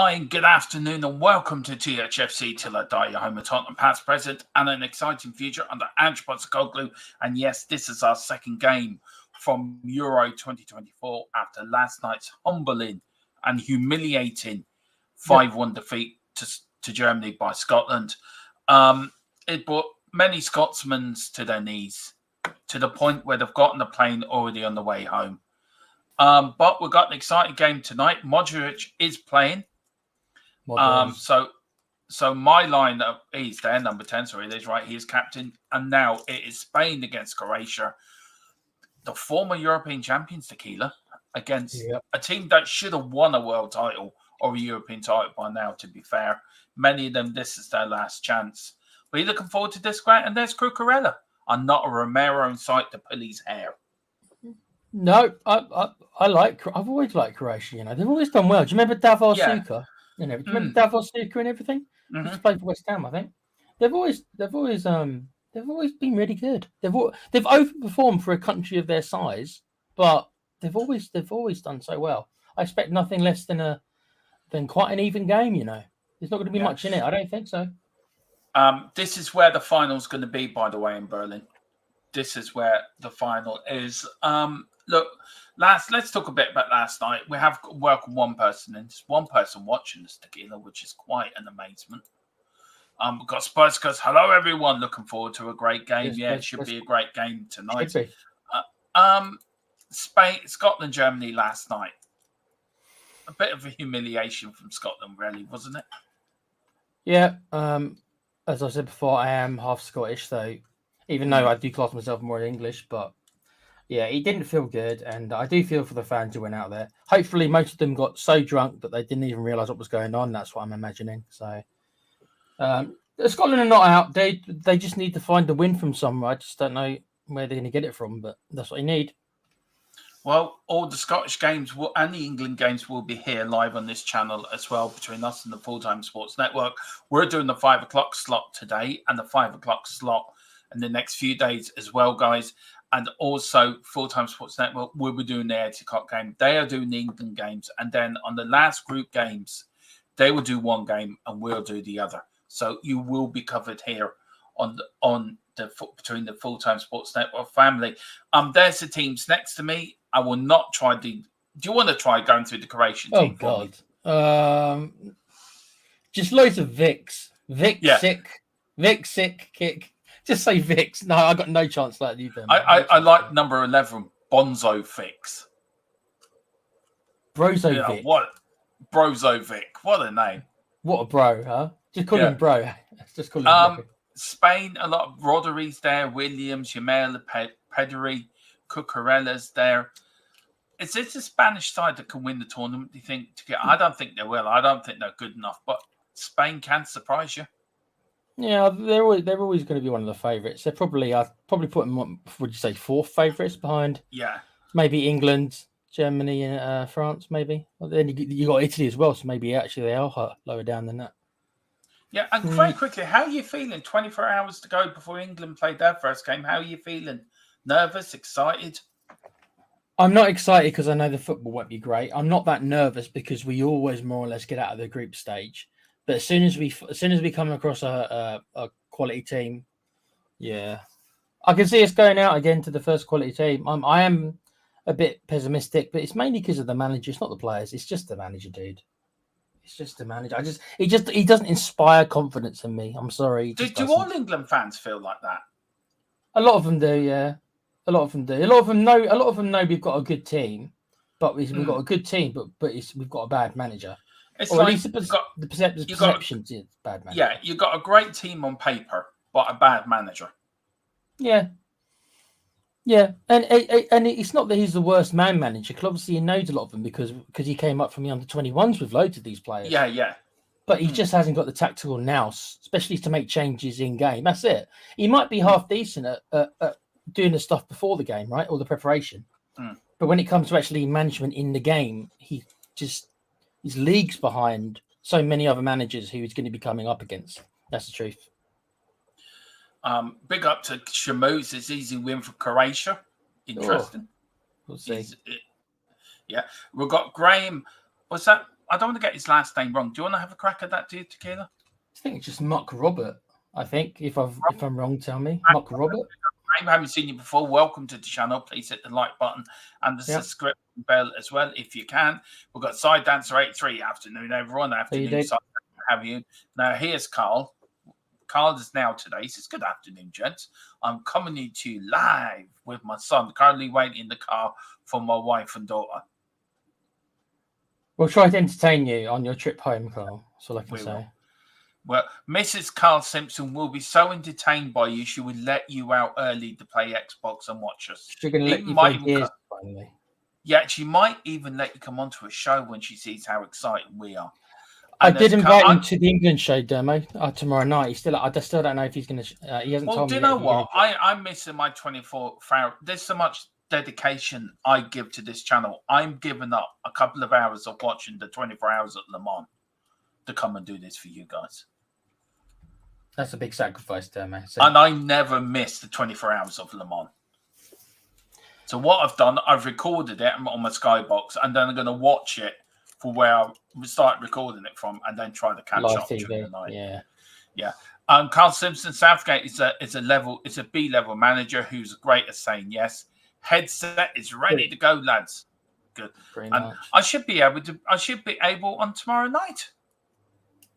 Hi, good afternoon, and welcome to Thfc Till I Die, your home of Tottenham past, present, and an exciting future under Ange Postecoglou. And yes, this is our second game from Euro 2024 after last night's humbling and humiliating 5-1 defeat to Germany by Scotland. It brought many Scotsmen to their knees, to the point where they've gotten the plane already on the way home. But we've got an exciting game tonight. Modric is playing. So my lineup, he's there, number 10, sorry, that's right, he is captain. And now it is Spain against Croatia, the former European champions, Tequila, against a team that should have won a world title or a European title by now, to be fair. Many of them, this is their last chance. Are you looking forward to this, Grant? And there's Cucurella. I'm not a Romero in sight to pull his hair. No, I've always liked Croatia. You know, they've always done well. Do you remember Davor Suker? You know, do you remember Davor Suker and everything? Mm-hmm. He's played for West Ham, I think. They've always been really good. They've overperformed for a country of their size, but they've always done so well. I expect nothing less than quite an even game. You know, there's not going to be much in it. I don't think so. This is where the final's going to be, by the way, in Berlin. This is where the final is. Look, let's talk a bit about last night. We have welcomed one person, and just one person watching this Tequila, which is quite an amazement. We've got Spurs goes, hello everyone, looking forward to a great game. It should be a great game tonight. Scotland, Germany last night. A bit of a humiliation from Scotland, really, wasn't it? Yeah. As I said before, I am half Scottish, so even though I do class myself more English, but yeah, it didn't feel good, and I do feel for the fans who went out there. Hopefully, most of them got so drunk that they didn't even realise what was going on. That's what I'm imagining. So, Scotland are not out. They just need to find a win from somewhere. I just don't know where they're going to get it from, but that's what they need. Well, all the Scottish games and the England games will be here live on this channel as well, between us and the Full-Time Sports Network. We're doing the 5 o'clock slot today and the 5 o'clock slot in the next few days as well, guys. And also, Full-Time Sports Network will be doing the 8 o'clock game. They are doing the England games. And then on the last group games, they will do one game and we'll do the other. So you will be covered here between the Full-Time Sports Network family. There's the teams next to me. I will not try do you want to try going through the Croatian team? Oh, God. Just loads of Vicks. Vic sick kick. Just say Vicks. No, I got no chance like you. I like number 11, Bonzo Vicks. Brozo Vic. What? Brozo Vic. What a name. What a bro, huh? Just call him bro. Just call him bro. Spain, a lot of Rodri's there, Williams, Yamel, Pedri, Cucurella's there. Is this a Spanish side that can win the tournament, do you think? I don't think they will. I don't think they're good enough, but Spain can surprise you. Yeah, they're always going to be one of the favourites. I'd probably put them, would you say, fourth favourites behind? Yeah. Maybe England, Germany, and France, maybe. Well, then you got Italy as well, so maybe actually they are lower down than that. Yeah, and very quickly, how are you feeling? 24 hours to go before England played their first game. How are you feeling? Nervous, excited? I'm not excited because I know the football won't be great. I'm not that nervous because we always more or less get out of the group stage. But as soon as we come across a quality team, yeah, I can see us going out again to the first quality team. I am a bit pessimistic, but it's mainly because of the manager. It's not the players. It's just the manager, dude. It's just the manager. He doesn't inspire confidence in me. I'm sorry. Do all England fans feel like that? A lot of them do, yeah. A lot of them do. A lot of them know we've got a good team, but we've got a good team, but we've got a bad manager. It's or like at least the perception is bad manager. Yeah, you've got a great team on paper, but a bad manager. Yeah. Yeah, and it's not that he's the worst man manager, because obviously he knows a lot of them because he came up from the under-21s with loads of these players. Yeah. But he just hasn't got the tactical nous, especially to make changes in game. That's it. He might be half decent at doing the stuff before the game, right, or the preparation. But when it comes to actually management in the game, he's leagues behind so many other managers who he's going to be coming up against. That's the truth. Big up to Shamo's easy win for Croatia. Interesting. We'll see. Yeah, we've got Graham. What's that? I don't want to get his last name wrong. Do you want to have a crack at that, Tequila? I think it's just Muck Robert. I think if I'm wrong, tell me. Muck Robert. I haven't seen you before. Welcome to the channel. Please hit the like button and the subscribe bell as well if you can. We've got Side Dancer 83. Afternoon, everyone. Afternoon, Side Dancer, have you? Now here's Carl. Carl is now today. He says, good afternoon, gents. I'm coming to you live with my son, currently waiting in the car for my wife and daughter. We'll try to entertain you on your trip home, Carl. That's all I can say. Well, Mrs. Carl Simpson will be so entertained by you, she would let you out early to play Xbox and watch us. She's going to let you play Gears, finally. Yeah, she might even let you come onto a show when she sees how excited we are. And I did invite him to the England show, Dermo, tomorrow night. I still don't know if he's going to. He hasn't told me. Well, do you know what? I'm missing my 24 hours. There's so much dedication I give to this channel. I'm giving up a couple of hours of watching the 24 hours at Le Mans to come and do this for you guys. That's a big sacrifice, Dermo. So. And I never miss the 24 hours of Le Mans. So what I've done, I've recorded it on my Skybox, and then I'm going to watch it for where I start recording it from, and then try to catch up during the night. Yeah. Carl Simpson Southgate is a B-level manager who's great at saying yes. Headset is ready to go, lads. Good. And I should be able on tomorrow night.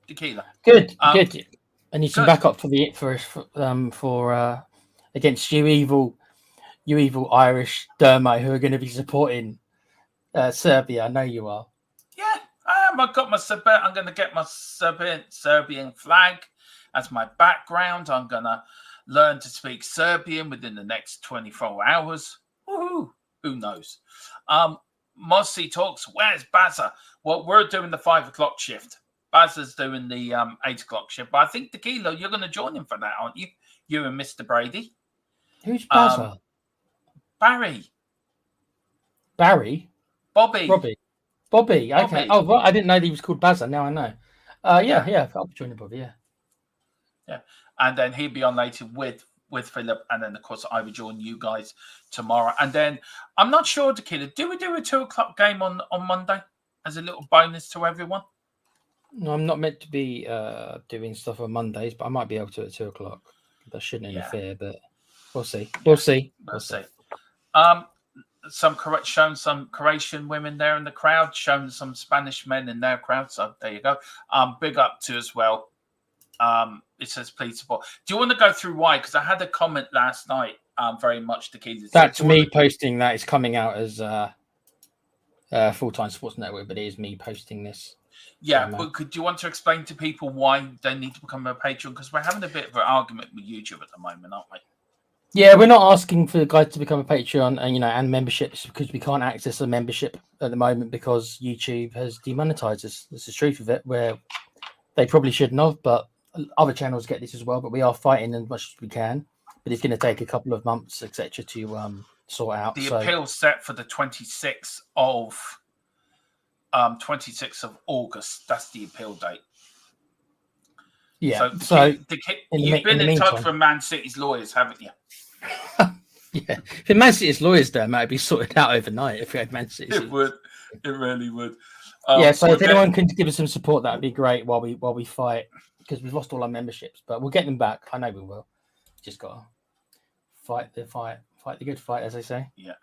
Tequila. Good. Good. I need some backup for against you evil Irish Dermo who are going to be supporting Serbia. I know you are. Yeah, I am. I've got my Serbian. I'm going to get my Serbian flag as my background. I'm going to learn to speak Serbian within the next 24 hours. Woohoo! Who knows? Mossy talks. Where's Bazza? Well, we're doing the 5 o'clock shift. Bazza's doing the 8 o'clock shift. But I think Tequila, you're going to join him for that, aren't you? You and Mr. Brady. Who's Bazza? Barry. Barry? Bobby. Okay. Oh, well, I didn't know that he was called Bazza. Now I know. Yeah. I'll be joining Bobby, Yeah. And then he'll be on later with Philip. And then, of course, I will join you guys tomorrow. And then I'm not sure, Tequila, do we do a 2 o'clock game on Monday as a little bonus to everyone? No, I'm not meant to be doing stuff on Mondays, but I might be able to at 2 o'clock. That shouldn't interfere, but we'll see. We'll see. Showing some Croatian women there in the crowd, showing some Spanish men in their crowd. So there you go. Big up to as well. It says please support. Do you want to go through why? Because I had a comment last night. Very much Tequila. That's me posting that. It's coming out as Full-Time Sports Network, but it is me posting this. Yeah, but do you want to explain to people why they need to become a patron? Because we're having a bit of an argument with YouTube at the moment, aren't we? Yeah, we're not asking for the guys to become a Patreon and memberships because we can't access a membership at the moment because YouTube has demonetized us. That's the truth of it, where they probably shouldn't have, but other channels get this as well. But we are fighting as much as we can. But it's going to take a couple of months, etc., to sort out. The appeal set for the 26th of August. That's the appeal date. Yeah. So you've been in touch with Man City's lawyers, haven't you? Yeah. If Man City's lawyers there, might be sorted out overnight. If we had Man City, it would. It really would. So if anyone can give us some support, that'd be great while we fight, because we've lost all our memberships, but we'll get them back. I know we will. Just gotta fight the good fight, as they say. Yeah.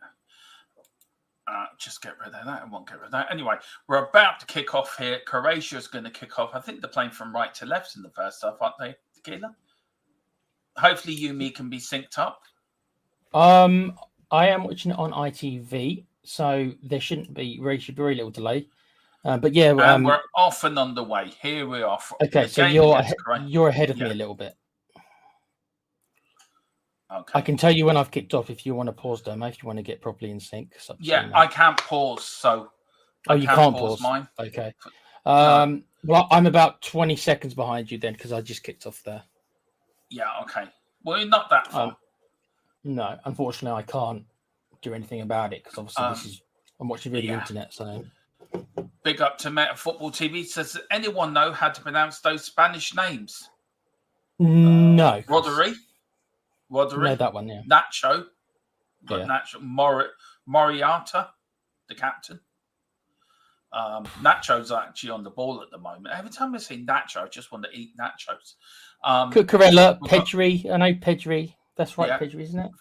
Just get rid of that. I won't get rid of that. Anyway, we're about to kick off here. Croatia's going to kick off. I think they're playing from right to left in the first half, aren't they, Tequila? Hopefully you and me can be synced up. I am watching it on ITV, so there should be very little delay. But yeah, we're off and underway. Here we are. Okay, so you're ahead of me a little bit. Okay. I can tell you when I've kicked off if you want to pause, Dermo, if you want to get properly in sync. Yeah, I can't pause, so you can't pause mine. Okay. Well, I'm about 20 seconds behind you then because I just kicked off there. Yeah, okay. Well, you're not that far. No, unfortunately, I can't do anything about it because obviously I'm watching the internet. So big up to Meta Football TV. Says, does anyone know how to pronounce those Spanish names? No. Rodri. No, that one, yeah. Nacho. Nacho. Moriata, the captain. Nacho's actually on the ball at the moment. Every time I see Nacho, I just want to eat nachos. Cucurella, Pedri. I know Pedri. That's right, Yeah. Pedri, isn't it?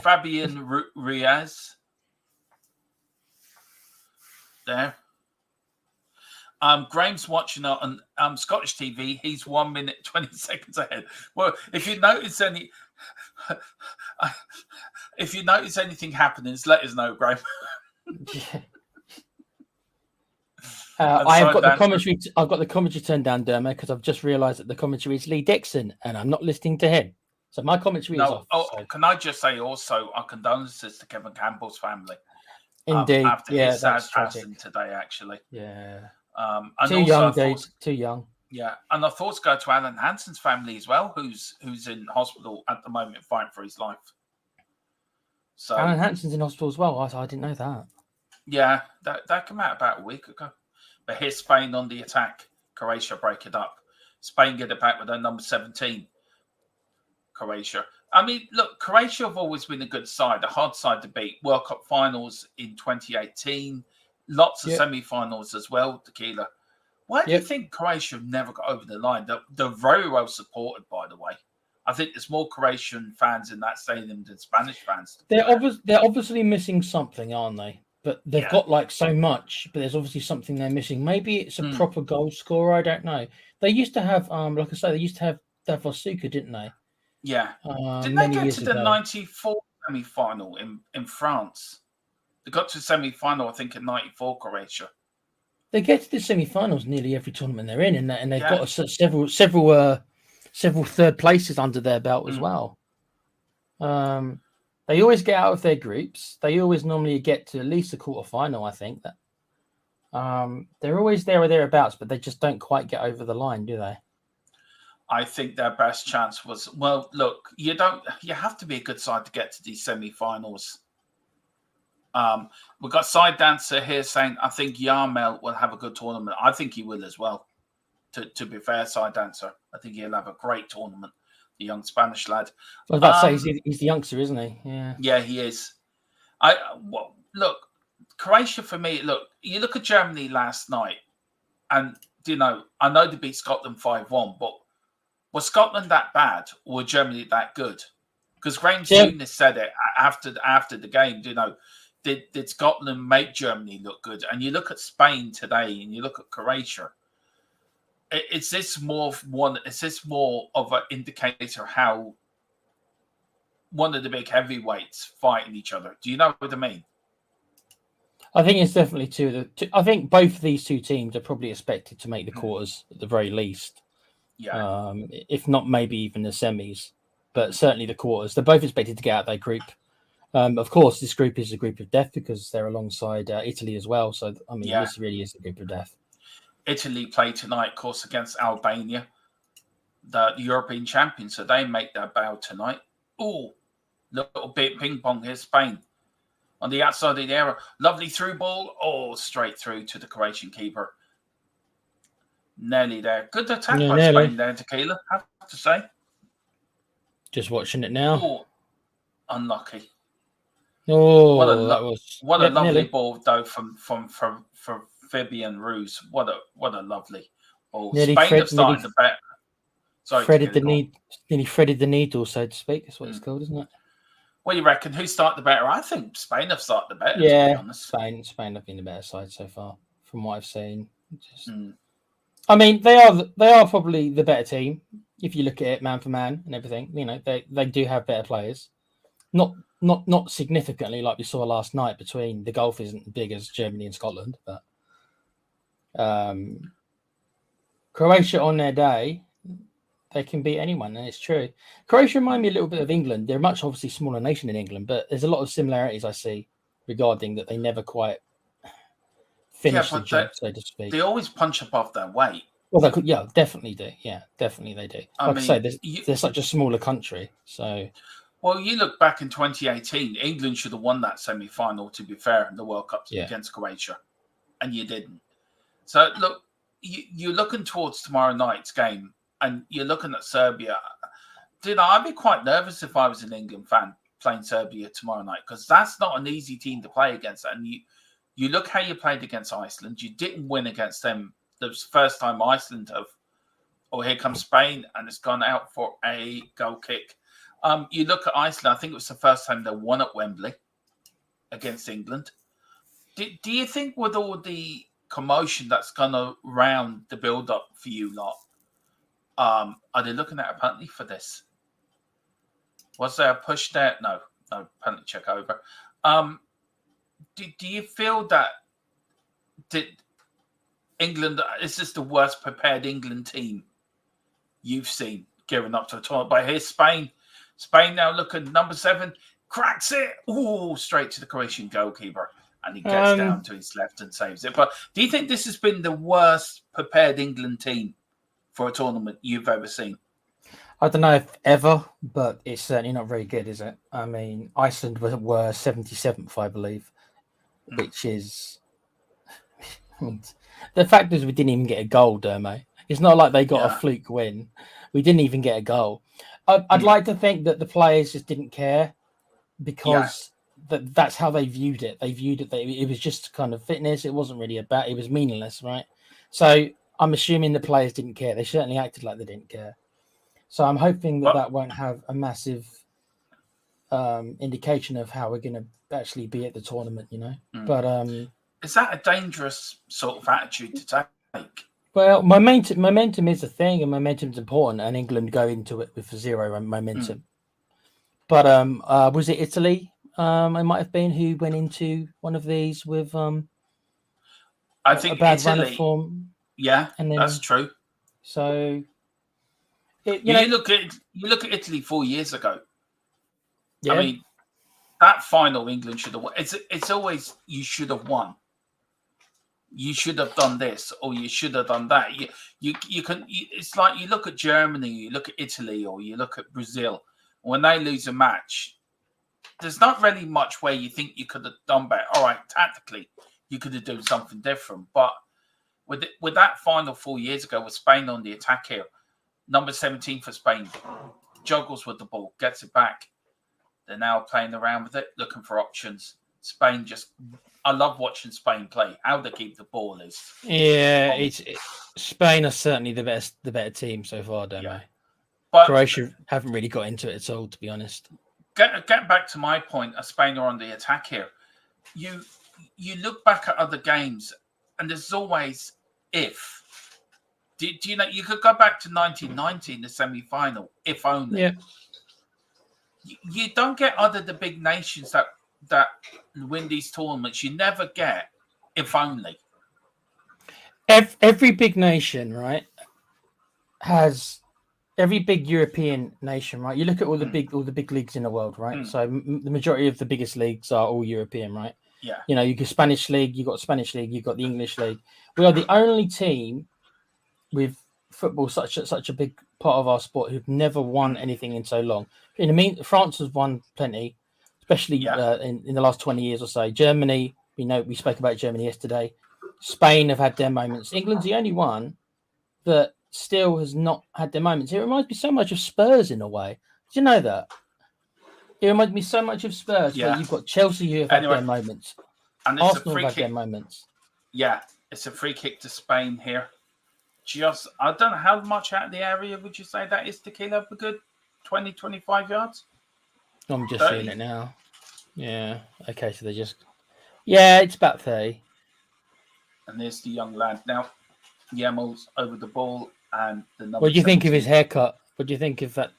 Fabian Ruiz. There. Graham's watching on Scottish TV. He's 1 minute 20 seconds ahead. Well, if you notice anything happening, let us know, Graham. I've got the commentary. I've got the commentary turned down, Dermo, because I've just realised that the commentary is Lee Dixon, and I'm not listening to him. So my commentary is off. So. Can I just say also our condolences to Kevin Campbell's family? Indeed, after his sad passing today, actually. Yeah. And too young, dude. Too young. Yeah, and our thoughts go to Alan Hansen's family as well, who's in hospital at the moment fighting for his life. So Alan Hansen's in hospital as well. I didn't know that. Yeah, that came out about a week ago. But here's Spain on the attack. Croatia break it up. Spain get it back with their number 17. Croatia. I mean, look, Croatia have always been a good side, a hard side to beat. World Cup finals in 2018. Lots of semi-finals as well, Tequila. Why do you think Croatia never got over the line? They're very well supported, by the way. I think there's more Croatian fans in that stadium than Spanish fans. They're obviously missing something, aren't they? But they've got like so much, but there's obviously something they're missing. Maybe it's a proper goal scorer. I don't know. They used to have, like I say, they used to have Thfc, didn't they? Yeah. Didn't they get to the 94 semi-final in France? They got to the semi-final, I think, in 94, Croatia. They get to the semi-finals nearly every tournament they're in, and they've got several third places under their belt as well. They always get out of their groups. They always normally get to at least a quarter-final, I think. They're always there or thereabouts, but they just don't quite get over the line, do they? I think their best chance was, well, look, you have to be a good side to get to these semi-finals. We've got Side Dancer here saying, I think Yarmel will have a good tournament. I think he will as well. To be fair, Side Dancer, I think he'll have a great tournament. The young Spanish lad. I was about to say he's the youngster, isn't he? Yeah. Yeah, he is. Look, Croatia for me. Look, you look at Germany last night, and I know they beat Scotland 5-1, but was Scotland that bad, or were Germany that good? Because Graham Souness said it after the game. Did Scotland make Germany look good? And you look at Spain today, and you look at Croatia. Is this more of an indicator how one of the big heavyweights fighting each other? Do you know what I mean? I think it's definitely two. I think both of these two teams are probably expected to make the quarters at the very least. Yeah. If not, maybe even the semis, but certainly the quarters. They're both expected to get out of their group. Of course, this group is a group of death because they're alongside Italy as well. So, I mean, this really is a group of death. Italy play tonight, of course, against Albania, the European champions. So they make their bow tonight. Oh, little bit ping pong here, Spain. On the outside of the area. Lovely through ball. Oh, straight through to the Croatian keeper. Nearly there. Good attack by Spain there, Tequila, I have to say. Just watching it now. Oh, unlucky. Oh, what a lovely ball, though, from Fabian Ruiz. What a lovely ball. Spain have started the bet. Sorry, nearly threaded the needle, so to speak. That's what it's called, isn't it? What do you reckon? Who started the better? I think Spain have started the better. Yeah, to be honest. Spain have been the better side so far, from what I've seen. I mean, they are probably the better team if you look at it man for man and everything. They do have better players. Not significantly like we saw last night. Between the gulf isn't as big as Germany and Scotland, but Croatia on their day, they can beat anyone, and it's true. Croatia remind me a little bit of England. They're much obviously smaller nation in England, but there's a lot of similarities I see regarding that they never quite finish the job, so to speak. They always punch above their weight. Well, they could, definitely do. Yeah, definitely they do. Like I say, they're such a smaller country, so. Well, you look back in 2018, England should have won that semi-final, to be fair, in the World Cup against Croatia, and you didn't. So, look, you're looking towards tomorrow night's game, and you're looking at Serbia. I'd be quite nervous if I was an England fan playing Serbia tomorrow night, because that's not an easy team to play against. And You look how you played against Iceland. You didn't win against them. It was the first time Iceland have. Oh, here comes Spain, and it's gone out for a goal kick. You look at Iceland. I think it was the first time they won at Wembley against England. Do you think with all the commotion that's gone around the build-up for you lot, are they looking at a penalty for this? Was there a push there? No penalty check over. Do you feel that England is this the worst prepared England team you've seen gearing up to a tournament? But here's Spain. Spain now looking number 7, cracks it. Ooh, straight to the Croatian goalkeeper. And he gets down to his left and saves it. But do you think this has been the worst prepared England team for a tournament you've ever seen? I don't know if ever, but it's certainly not very good, is it? I mean, Iceland were 77th, I believe, which is... The fact is we didn't even get a goal, Dermo. It's not like they got a fluke win. We didn't even get a goal. I'd like to think that the players just didn't care because that's how they viewed it. They viewed it that it was just kind of fitness. It wasn't really about. It was meaningless, right? So I'm assuming the players didn't care. They certainly acted like they didn't care. So I'm hoping that won't have a massive indication of how we're going to actually be at the tournament, you know. But is that a dangerous sort of attitude to take? Well, momentum is a thing, and momentum's important. And England go into it with 0 momentum. But was it Italy? It might have been who went into one of these with I think a bad Italy. run of form. Yeah, and then, that's true. So you look at Italy 4 years ago. Yeah. I mean, that final England should have won. It's always you should have won. You should have done this, or you should have done that. You can. It's like you look at Germany, you look at Italy, or you look at Brazil. When they lose a match, there's not really much where you think you could have done better. All right, tactically, you could have done something different. But with that final 4 years ago, with Spain on the attack here, number 17 for Spain juggles with the ball, gets it back. They're now playing around with it, looking for options. Spain I love watching Spain play. How they keep the ball is. Yeah, Spain are certainly the better team so far, don't they? But Croatia haven't really got into it at all, to be honest. Get back to my point. Spain are on the attack here. You look back at other games, and there's always if. Do you know you could go back to 1990 in the semi-final, if only. Yeah. You don't get the big nations that win these tournaments. You never get if only. Every big nation, right, has every big European nation, right? You look at all the big leagues in the world, right? So the majority of the biggest leagues are all European, right? Yeah. You know, you got Spanish league, you got Spanish league, you got the English league. We are the only team with football such a big part of our sport who've never won anything in so long. France has won plenty, especially in the last 20 years or so. Germany, we spoke about Germany yesterday. Spain have had their moments. England's the only one that still has not had their moments. It reminds me so much of Spurs in a way. Did you know that? It reminds me so much of Spurs. Yeah. Where you've got Chelsea who have had their moments. And it's Arsenal a free have had kick. their moments. Yeah, it's a free kick to Spain here. I don't know how much out of the area would you say that is, Tequila? A good 20, 25 yards? I'm just 30. Seeing it now. Yeah. Okay, so it's about 30. And there's the young lad. Now, Yemel's over the ball and the number. What do you think of his haircut? What do you think of that?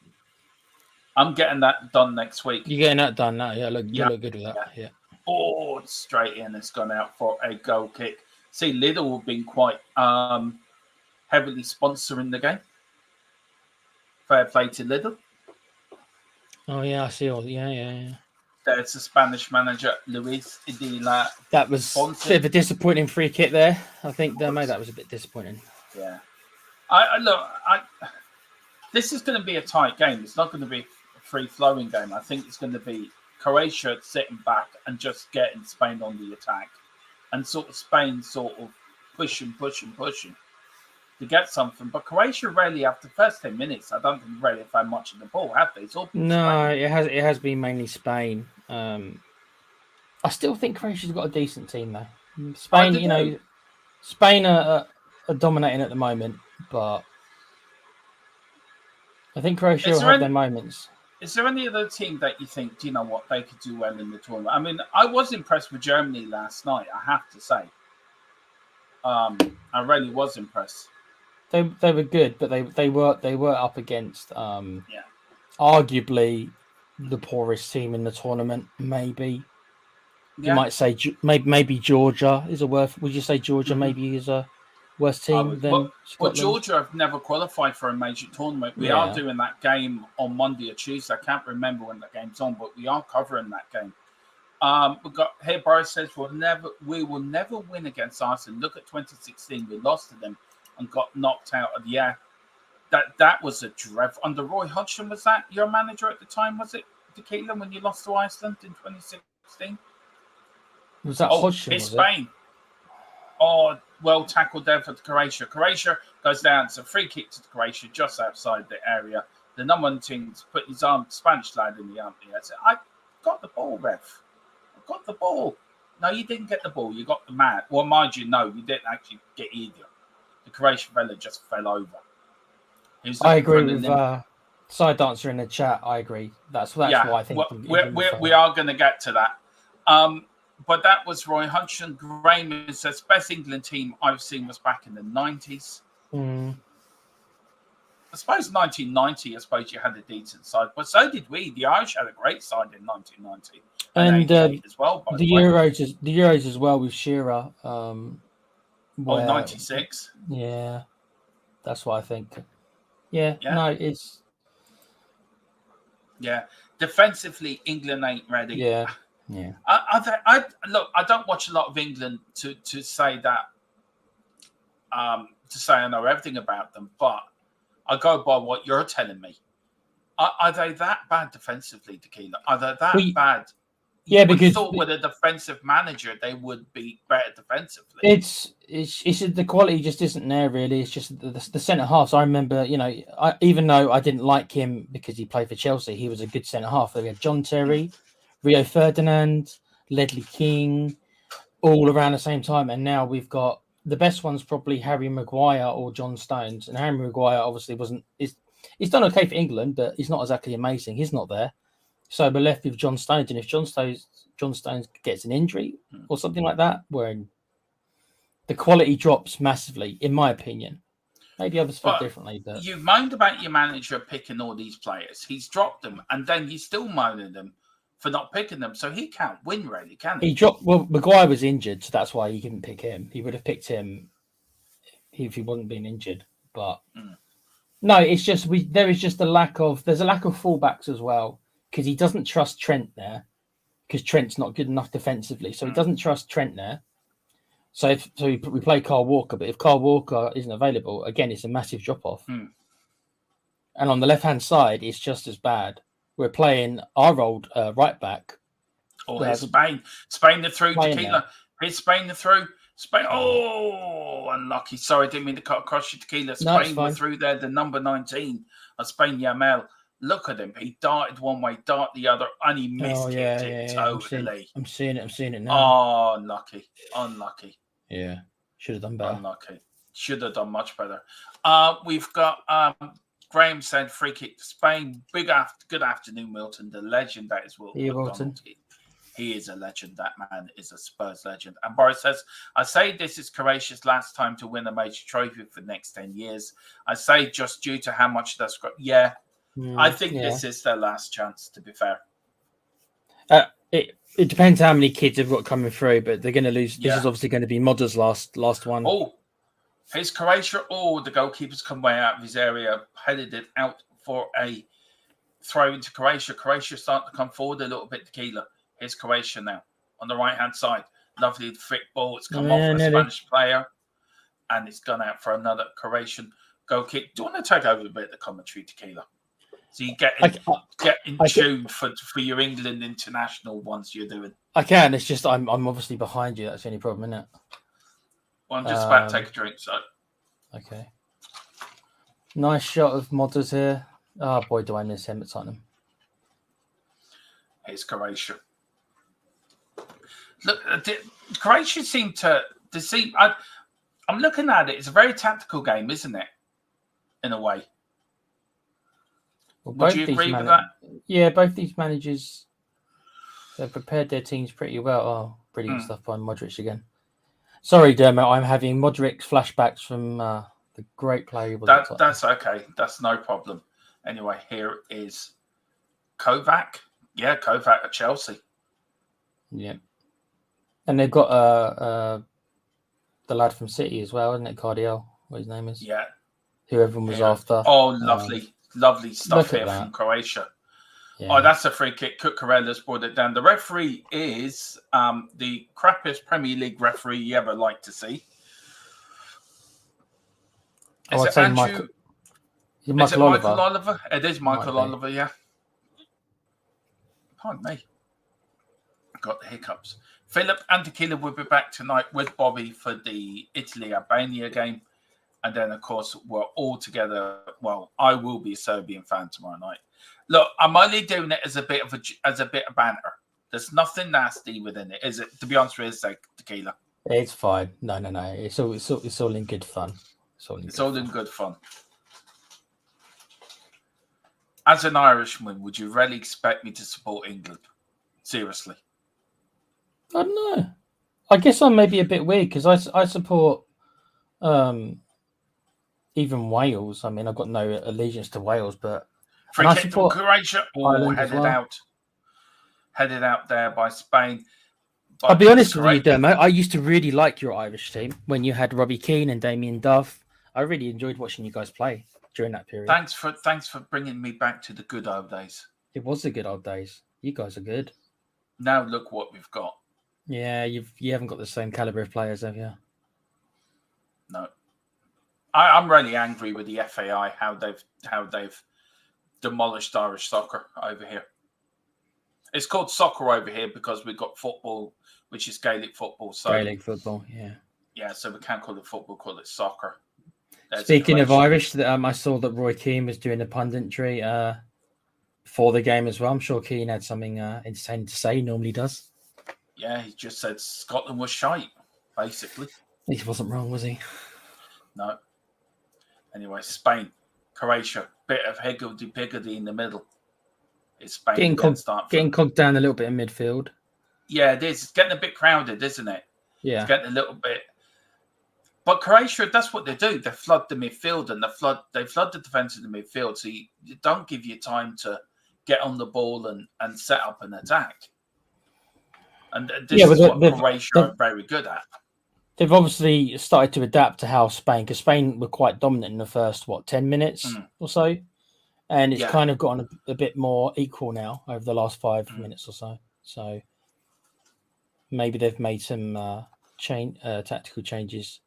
I'm getting that done next week. You're getting that done now? Yeah, you look good with that. Yeah. Oh, it's straight in. It's gone out for a goal kick. See, Lidl have been quite heavily sponsoring the game. Fair play to Lidl. Oh, yeah, I see all. Yeah. There's the Spanish manager, Luis Idila. That was a bit of a disappointing free kick there. I think, mate, that was a bit disappointing. Yeah. This is going to be a tight game. It's not going to be a free-flowing game. I think it's going to be Croatia sitting back and just getting Spain on the attack. And Spain pushing to get something. But Croatia really, after the first 10 minutes, I don't think really have had much of the ball, have they? No, it has been mainly Spain. I still think Croatia's got a decent team, though. Spain, they do. Spain are dominating at the moment, but I think Croatia Is will there have their any? moments. Is there any other team that you think, do you know what, they could do well in the tournament? I mean, I was impressed with Germany last night, I have to say. I really was impressed. They were good, but they were up against Yeah. arguably the poorest team in the tournament. Maybe you Yeah. might say maybe Georgia is a worth. Would you say Georgia Mm-hmm. maybe is a worse team than Well, Scotland? Georgia have never qualified for a major tournament. We are Yeah. doing that game on Monday or Tuesday. I can't remember when the game's on, but we are covering that game. We got here. Boris says we will never win against Iceland. Look at 2016, we lost to them and got knocked out of the air. That was a dreadful. Under Roy Hodgson, was that your manager at the time? Was it Tequila when you lost to Iceland in 2016? Was that Oh, Hodgson? it's Was it? Spain. Oh, well tackled there for Croatia. Croatia goes down. It's a free kick to Croatia just outside the area. The number one team's put his arm, Spanish lad, in the arm. I said, I got the ball, ref. I got the ball. No, you didn't get the ball. You got the man. Well, mind you, no, you didn't actually get either. The Croatian fella just fell over. I agree with Side Dancer in the chat. I agree. That's why I think we are going to get to that. But that was Roy Hodgson. Graham says best England team I've seen was back in the 90s. I suppose 1990. I suppose you had a decent side, but so did we. The Irish had a great side in 1990 and 88 as well. By the way, the Euros as well with Shearer. 96. Yeah, that's what I think. Yeah. No, it's defensively, England ain't ready. Yeah. I don't watch a lot of England to say that. To say I know everything about them, but I go by what you're telling me. Are they that bad defensively, Tequila? Are they that bad? Yeah, because thought with a defensive manager they would be better defensively. It's the quality just isn't there really. It's just the centre halves. I remember, even though I didn't like him because he played for Chelsea, he was a good centre half. We had John Terry, Rio Ferdinand, Ledley King, all around the same time, and now we've got the best ones probably Harry Maguire or John Stones. And Harry Maguire obviously he's done okay for England, but he's not exactly amazing. He's not there. So we're left with John Stones, and if John Stones gets an injury or something like that, where the quality drops massively, in my opinion. Maybe others feel differently. But you moaned about your manager picking all these players. He's dropped them, and then he's still moaning them for not picking them. So he can't win, really, can he? He dropped. Well, Maguire was injured, so that's why he didn't pick him. He would have picked him if he wasn't being injured. But no, it's just there is just there's a lack of fullbacks as well. Because he doesn't trust Trent there, because Trent's not good enough defensively. So he doesn't trust Trent there. So we play Kyle Walker, but if Kyle Walker isn't available, again, it's a massive drop-off. And on the left-hand side, it's just as bad. We're playing our old right-back. Oh, it's Spain the through, Tequila. It's Spain the through. Spain. Oh, unlucky. Sorry, I didn't mean to cut across you, Tequila. Spain were through there, the number 19 of Spain, Yamal. Look at him. He darted one way, darted the other, and he missed it totally. I'm seeing it now. Oh, unlucky. Yeah. Should have done better. Unlucky. Should have done much better. We've got Graham said free kick to Spain. Good afternoon, Milton. The legend that is Wilton. He is a legend. That man is a Spurs legend. And Boris says, I say this is Croatia's last time to win a major trophy for the next 10 years. I say just due to how much that's got. Yeah. I think this is their last chance, to be fair. It depends how many kids have got coming through, but they're going to lose. This is obviously going to be Modder's last one. Oh, here's Croatia. Oh, the goalkeeper's come way out of his area, headed it out for a throw into Croatia. Croatia's starting to come forward a little bit, Tequila. Here's Croatia now on the right-hand side. Lovely thick ball. It's come off a Spanish player, and it's gone out for another Croatian goal kick. Do you want to take over a bit of the commentary, Tequila? So you get in tune for your England international ones you're doing. I can. It's just I'm obviously behind you. That's the only problem, isn't it? Well, I'm just about to take a drink, so. Okay. Nice shot of Modders here. Oh, boy, do I miss him at Tottenham. Here's Croatia. Look, Croatia seem to seem. I'm looking at it. It's a very tactical game, isn't it? In a way. Well, Would you agree with that? Yeah, both these managers have prepared their teams pretty well. Oh, brilliant stuff by Modric again. Sorry, Dermot, I'm having Modric flashbacks from the great play. That's okay. That's no problem. Anyway, here is Kovac. Yeah, Kovac at Chelsea. Yeah. And they've got the lad from City as well, isn't it? Cardiel, what his name is. Yeah. Who everyone was after. Oh, lovely stuff here from Croatia. Yeah. Oh, that's a free kick. Cucurella's brought it down. The referee is the crappiest Premier League referee you ever like to see. Is it Andrew? Michael Oliver? It is Michael Oliver, yeah. Pardon me. Got the hiccups. Philip and Tequila will be back tonight with Bobby for the Italy-Albania game. And then, of course, we're all together. Well, I will be a Serbian fan tomorrow night. Look, I'm only doing it as a bit of banter. There's nothing nasty within it, is it? To be honest with you, Tequila. It's fine. No. It's all in good fun. It's all in good fun. As an Irishman, would you really expect me to support England? Seriously. I don't know. I guess I'm maybe a bit weird because I support even Wales. I mean, I've got no allegiance to Wales, but free kick from Croatia, headed out there by Spain. I'll be honest with you, Dermo. I used to really like your Irish team when you had Robbie Keane and Damien Duff. I really enjoyed watching you guys play during that period. Thanks for bringing me back to the good old days. It was the good old days. You guys are good. Now look what we've got. Yeah, you haven't got the same caliber of players, have you? No. I'm really angry with the FAI how they've demolished Irish soccer over here. It's called soccer over here because we've got football, which is Gaelic football. So Gaelic football, yeah. Yeah, so we can't call it football, call it soccer. Speaking of Irish, I saw that Roy Keane was doing a punditry for the game as well. I'm sure Keane had something insane to say. He normally does. Yeah, he just said Scotland was shite, basically. He wasn't wrong, was he? No. Anyway, Spain, Croatia, bit of higgledy-piggledy in the middle. It's Spain getting cogged down a little bit in midfield. Yeah, it is. It's getting a bit crowded, isn't it? Yeah. It's getting a little bit. But Croatia, that's what they do. They flood the midfield and they flood the defence of the midfield. So you don't give you time to get on the ball and set up an attack. And this is what Croatia are very good at. They've obviously started to adapt to how because Spain were quite dominant in the first, 10 minutes or so. And it's kind of gotten a bit more equal now over the last 5 minutes or so. So maybe they've made some tactical changes,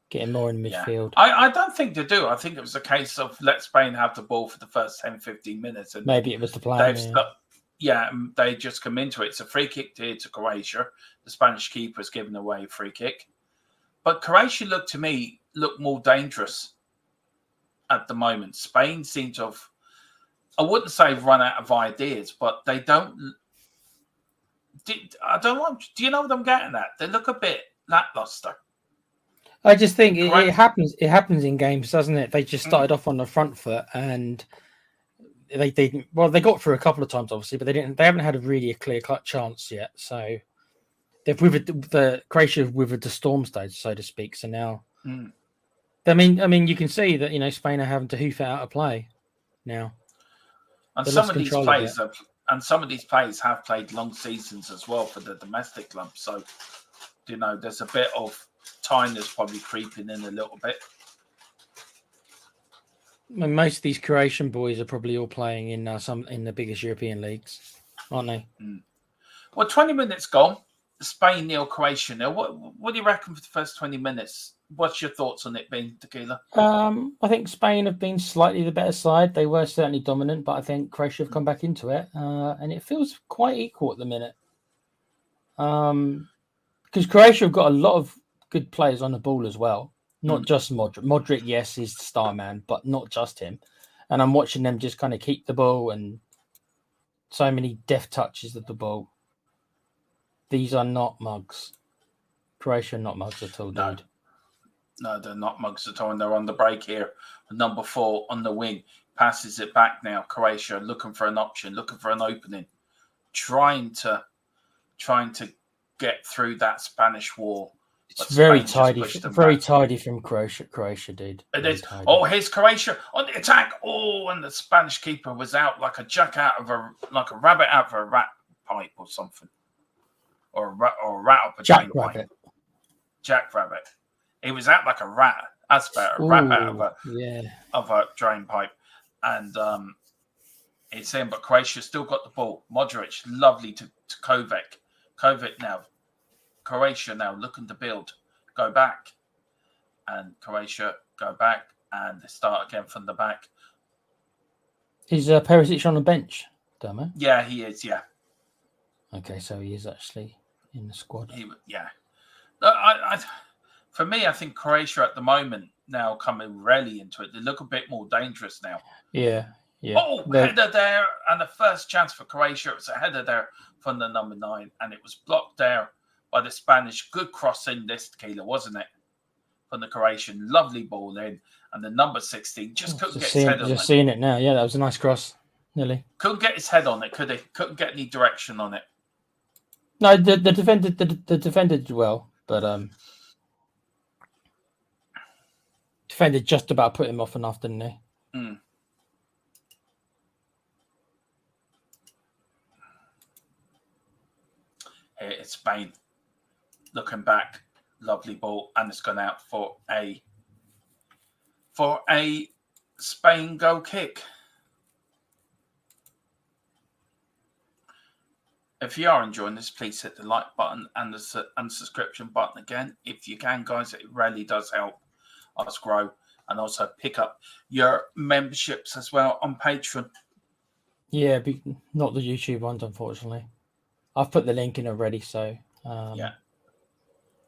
getting more in midfield. I don't think they do. I think it was a case of let Spain have the ball for the first 10, 15 minutes. And maybe it was the plan. They just come into it. It's a free kick here to Croatia. The Spanish keeper's given away a free kick. But Croatia look more dangerous at the moment. Spain seem to have, I wouldn't say run out of ideas, but they don't. Do you know what I'm getting at? They look a bit lackluster. I just think it happens. It happens in games, doesn't it? They just started off on the front foot and they got through a couple of times, obviously, but they haven't had a clear-cut chance yet. So they've the Croatia withered the storm stage, so to speak. So now, I mean, you can see that Spain are having to hoof it out of play now. And some of these players have played long seasons as well for the domestic club. So there's a bit of time that's probably creeping in a little bit. And most of these Croatian boys are probably all playing in the biggest European leagues, aren't they? Well, 20 minutes gone. Spain 0, Croatia 0. What do you reckon for the first 20 minutes? What's your thoughts on it being, Tequila? I think Spain have been slightly the better side. They were certainly dominant, but I think Croatia have come back into it, and it feels quite equal at the minute. Because Croatia have got a lot of good players on the ball as well. Not just Modric. Modric, yes, is the star man, but not just him. And I'm watching them just kind of keep the ball and so many deft touches of the ball. These are not mugs. Croatia not mugs at all, No. dude. No, they're not mugs at all, and they're on the break here. Number 4 on the wing passes it back now. Croatia looking for an option, looking for an opening, trying to get through that Spanish wall. It's very tidy, tidy from Croatia. Croatia, dude. It is. Oh, here's Croatia on the attack. Oh, and the Spanish keeper was out like a rabbit out of a rat pipe or something, or a rat up a drain pipe. Jackrabbit. He was out like a rat. That's better. A rat out of a drain pipe, and it's in. But Croatia still got the ball. Modric, lovely to Kovac. Kovac now. Croatia now looking to build, go back, and Croatia go back, and they start again from the back. Is Perisic on the bench, Damo? Yeah, he is. Yeah. Okay, so he is actually in the squad. For me, I think Croatia at the moment now coming really into it. They look a bit more dangerous now. Yeah. Oh, header there, and the first chance for Croatia. It was a header there from the number 9, and it was blocked there by the Spanish. Good cross in this, Tequila, wasn't it? From the Croatian. Lovely ball in. And the number 16 just couldn't get his head on it. Just seeing it now. Yeah, that was a nice cross. Nearly. Couldn't get his head on it, could he? Couldn't get any direction on it. No, the defender did well, but defender just about put him off enough, didn't he? Mm. Here it's Spain. Looking back, lovely ball, and it's gone out for a Spain goal kick. If you are enjoying this, please hit the like button and the subscription button again. If you can, guys, it really does help us grow, and also pick up your memberships as well on Patreon. Yeah, but not the YouTube ones, unfortunately. I've put the link in already, so yeah.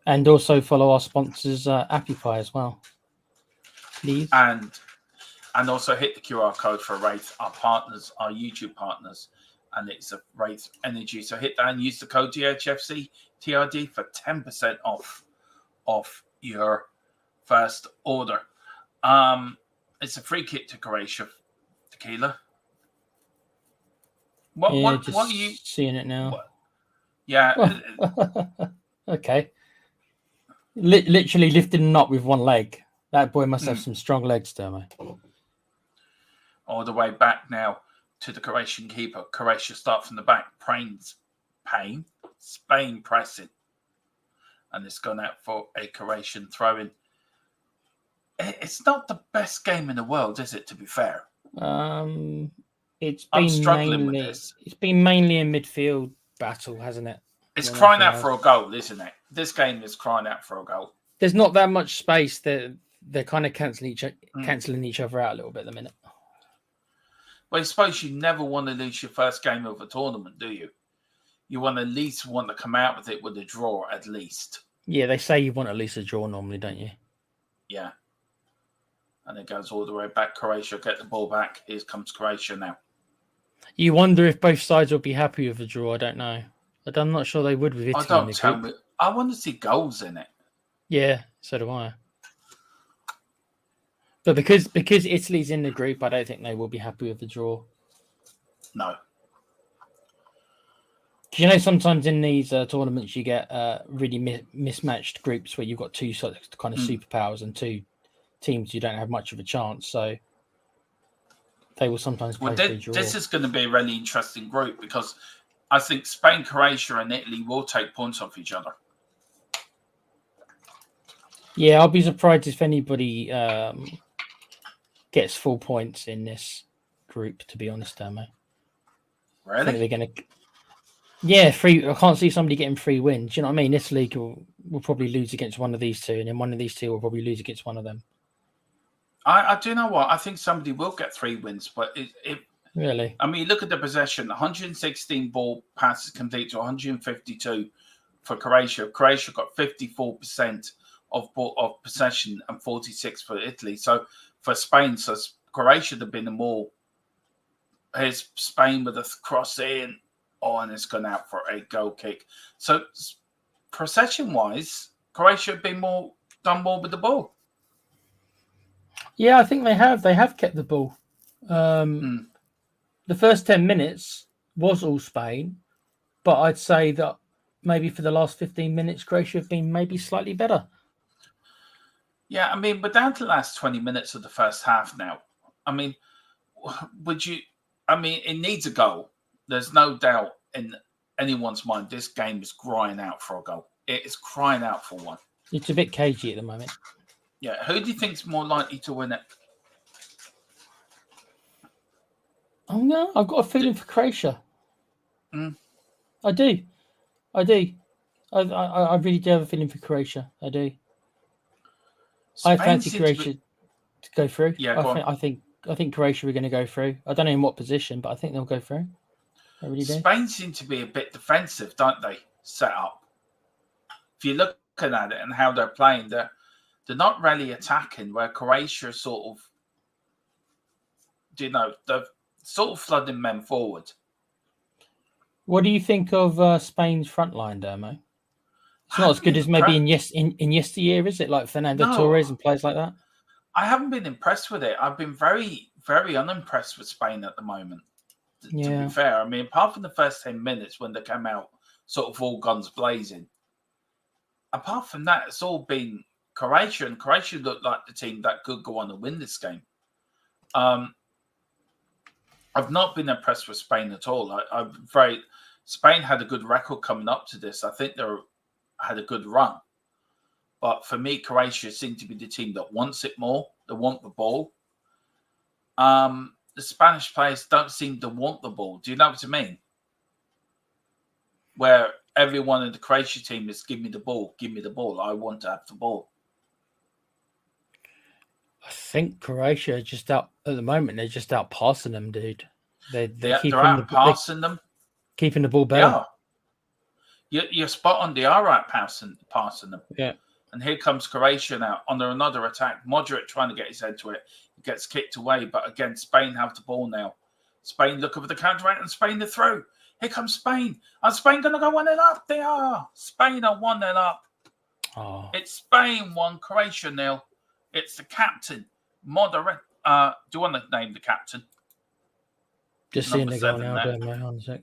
And also follow our sponsors, Appify, as well, please. And also hit the QR code for Wraith, our partners, our YouTube partners, and it's a Wraith Energy. So hit that and use the code THFC TRD for 10% off your first order. It's a free kick to Croatia, Tequila. What are you seeing it now? Yeah. Okay. Literally lifting him up with one leg. That boy must have some strong legs, Dermo. All the way back now to the Croatian keeper. Croatia start from the back. Spain pressing. And it's gone out for a Croatian throw-in. It's not the best game in the world, is it, to be fair? I'm struggling with this. It's been mainly a midfield battle, hasn't it? It's crying out for a goal, isn't it? This game is crying out for a goal. There's not that much space. They're kind of cancelling each other out a little bit at the minute. Well, I suppose you never want to lose your first game of a tournament, do you? You want at least to come out with it with a draw, at least. Yeah, they say you want at least a draw normally, don't you? Yeah. And it goes all the way back. Croatia get the ball back. Here comes Croatia now. You wonder if both sides will be happy with a draw. I don't know. But I'm not sure they would with Italy. I want to see goals in it. Yeah, so do I. But because Italy's in the group, I don't think they will be happy with the draw. No. You know, sometimes in these tournaments you get really mismatched groups where you've got two sort of kind of superpowers and two teams you don't have much of a chance. So they will sometimes play for a draw. This is going to be a really interesting group because I think Spain, Croatia, and Italy will take points off each other. Yeah, I'll be surprised if anybody gets full points in this group, to be honest, Damo. Really? I think they're going to... Yeah, I can't see somebody getting 3 wins. You know what I mean? This league will probably lose against one of these two, and then one of these two will probably lose against one of them. I do know what. I think somebody will get 3 wins, but it really. I mean, look at the possession. 116 ball passes complete to 152 for Croatia. Croatia got 54% of possession and 46 for Italy. So for Spain, Croatia would have been the more. Here's Spain with a cross in. Oh, and it's gone out for a goal kick. So possession-wise, Croatia have been done more with the ball. Yeah, I think they have. They have kept the ball. The first 10 minutes was all Spain, but I'd say that maybe for the last 15 minutes, Croatia have been maybe slightly better. Yeah, I mean, we're down to the last 20 minutes of the first half now. I mean, it needs a goal. There's no doubt in anyone's mind this game is crying out for a goal. It is crying out for one. It's a bit cagey at the moment. Yeah, who do you think's more likely to win it? Oh no, I've got a feeling for Croatia. I do. I really do have a feeling for Croatia. I do. I fancy Croatia to go through. Yeah, I think Croatia are going to go through. I don't know in what position, but I think they'll go through. I really do. Spain seem to be a bit defensive, don't they? Set up. If you're looking at it and how they're playing, they're not really attacking. Where Croatia sort of, they're sort of flooding men forward. What do you think of Spain's front line, Dermo? It's not as good as maybe in yesteryear, is it? Like Fernando Torres and players like that? I haven't been impressed with it. I've been very, very unimpressed with Spain at the moment, to be fair. I mean, apart from the first 10 minutes when they came out sort of all guns blazing, apart from that, it's all been Croatia, and Croatia looked like the team that could go on and win this game. I've not been impressed with Spain at all. Spain had a good record coming up to this. I think they had a good run. But for me, Croatia seemed to be the team that wants it more. They want the ball. The Spanish players don't seem to want the ball. Do you know what I mean? Where everyone in the Croatia team is, give me the ball, give me the ball. I want to have the ball. I think Croatia are just out at the moment. They're just out passing them, dude. They're out passing them. Keeping the ball better. Yeah. You're spot on. They are out passing them. Yeah. And here comes Croatia now under another attack. Modric trying to get his head to it. He gets kicked away. But again, Spain have the ball now. Spain looking for the counter-attack and Spain the through. Here comes Spain. Are Spain going to go 1-0 up? They are. Spain are 1-0 up. Oh. It's Spain 1, Croatia 0. It's the captain, Modric. Do you want to name the captain? Just seeing the goal now, don't I? On a sec.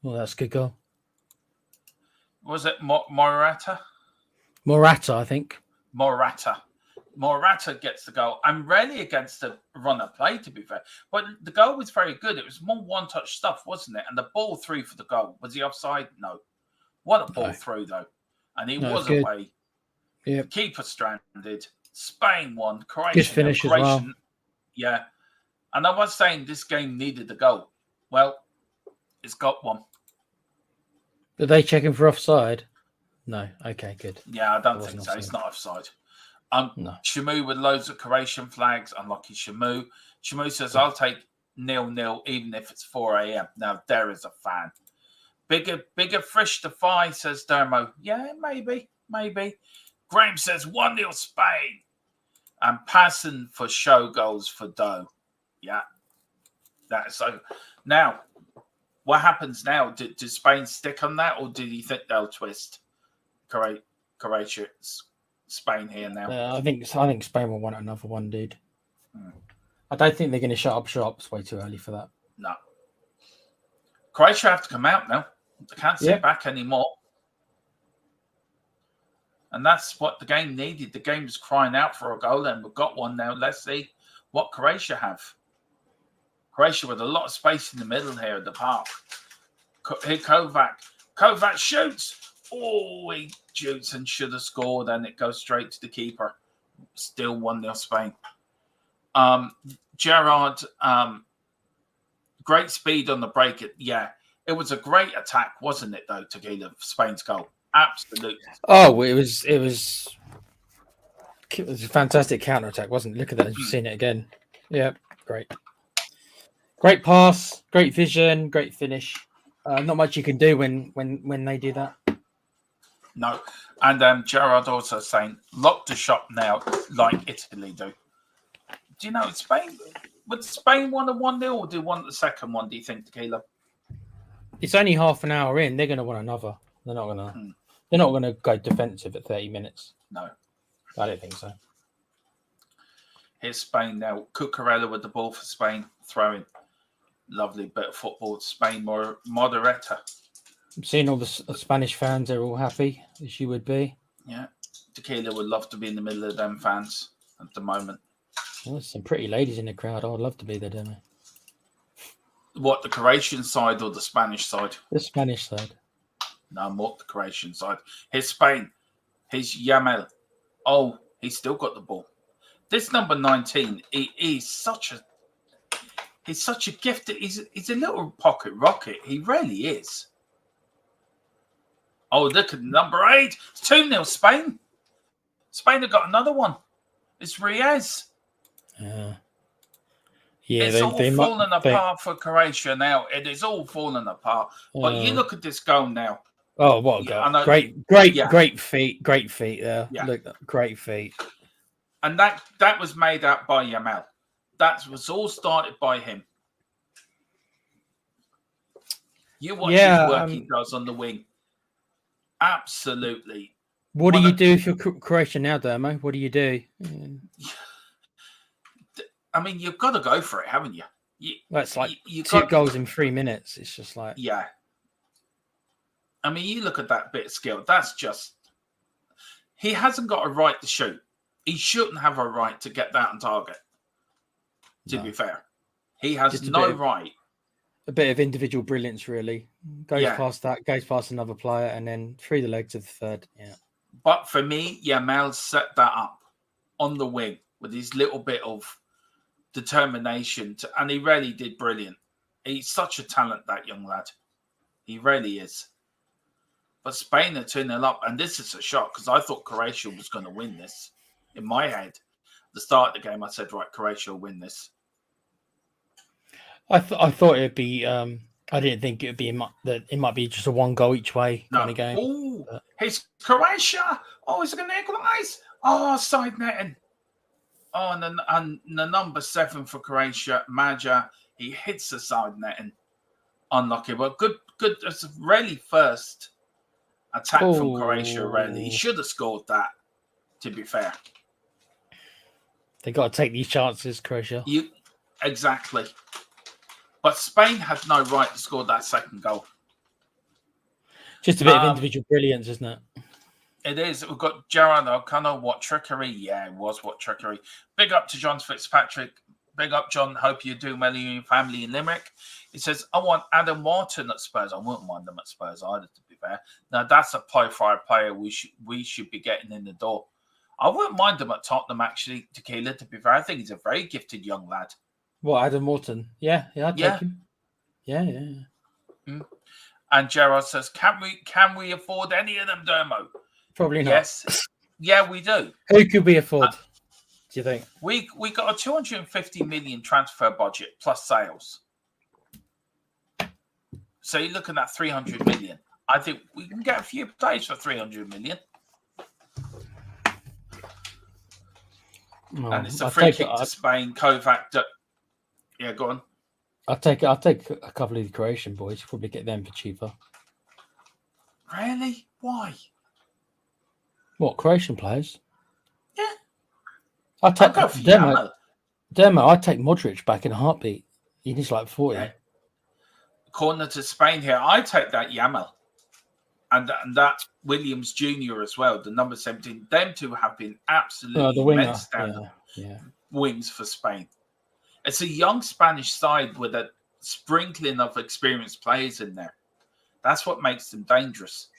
Well, that's a good goal. Was it Morata? Morata, I think. Morata gets the goal. I'm rarely against the run of play, to be fair. But the goal was very good. It was more one-touch stuff, wasn't it? And the ball through for the goal. Was he offside? No. What a ball through, though. And he was away. Yeah. Keeper stranded. Spain won. Croatia. Good finish as well. Yeah. And I was saying this game needed a goal. Well, it's got one. Are they checking for offside? No. Okay, good. Yeah, I don't think so. It's not offside. No. Shamu with loads of Croatian flags. Unlucky Shamu. Shamu says, I'll take 0-0 even if it's 4 a.m. Now, there is a fan. Bigger FRIST Thfc, says Dermo. Yeah, maybe. Graham says 1-0 Spain. And passing for show goals for Doe. Yeah. So now, what happens now? Did Spain stick on that, or did you think they'll twist Croatia, Spain here now? I think Spain will want another one, dude. I don't think they're going to shut up shop. It's way too early for that. No. Croatia have to come out now. They can't sit back anymore. And that's what the game needed. The game was crying out for a goal, and we've got one now. Let's see what Croatia have. Croatia with a lot of space in the middle here at the park. Here, Kovac. Kovac shoots. Oh, he shoots and should have scored, and it goes straight to the keeper. Still 1-0 Spain. Gerard, great speed on the break. It was a great attack, wasn't it, though, Tequila, Spain's goal? Absolutely. Oh, it was a fantastic counter-attack, wasn't it? Look at that. You've seen it again. Yeah, great. Great pass, great vision, great finish. Not much you can do when they do that. No. And Gerard also saying, lock the shop now, like Italy do. Do you know, Spain, would Spain want a 1-0 or do you want the second one, do you think, Tequila? it's only half an hour in. They're going to want another. They're not going to. Hmm. They're not going to go defensive at 30 minutes. No. I don't think so. Here's Spain now. Cucurella with the ball for Spain. Throwing. Lovely bit of football. Spain Moderetta. I'm seeing all the Spanish fans. They're all happy, as you would be. Yeah. Tequila would love to be in the middle of them fans at the moment. Well, there's some pretty ladies in the crowd. I would love to be there, don't I? What, the Croatian side or the Spanish side? The Spanish side. No, more the Croatian side. Here's Spain. Here's Yamal. Oh, he's still got the ball. This number 19, he's such a gifted. He's a little pocket rocket. He really is. Oh, look at number 8. It's 2-0 Spain. Spain have got another one. It's Riaz. Yeah, it's all falling apart for Croatia now. It is all falling apart. But you look at this goal now. Oh, what a goal. Great feet. Great feet there. Yeah. Look, great feet. And that was made up by Yamal. That was all started by him. You watch his work he does on the wing. Absolutely. What do you do if you're Croatia now, Dermo? What do you do? I mean, you've got to go for it, haven't you? That's like two goals in 3 minutes. It's just like... Yeah. I mean, you look at that bit of skill. That's just... He hasn't got a right to shoot. He shouldn't have a right to get that on target, to be fair. He has no right. A bit of individual brilliance, really. Goes past that, goes past another player, and then through the legs of the third. Yeah. But for me, Yamal set that up on the wing with his little bit of determination, and he really did brilliant. He's such a talent, that young lad. He really is. But Spain are 2-0 up, and this is a shock because I thought Croatia was going to win this. In my head, at the start of the game, I said, right, Croatia will win this. I thought it'd be. I didn't think it would be. It might be just a 1 goal each way kind of game. Oh, it's Croatia. Oh, is it going to equalise? Oh, side netting. Oh, and the number 7 for Croatia, Maja, he hits the side netting. Unlucky, but good. It's really first attack from Croatia. Really, he should have scored that. To be fair, they got to take these chances, Croatia. Exactly. But Spain had no right to score that second goal. Just a bit of individual brilliance, isn't it? It is. We've got Gerard O'Connor. What trickery? Yeah, it was what trickery. Big up to John Fitzpatrick. Big up, John. Hope you do well in your family in Limerick. He says, I want Adam Wharton at Spurs. I wouldn't mind them at Spurs either, to be fair. Now, that's a profile player we should be getting in the door. I wouldn't mind him at Tottenham, actually, Tequila, to be fair. I think he's a very gifted young lad. What, Adam Wharton? Yeah, I'd take him. Yeah. Mm. And Gerard says, can we afford any of them, Dermo? Probably not. Yes. Yeah, we do. Who could we afford, do you think? We got a 250 million transfer budget plus sales. So you're looking at 300 million. I think we can get a few players for 300 million. Oh, and it's a free kick to Spain. Kovac. Yeah, go on. I'll take a couple of the Croatian boys. Probably get them for cheaper. Really? Why? What, Croatian players? Yeah. I'll go for Demo, I'd take Modric back in a heartbeat. He needs like 40. Yeah. Corner to Spain here. I take that Yamal. And that Williams Jr. as well, the number 17. Them two have been absolutely immense wings for Spain. It's a young Spanish side with a sprinkling of experienced players in there. That's what makes them dangerous.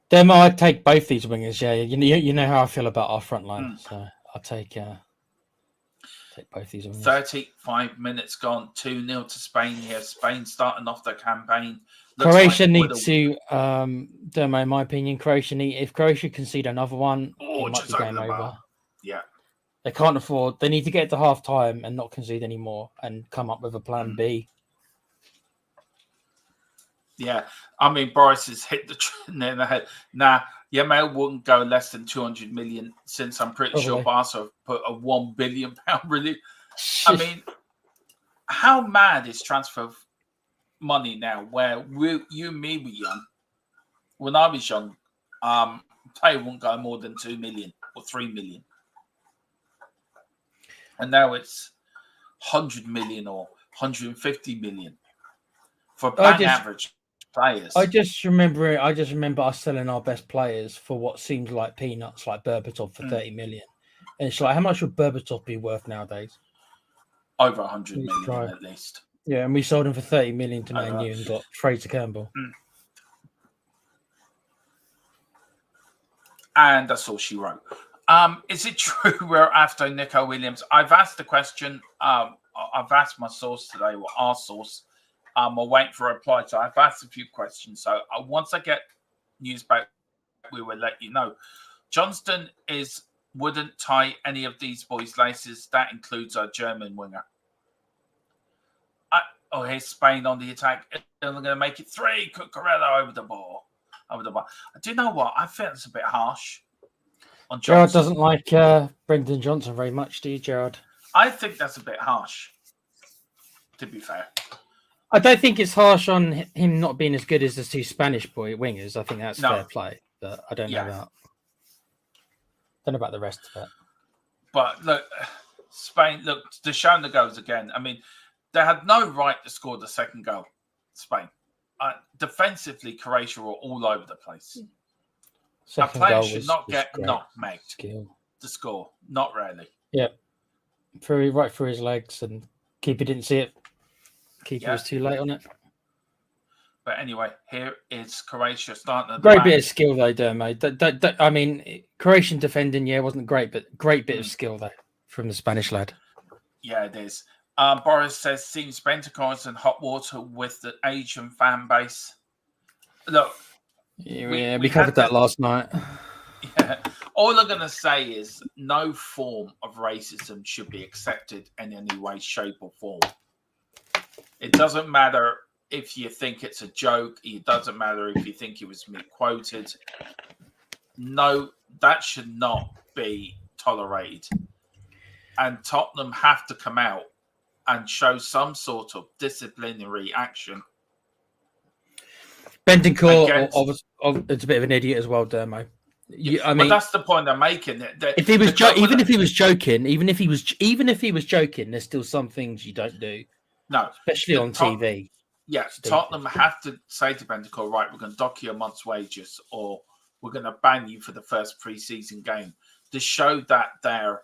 Demo, I'd take both these wingers. Yeah, you know how I feel about our front line, so I'll take both these wingers. 35 minutes gone, 2-0 to Spain here. Spain starting off their campaign. Croatia need to, Demo, in my opinion, if Croatia concede another one, it might be game over. Yeah. They can't afford. They need to get to half time and not concede anymore and come up with a plan B. Yeah. I mean, Boris has hit the trend in the head. Nah, Yamal wouldn't go less than 200 million since I'm pretty sure Barca have put a £1 billion release. I mean, how mad is transfer money now where you and me were young. When I was young, player wouldn't go more than 2 million or 3 million. And now it's 100 million or 150 million for bang average players. I just remember us selling our best players for what seems like peanuts, like Berbatov for 30 million. And it's like, how much would Berbatov be worth nowadays? Over 100 million at least. Yeah, and we sold him for 30 million to Man U and got Fraser Campbell. And that's all she wrote. Is it true we're after Nico Williams? I've asked the question. I've asked my source today, or our source. I'll wait for a reply. So I've asked a few questions. So once I get news back, we will let you know. Johnston wouldn't tie any of these boys' laces. That includes our German winger. Here's Spain on the attack. They're going to make it 3. Cucurella over the ball. Do you know what? I think it's a bit harsh on Johnson. Gerard doesn't like Brendan Johnson very much, do you, Gerard? I think that's a bit harsh, to be fair. I don't think it's harsh on him not being as good as the 2 Spanish wingers. I think that's fair play, but I don't know about the rest of it. But look, Spain, they're showing the goals again. I mean, they had no right to score the second goal, Spain. Defensively, Croatia were all over the place. A player should not get nutmegged to score. Not really. Yeah. Right through his legs, and keeper didn't see it. Keeper was too late on it. But anyway, here is Croatia starting. Great bit of skill though, Dermo. I mean, Croatian defending, wasn't great, but great bit of skill though from the Spanish lad. Yeah, it is. Boris says, seems Pentecost and hot water with the Asian fan base. Look. We covered that last night. Yeah. All I'm going to say is no form of racism should be accepted in any way, shape, or form. It doesn't matter if you think it's a joke. It doesn't matter if you think it was misquoted. No, that should not be tolerated. And Tottenham have to come out and show some sort of disciplinary action. Bentancur it's a bit of an idiot as well, Dermo. I mean, that's the point I'm making. If he was even if he was joking, there's still some things you don't do. No, especially on TV. Yeah, Tottenham have to say to Bentancur, right, we're going to dock you a month's wages, or we're going to ban you for the first pre-season game to show that they're,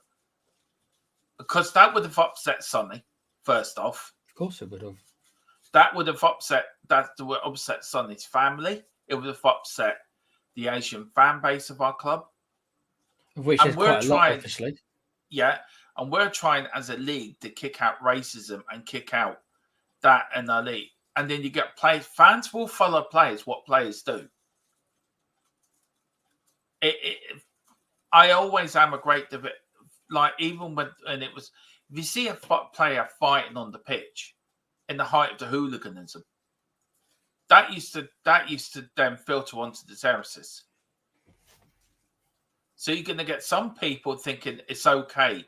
because that would have upset Sonny. First off, of course it would have. That would have upset Sonny's family. It would have upset the Asian fan base of our club, which is quite a lot, obviously. Yeah, and we're trying as a league to kick out racism and kick out that in our league. And then you get players. Fans will follow players. What players do. I always am a great debate. Like even when it was. If you see a player fighting on the pitch in the height of the hooliganism, that used to then filter onto the terraces. So you're going to get some people thinking it's okay.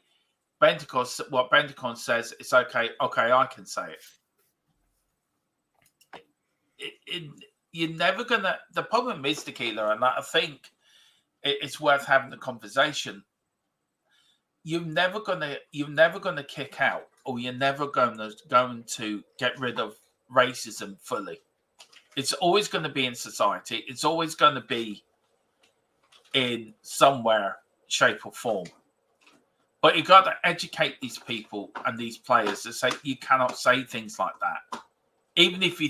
What Bentancur says, it's okay. Okay, I can say it. You're never going to... The problem is, Tequila, and I think it's worth having the conversation. You're never gonna kick out, or you're never going to get rid of racism fully. It's always going to be in society. It's always going to be in somewhere, shape, or form. But you got to educate these people and these players to say you cannot say things like that, even if you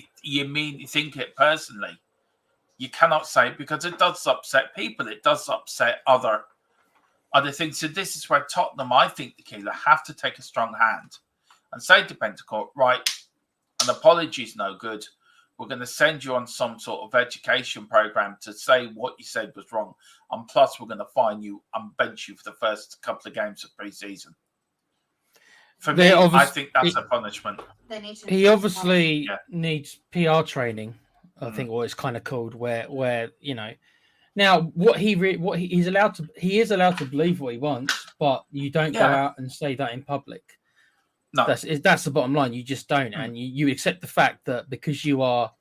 think it personally. You cannot say it because it does upset people. It does upset other things. So this is where Tottenham, I think, Tequila, have to take a strong hand and say to Bentancur, right, an apology is no good. We're going to send you on some sort of education program to say what you said was wrong. And plus, we're going to fine you and bench you for the first couple of games of pre-season. For me, I think that's a punishment. He obviously needs PR training, I think what it's kind of called, where you know. Now, he is allowed to believe what he wants, but you don't go out and say that in public. No. That's the bottom line. You just don't, and you accept the fact that because you are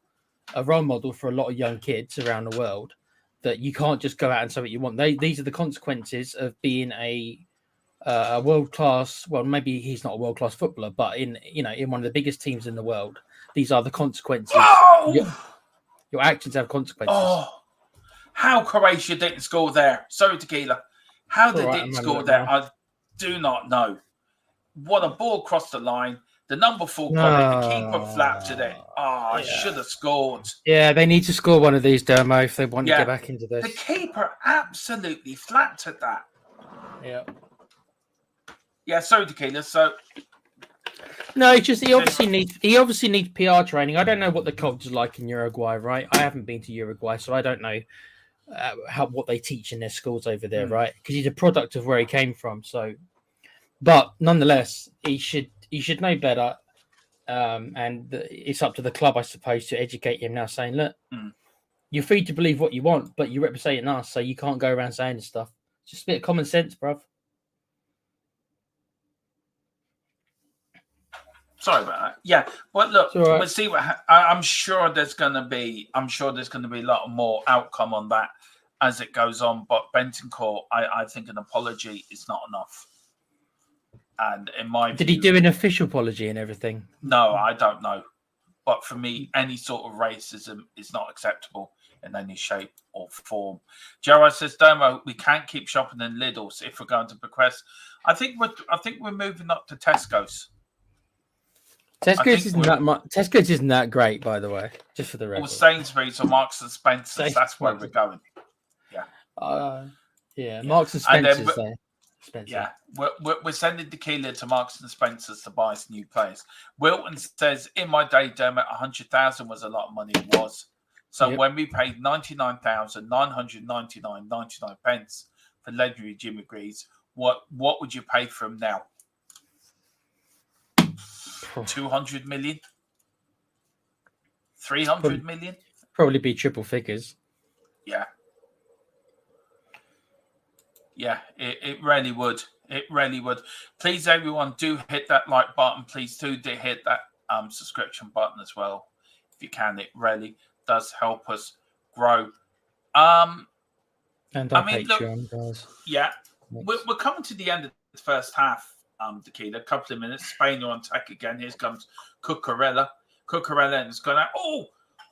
a role model for a lot of young kids around the world, that you can't just go out and say what you want. These are the consequences of being a world class. Well, maybe he's not a world class footballer, but in one of the biggest teams in the world, these are the consequences. Oh! Your actions have consequences. Oh, how Croatia didn't score there. Sorry, Tequila. How they didn't score there, now. I do not know. What a ball crossed the line. The number 4 caught it. The keeper flapped it. I should have scored. Yeah, they need to score one of these, Dermo, if they want to get back into this. The keeper absolutely flapped at that. Yeah. Yeah, sorry, Tequila. So no, it's just he obviously needs PR training. I don't know what the culture's like in Uruguay, right? I haven't been to Uruguay, so I don't know what they teach in their schools over there, right? Because he's a product of where he came from. So, but nonetheless, he should know better. And it's up to the club, I suppose, to educate him now, saying, look, you're free to believe what you want, but you're representing us, so you can't go around saying this stuff. Just a bit of common sense, bruv. Sorry about that. Yeah, well, look, we'll see what I'm sure there's going to be. I'm sure there's going to be a lot more outcome on that as it goes on. But Bentancur, I think an apology is not enough. And in my did he do an official apology and everything? No, I don't know. But for me, any sort of racism is not acceptable in any shape or form. Gerard says, Domo, we can't keep shopping in Lidl's if we're going to Bucharest. I think we're moving up to Tesco's. Tesco's isn't that much. Tesco's isn't that great, by the way. Just for the record. Or Sainsbury's or Marks and Spencer's. That's where we're going. Yeah. Marks and Spencer's. Yeah, we're sending Tequila to Marks and Spencer's to buy some new players. Wilton says, in my day, Dermot, 100,000 was a lot of money. It was. So when we paid 99,999.99 pence for legendary Jimmy Greaves, what would you pay for him now? 200 million? 300 million? Probably be triple figures. Yeah. Yeah, it really would. It really would. Please, everyone, do hit that like button. Please do hit that subscription button as well. If you can, it really does help us grow. And our Patreon, guys. Yeah, we're coming to the end of the first half, Tequila. A couple of minutes. Spain are on attack again. Here comes Cucurella. Cucurella and it's gone out.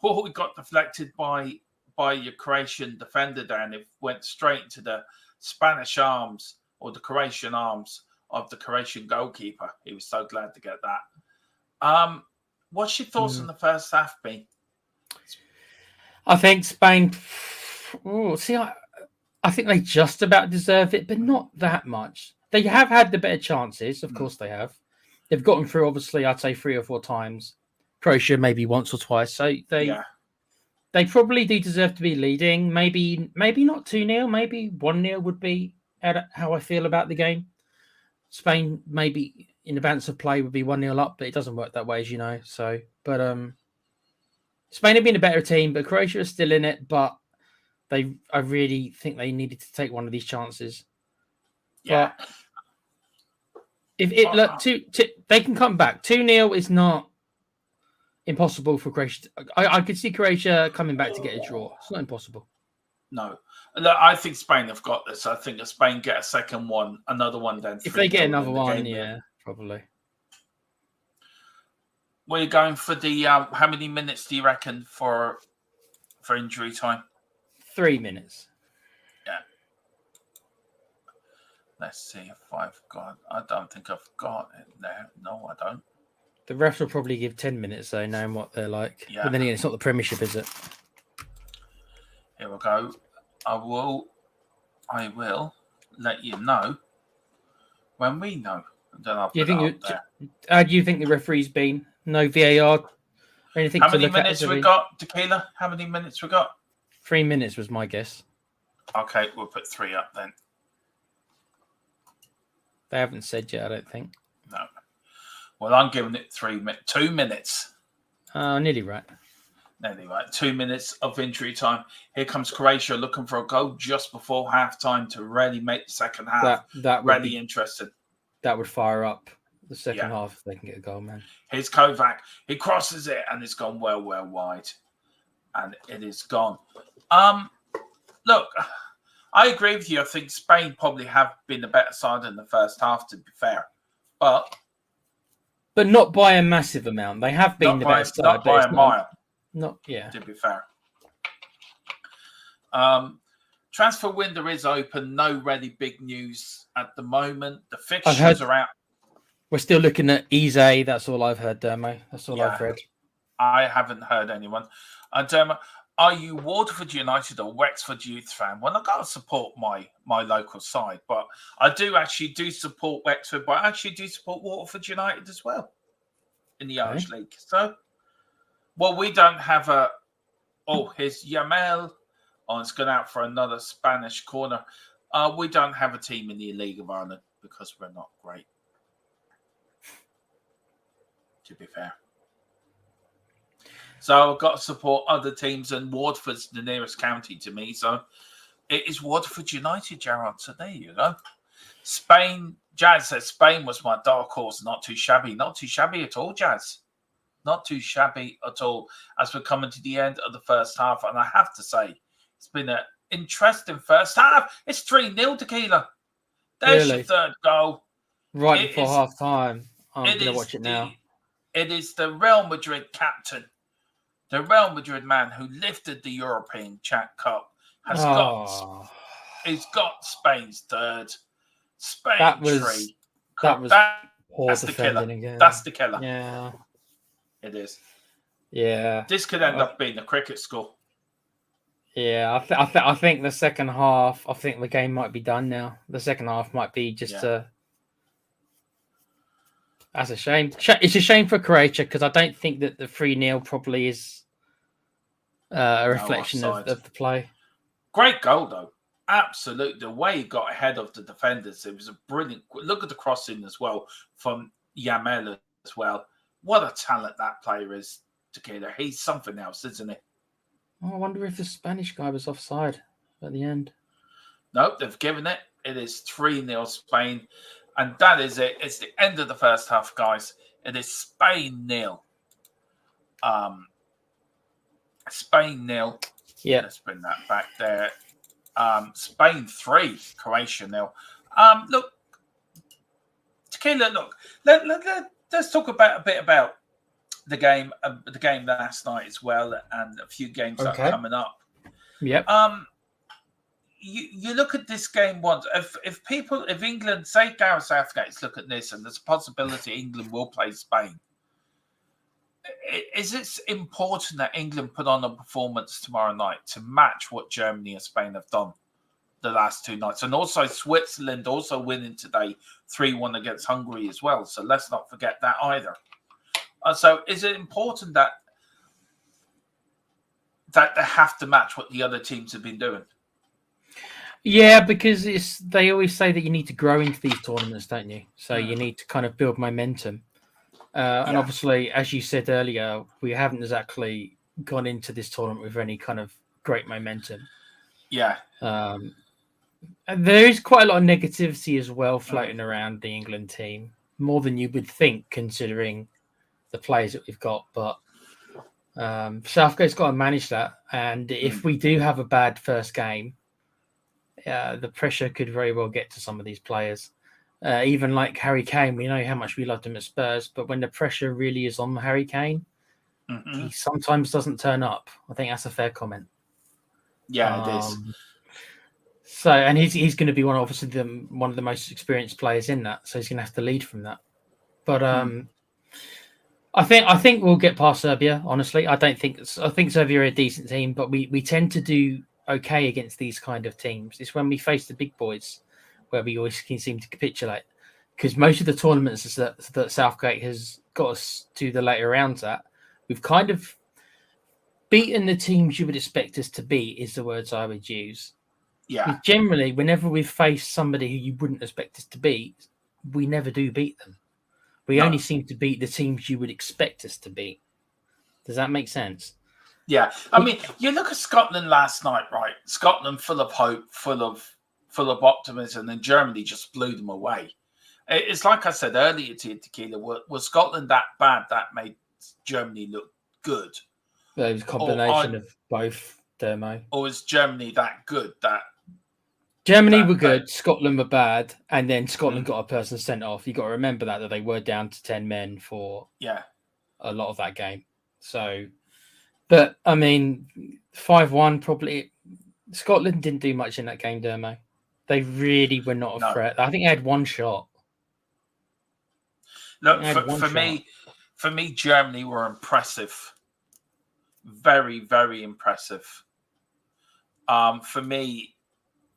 It got deflected by your Croatian defender there, and it went straight into the Spanish arms or the Croatian arms of the Croatian goalkeeper. He was so glad to get that. What's your thoughts on the first half, B? I think Spain. I think they just about deserve it, but not that much. They have had the better chances, of course they have. They've gotten through, obviously, I'd say 3 or 4 times. Croatia maybe once or twice. So they probably do deserve to be leading. Maybe not 2-0. Maybe 1-0 would be how I feel about the game. Spain maybe in advance of play would be 1-0 up, but it doesn't work that way, as you know. So, but Spain have been a better team, but Croatia is still in it. But I really think they needed to take one of these chances. Yeah. But if they can come back. 2-0 is not impossible for Croatia. I could see Croatia coming back to get a draw. It's not impossible. No. Look, I think Spain have got this. I think if Spain get a second one, another one, then if they get another one, probably. We're going for the how many minutes do you reckon for injury time? 3 minutes. Yeah. Let's see if I've got. I don't think I've got it there. No, I don't. The refs will probably give 10 minutes, though, knowing what they're like. Yeah. But then again, it's not the Premiership, is it? Here we go. I will let you know when we know. Then I'll do you think the referee's been? No VAR or anything? How many minutes we got, Tequila? How many minutes we got? 3 minutes was my guess. Okay, we'll put 3 up then. They haven't said yet, I don't think. No. Well, I'm giving it 2 minutes. Nearly right. Nearly right. 2 minutes of injury time. Here comes Croatia looking for a goal just before half time to really make the second half that would really be interesting. That would fire up the second half if they can get a goal, man. Here's Kovac. He crosses it and it's gone well wide. And it is gone. Look, I agree with you. I think Spain probably have been the better side in the first half, to be fair. But not by a massive amount. They have been the better side. Not by a mile. To be fair. Transfer window is open. No really big news at the moment. The fixtures are out. We're still looking at Eze. That's all I've heard, Dermo. That's all I've read. I haven't heard anyone. Dermo, are you Waterford United or Wexford Youth fan? Well, I've got to support my local side, but I do support Wexford, but I actually do support Waterford United as well in the Irish League. So, well, we don't have a... Oh, here's Yamel. Oh, it's gone out for another Spanish corner. We don't have a team in the League of Ireland because we're not great, to be fair. So I've got to support other teams, and Waterford's the nearest county to me. So it is Waterford United, Gerard. So there you go. Spain, Jazz says Spain was my dark horse. Not too shabby. Not too shabby at all, Jazz. Not too shabby at all as we're coming to the end of the first half. And I have to say, it's been an interesting first half. It's 3-0 Tequila. There's your third goal. Right before half time. I'm going to watch it now. It is the Real Madrid captain, the Real Madrid man who lifted the European Cup, he's got Spain's third. Spain three. That's the killer. Again. That's the killer. Yeah. It is. Yeah. This could end up being a cricket score. Yeah, I think the second half, I think the game might be done now. The second half might be just that's a shame. It's a shame for Croatia because I don't think that the 3-0 probably is a reflection of the play. Great goal, though. Absolutely. The way he got ahead of the defenders, it was a brilliant... Look at the crossing as well from Yamel as well. What a talent that player is, Tequila. He's something else, isn't he? Oh, I wonder if the Spanish guy was offside at the end. Nope, they've given it. It is 3-0 Spain. And that is it. It's the end of the first half, guys. It is Spain 0. Spain 0. Yeah. Let's bring that back there. Spain 3, Croatia 0. Look, Tequila, look. Let's talk a bit about the game last night as well, and a few games that are coming up. Yep. You look at this game once. If England, say Gareth Southgate's look at this, and there's a possibility England will play Spain. Is it important that England put on a performance tomorrow night to match what Germany and Spain have done the last two nights? And also Switzerland also winning today 3-1 against Hungary as well. So let's not forget that either. So is it important that they have to match what the other teams have been doing? Yeah, because they always say that you need to grow into these tournaments, don't you? So you need to kind of build momentum. And obviously, as you said earlier, we haven't exactly gone into this tournament with any kind of great momentum. Yeah. And there is quite a lot of negativity as well floating around the England team, more than you would think, considering the players that we've got. But Southgate's got to manage that. And if we do have a bad first game, the pressure could very well get to some of these players. Even like Harry Kane, we know how much we loved him at Spurs, but when the pressure really is on Harry Kane, he sometimes doesn't turn up. I think that's a fair comment. Yeah, it is. So, and he's going to be one of the most experienced players in that, so he's going to have to lead from that. But I think we'll get past Serbia. Honestly, I think Serbia are a decent team, but we tend to do okay against these kind of teams. It's when we face the big boys where we always seem to capitulate, because most of the tournaments that Southgate has got us to the later rounds at, we've kind of beaten the teams you would expect us to beat, is the words I would use. Yeah. Generally, whenever we've faced somebody who you wouldn't expect us to beat, we never do beat them. We only seem to beat the teams you would expect us to beat. Does that make sense? Yeah. I mean, you look at Scotland last night, right? Scotland full of hope, full of optimism, and Germany just blew them away. It's like I said earlier to you, Tequila, was Scotland that bad that made Germany look good? It was a combination of both, Dermo. Or was Germany that good that Germany were good, Scotland were bad, and then Scotland got a person sent off. You got to remember that they were down to 10 men for a lot of that game. So, but I mean, 5-1 probably. Scotland didn't do much in that game, Dermo. They really were not a threat. I think they had one shot. Look, for me, Germany were impressive. Very, very impressive. For me,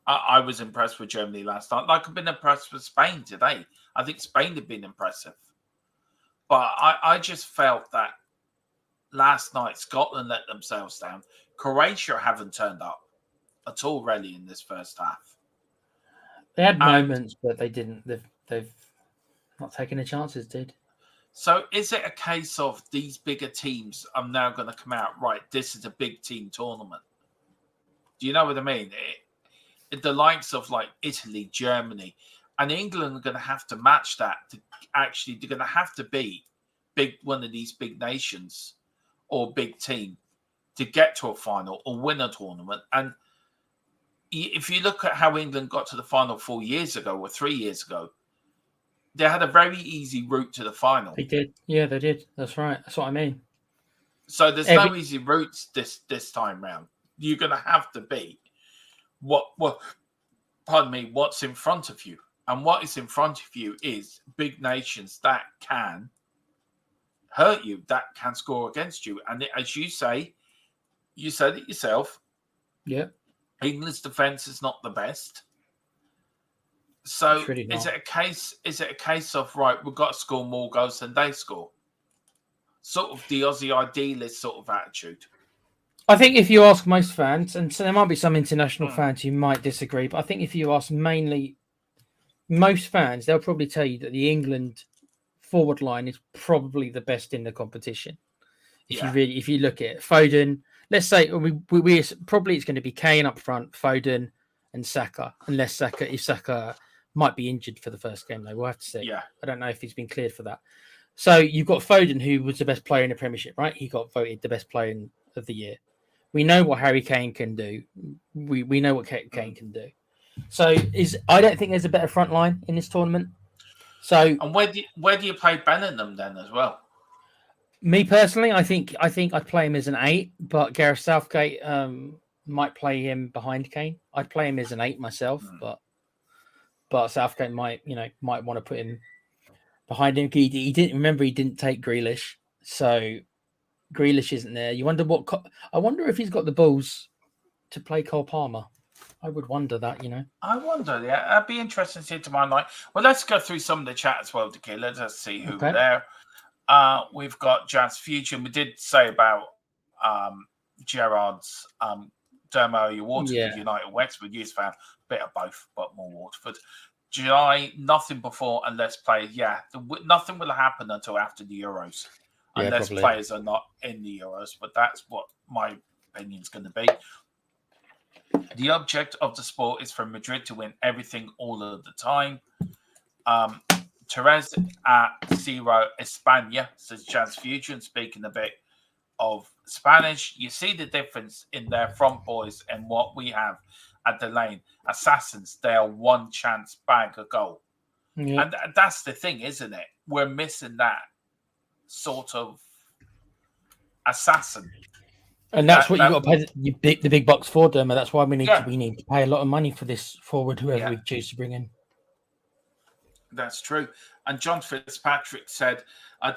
I was impressed with Germany last night. Like I've been impressed with Spain today. I think Spain have been impressive. But I just felt that last night Scotland let themselves down. Croatia haven't turned up at all really in this first half. They had moments, but they didn't. They've not taken the chances, dude. So is it a case of these bigger teams are now going to come out, right, this is a big team tournament? Do you know what I mean? The likes of like Italy, Germany, and England are going to have to match that. They're going to have to be one of these big nations or big team to get to a final or win a tournament. And if you look at how England got to the final 4 years ago or 3 years ago, they had a very easy route to the final. They did. Yeah, they did. That's right. That's what I mean. So there's no easy routes this time round. You're going to have to beat what's in front of you. And what is in front of you is big nations that can hurt you, that can score against you. And as you say, you said it yourself. Yeah. England's defense is not the best. So really is it a case of, right, we've got to score more goals than they score? Sort of the Aussie idealist sort of attitude. I think if you ask most fans, and so there might be some international fans who might disagree, but I think if you ask mainly most fans, they'll probably tell you that the England forward line is probably the best in the competition. If you look at it, Foden, let's say we probably it's going to be Kane up front, Foden and Saka, unless Saka might be injured for the first game, though. We'll have to see. Yeah. I don't know if he's been cleared for that. So you've got Foden, who was the best player in the Premiership, right? He got voted the best player of the year. We know what Harry Kane can do. We know what Kane can do. So I don't think there's a better front line in this tournament. So and where do you play Bellingham then as well? Me personally, I think I'd play him as an 8, but Gareth Southgate might play him behind Kane. I'd play him as an 8 myself, but Southgate might want to put him behind him. He didn't take Grealish, so Grealish isn't there. I wonder if he's got the balls to play Cole Palmer. I would wonder that, I wonder, yeah. That'd be interesting to see tomorrow night. Well, let's go through some of the chat as well, Dickie. Let's see who were there. We've got Jazz Future. We did say about Gerard's Dermo, your Waterford United, Wexford youth fan. Bit of both, but more Waterford. July, nothing before unless players. Yeah, nothing will happen until after the Euros. Unless players are not in the Euros. But that's what my opinion is going to be. The object of the sport is for Madrid to win everything all of the time. Therese at Ciro España, says Jazz Future, and speaking a bit of Spanish, you see the difference in their front boys and what we have at the lane. Assassins, they are one chance bag a goal. Yeah. And that's the thing, isn't it? We're missing that sort of assassin. And that's what you got to pay the big bucks for, Derma. That's why we need to pay a lot of money for this forward, whoever we choose to bring in. That's true. And John Fitzpatrick said,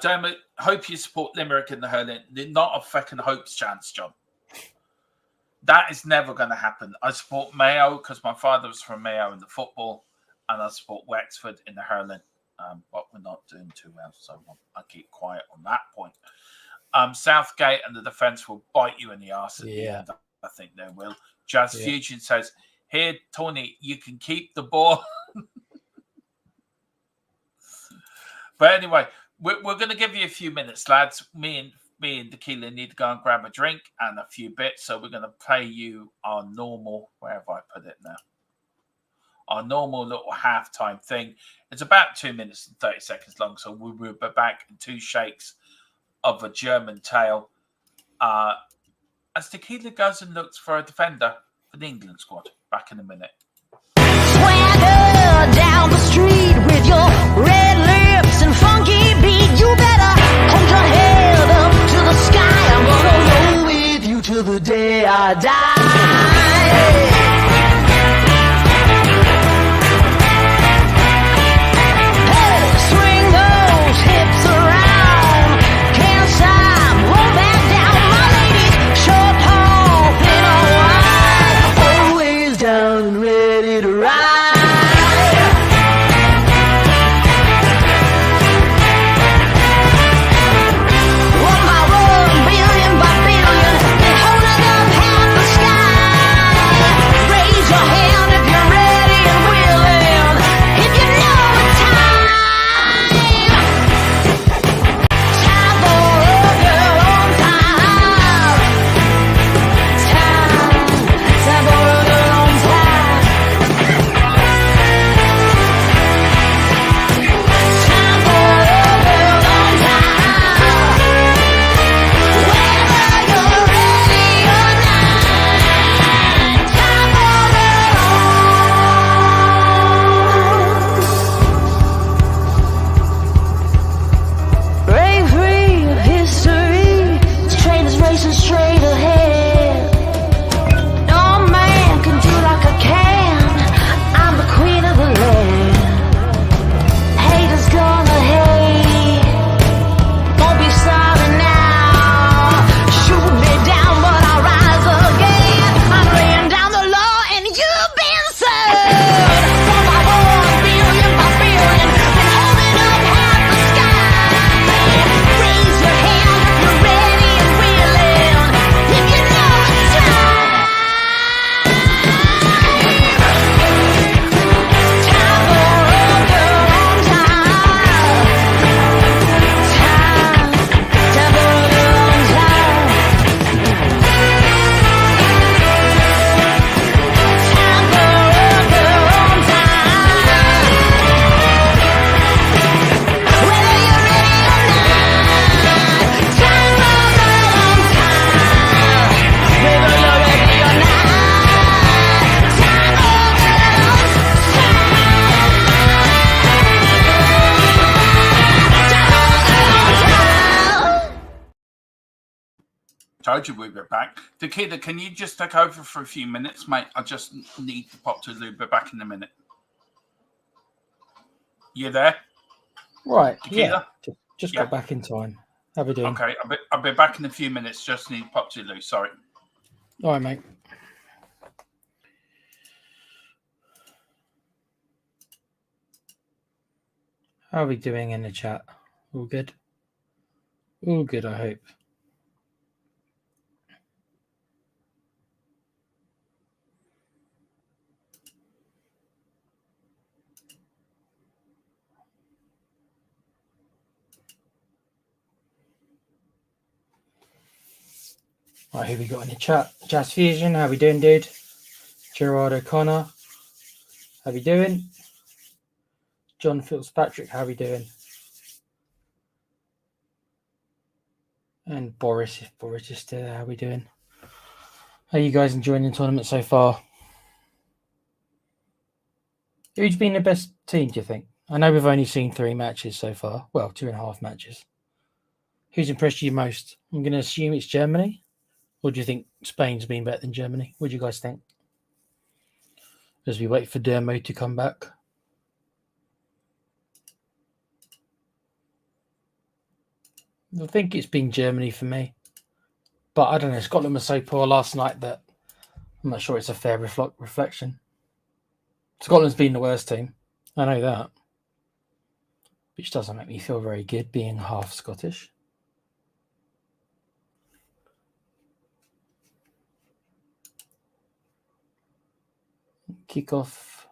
Dermot, hope you support Limerick in the hurling. Not a fucking hopes chance, John. That is never going to happen. I support Mayo because my father was from Mayo in the football, and I support Wexford in the hurling. But we're not doing too well, so I'll keep quiet on that point. Southgate and the defence will bite you in the arse at the end. I think they will. Jazz Fusion says, here, Tony, you can keep the ball. But anyway, we're going to give you a few minutes, lads. Me and Tequila need to go and grab a drink and a few bits. So we're going to play you our normal, where have I put it now? our normal little halftime thing. It's about 2 minutes and 30 seconds long, so we will be back in 2 shakes of a German tale as Tequila goes and looks for a defender for the England squad. Back in a minute. Swagger down the street with your red lips and funky beat. You better hold your head up to the sky. I'm gonna roll with you till the day I die. Told you we'd be back. Tequila, can you just take over for a few minutes, mate? I just need to pop to the loo. Be back in a minute. You there? Right. Tequila? Yeah. Just got back in time. How we doing? Okay, I'll be back in a few minutes. Just need to pop to the loo. Sorry. All right, mate. How are we doing in the chat? All good? All good, I hope. Right, who we got in the chat? Jazz Fusion, how we doing, dude? Gerard O'Connor, how we doing? John Fitzpatrick, how we doing? And Boris, if Boris is still there, how we doing? How you guys enjoying the tournament so far? Who's been the best team, do you think? I know we've only seen 3 matches so far. Well, 2.5 matches. Who's impressed you most? I'm going to assume it's Germany. Or do you think Spain's been better than Germany? What do you guys think? As we wait for Dermo to come back. I think it's been Germany for me. But I don't know. Scotland was so poor last night that I'm not sure it's a fair reflection. Scotland's been the worst team. I know that. Which doesn't make me feel very good being half Scottish. Kickoff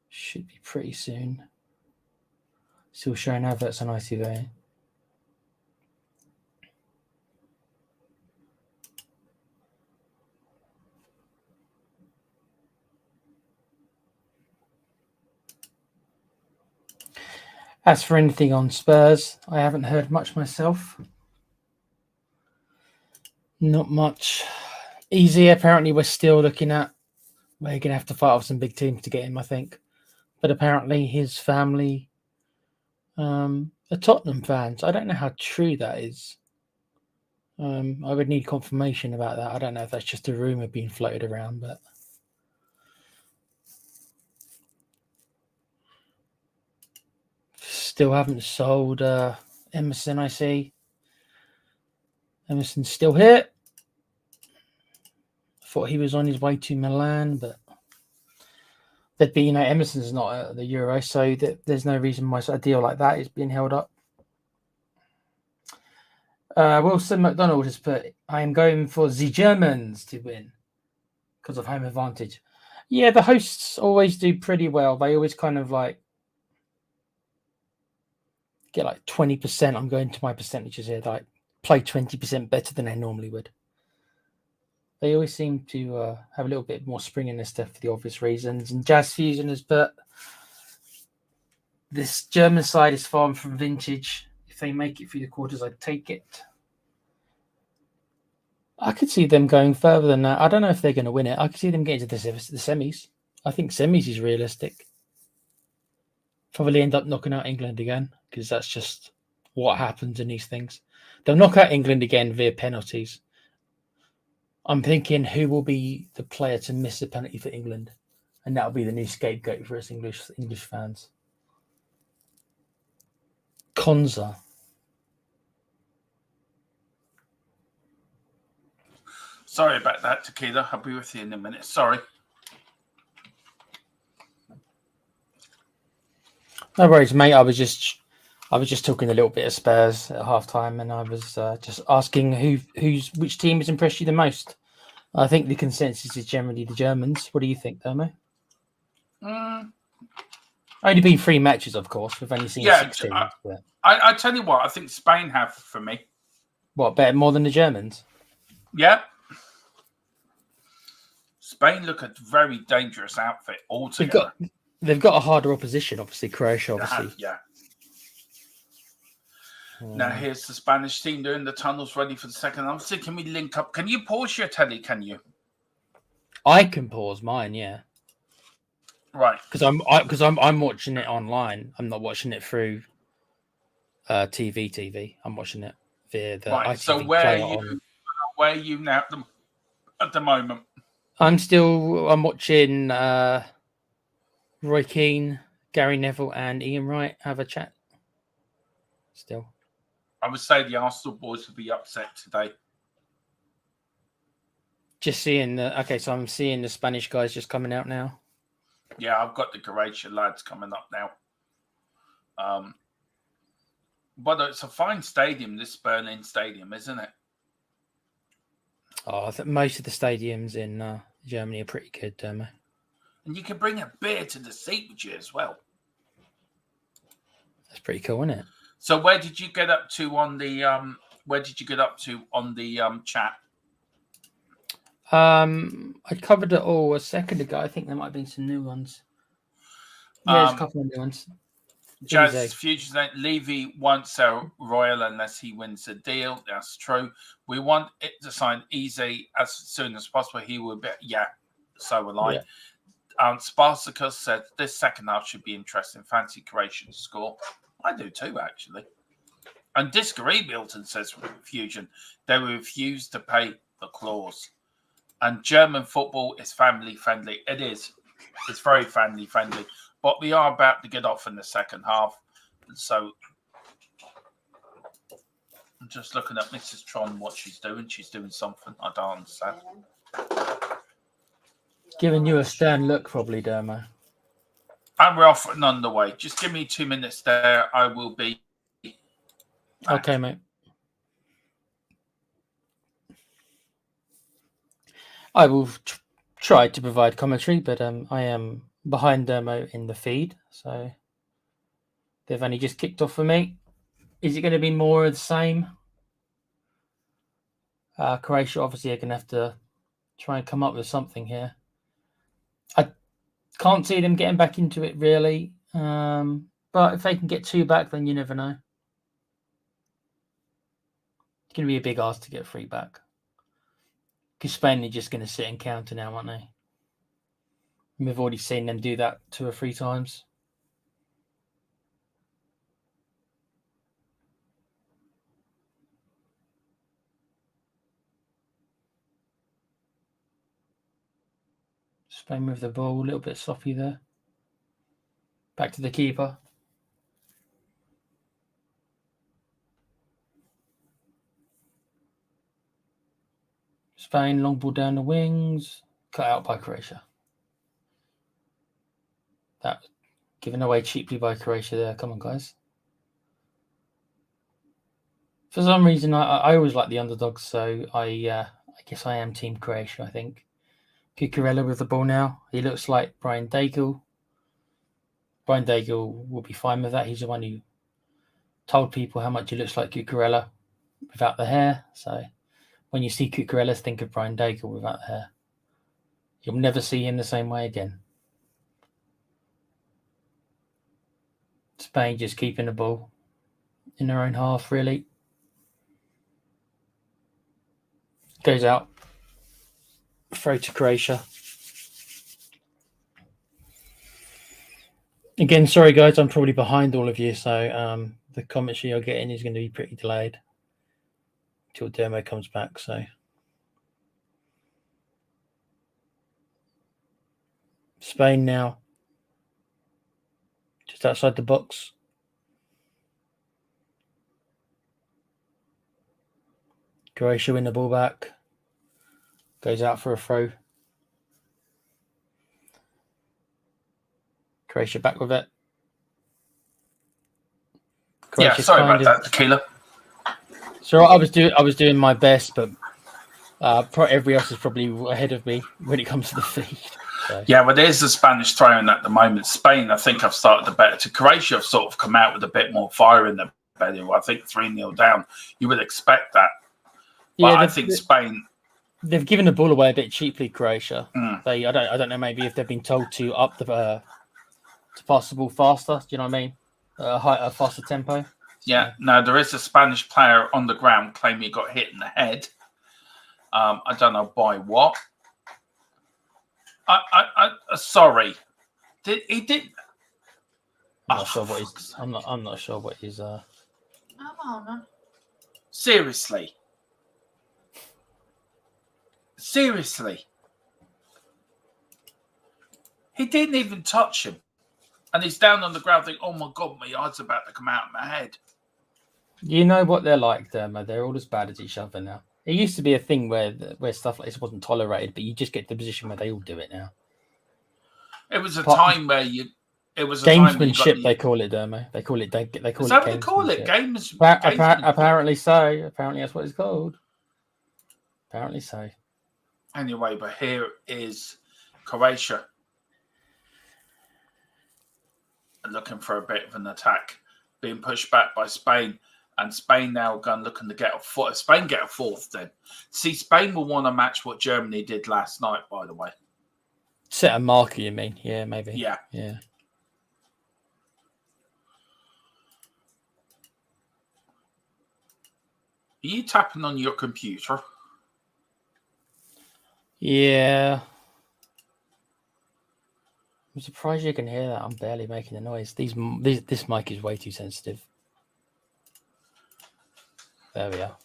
should be pretty soon. Still showing adverts on ITV. As for anything on Spurs, I haven't heard much myself. Not much. Easy, apparently we're still looking at. We're going to have to fight off some big teams to get him, I think. But apparently his family are Tottenham fans. I don't know how true that is. I would need confirmation about that. I don't know if that's just a rumour being floated around, but... Still haven't sold Emerson, I see. Emerson's still here. Thought he was on his way to Milan, but Emerson's not at the Euro, so there's no reason why a deal like that is being held up. Wilson McDonald has put, I am going for the Germans to win because of home advantage. Yeah, the hosts always do pretty well. They always kind of like get like 20%. I'm going to my percentages here. Like play 20% better than they normally would. They always seem to have a little bit more spring in their step for the obvious reasons. And Jazz Fusion has put, this German side is far from vintage. If they make it through the quarters, I'd take it. I could see them going further than that. I don't know if they're going to win it. I could see them getting to the semis. I think semis is realistic. Probably end up knocking out England again because that's just what happens in these things. They'll knock out England again via penalties. I'm thinking who will be the player to miss a penalty for England, and that'll be the new scapegoat for us English fans. Konza. Sorry about that, Tequila. I'll be with you in a minute. Sorry. No worries, mate. I was just talking a little bit of Spurs at halftime, and I was just asking which team has impressed you the most. I think the consensus is generally the Germans. What do you think, Thermo? Only been 3 matches, of course. We've only seen 6 teams. I tell you what, I think Spain have for me. What, better more than the Germans? Yeah. Spain look a very dangerous outfit altogether. They've got a harder opposition, obviously. Croatia, obviously. Yeah. Now, here's the Spanish team doing the tunnels ready for the second. Obviously, can we link up? Can you pause your telly? Can you? I can pause mine, yeah. Right. Because I'm watching it online. I'm not watching it through TV. I'm watching it via the right. ITV So where are you now at the moment? I'm watching Roy Keane, Gary Neville, and Ian Wright have a chat. Still. I would say the Arsenal boys would be upset today. Just seeing so I'm seeing the Spanish guys just coming out now. Yeah, I've got the Croatia lads coming up now. But it's a fine stadium, this Berlin stadium, isn't it? Oh, I think most of the stadiums in Germany are pretty good, and you can bring a beer to the seat with you as well. That's pretty cool, isn't it? So where did you get up to on the chat? I covered it all a second ago. I think there might have been some new ones. Yeah, there's a couple of new ones. Jazz Future Levy won't sell Royal unless he wins the deal. That's true. We want it to sign easy as soon as possible. He will be. Yeah, so will I. Yeah. Spartacus said this second half should be interesting. Fancy Croatia to score. I do too, actually. And Discovery Milton says Fusion. They refuse to pay the clause. And German football is family friendly. It is. It's very family friendly. But we are about to get off in the second half. So I'm just looking at Mrs. Tron, what she's doing. She's doing something. I don't understand. Giving you a stern look, probably, Dermo. And we're off and underway. Just give me 2 minutes there. I will be back. Okay, mate. I will try to provide commentary, but I am behind Dermo in the feed, so they've only just kicked off for me. Is it going to be more of the same? Croatia obviously are going to have to try and come up with something here. I can't see them getting back into it really, but But if they can get 2 back, then you never know. It's going to be a big ask to get 3 back. Because Spain are just going to sit and counter now, aren't they? And we've already seen them do that 2 or 3 times. Spain with the ball, a little bit sloppy there. Back to the keeper. Spain, long ball down the wings. Cut out by Croatia. That given away cheaply by Croatia there. Come on, guys. For some reason, I always like the underdogs, so I guess I am Team Croatia, I think. Cucurella with the ball now. He looks like Brian Daigle. Brian Daigle will be fine with that. He's the one who told people how much he looks like Cucurella without the hair. So when you see Cucurella, think of Brian Daigle without the hair. You'll never see him the same way again. Spain just keeping the ball in their own half, really. Goes out. Throw to Croatia. Again, sorry guys, I'm probably behind all of you, so the commentary you're getting is going to be pretty delayed until Dermo comes back. So Spain now, just outside the box. Croatia win the ball back. Goes out for a throw. Croatia back with it. Croatia's sorry about that, Tequila. So I was doing my best, but everybody else is probably ahead of me when it comes to the feed. So. Yeah, well, there's the Spanish throwing at the moment. Spain, I think I've started the better. To Croatia, have sort of come out with a bit more fire in their belly. I think 3-0 down. You would expect that. But yeah, I think Spain. They've given the ball away a bit cheaply, Croatia. I don't know, maybe if they've been told to up the to pass the ball faster. Do you know what I mean? A faster tempo. Yeah. No, there is a Spanish player on the ground claiming he got hit in the head. I don't know by what. I sorry. He did. I'm not sure what he's. I'm not sure what he's. Seriously. He didn't even touch him. And he's down on the ground thinking, oh my God, my eye's about to come out of my head. You know what they're like, Dermo. They're all as bad as each other now. It used to be a thing where stuff like this wasn't tolerated, but you just get to the position where they all do it now. It was a time where you... It was a gamesmanship, they call it, Dermo. They call it... They call is it that what they call it? Apparently so. Apparently that's what it's called. Apparently so. Anyway, but here is Croatia looking for a bit of an attack, being pushed back by Spain, and Spain now going looking to get a fourth. Spain get a fourth, then see, Spain will want to match what Germany did last night. By the way, set a marker, you mean? Yeah, maybe. Yeah. Are you tapping on your computer? Yeah. I'm surprised you can hear that. I'm barely making a noise. This mic is way too sensitive. There we are.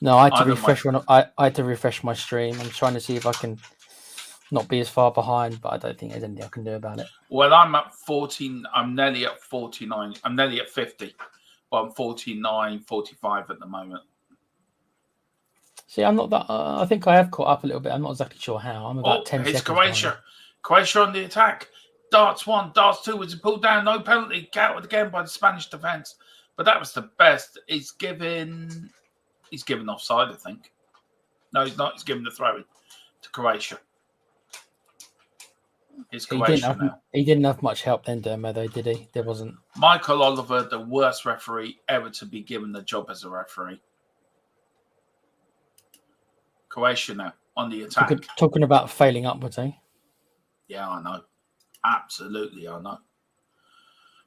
No, I had to refresh I had to refresh my stream. I'm trying to see if I can not be as far behind, but I don't think there's anything I can do about it. Well, I'm at 14. I'm nearly at 49. I'm nearly at 50, but I'm 49, 45 at the moment. See, I'm not that. I think I have caught up a little bit. I'm not exactly sure how. I'm about 10 seconds. It's Croatia. Croatia on the attack. Darts 1, darts 2 was pulled down. No penalty. Countered again by the Spanish defence. But that was the best. He's given offside, I think. No, he's not. He's given the throw-in to Croatia. It's Croatia now. He didn't have much help then, Dermo, though, did he? There wasn't. Michael Oliver, the worst referee ever to be given the job as a referee. Croatia now on the attack. Talking about failing upwards, eh? Yeah, I know. Absolutely, I know.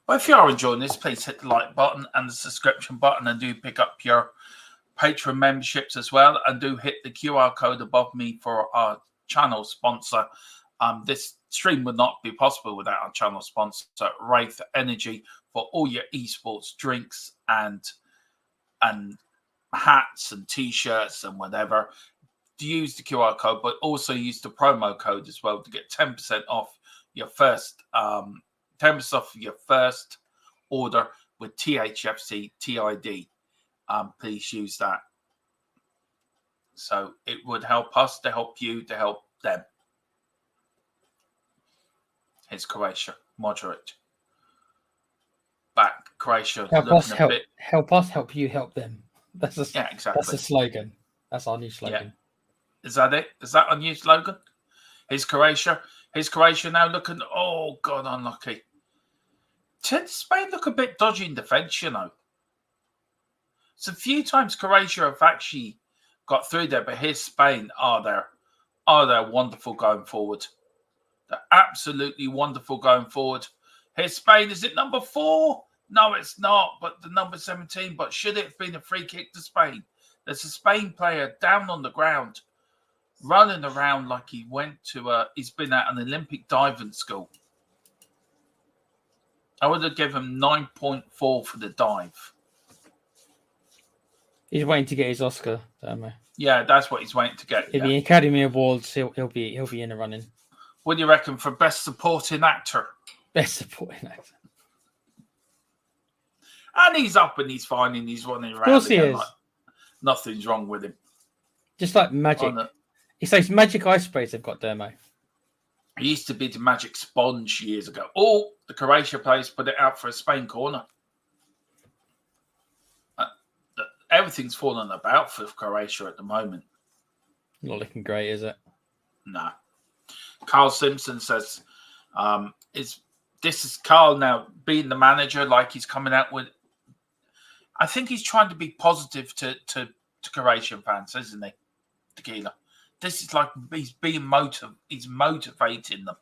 Well, if you are enjoying this, please hit the like button and the subscription button, and do pick up your Patreon memberships as well, and do hit the QR code above me for our channel sponsor. This stream would not be possible without our channel sponsor, Wraith Energy, for all your esports drinks and hats and t-shirts and whatever. Use the QR code, but also use the promo code as well to get 10% off your first 10% off your first order with THFC TID. Please use that. So it would help us to help you to help them. Here's Croatia. Moderate. Back. Croatia. Help us, help us, help you, help them. That's exactly. That's the slogan. That's our new slogan. Yeah. Is that it? Is that our new slogan? Here's Croatia. Here's Croatia now looking. Oh, God, unlucky. Spain look a bit dodgy in defence, you know. It's a few times Croatia have actually got through there, but here's Spain. They're wonderful going forward. They're absolutely wonderful going forward. Here's Spain. Is it number 4? No, it's not. But the number 17. But should it have been a free kick to Spain? There's a Spain player down on the ground, running around like he went to he's been at an Olympic diving school. I would have given him 9.4 for the dive. He's waiting to get his Oscar, don't we? Yeah, that's what he's waiting to get. If the Academy Awards, he'll be in the running. What do you reckon for best supporting actor? Best supporting actor. And he's up and he's fine and he's running around. Of course he is. Like nothing's wrong with him. Just like magic. It's those magic ice sprays they've got, Dermo. He used to be the magic sponge years ago. Oh, the Croatia players put it out for a Spain corner. Everything's falling about for Croatia at the moment. Not looking great, is it? No. Carl Simpson says, this is Carl now being the manager, like he's coming out with. I think he's trying to be positive to Croatian fans, isn't he? Tequila. This is like he's motivating them.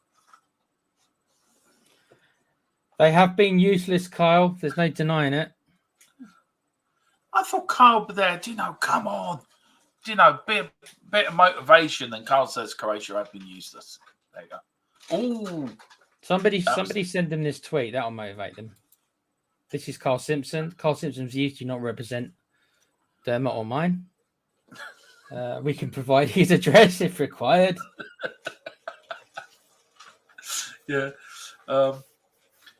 They have been useless, Kyle. There's no denying it. I thought Kyle there, come on. Be a bit of motivation. And Carl says Croatia have been useless. There you go. Ooh. Somebody send them this tweet. That'll motivate them. This is Carl Simpson. Carl Simpson's views do not represent Dermot or mine. We can provide his address if required. Yeah.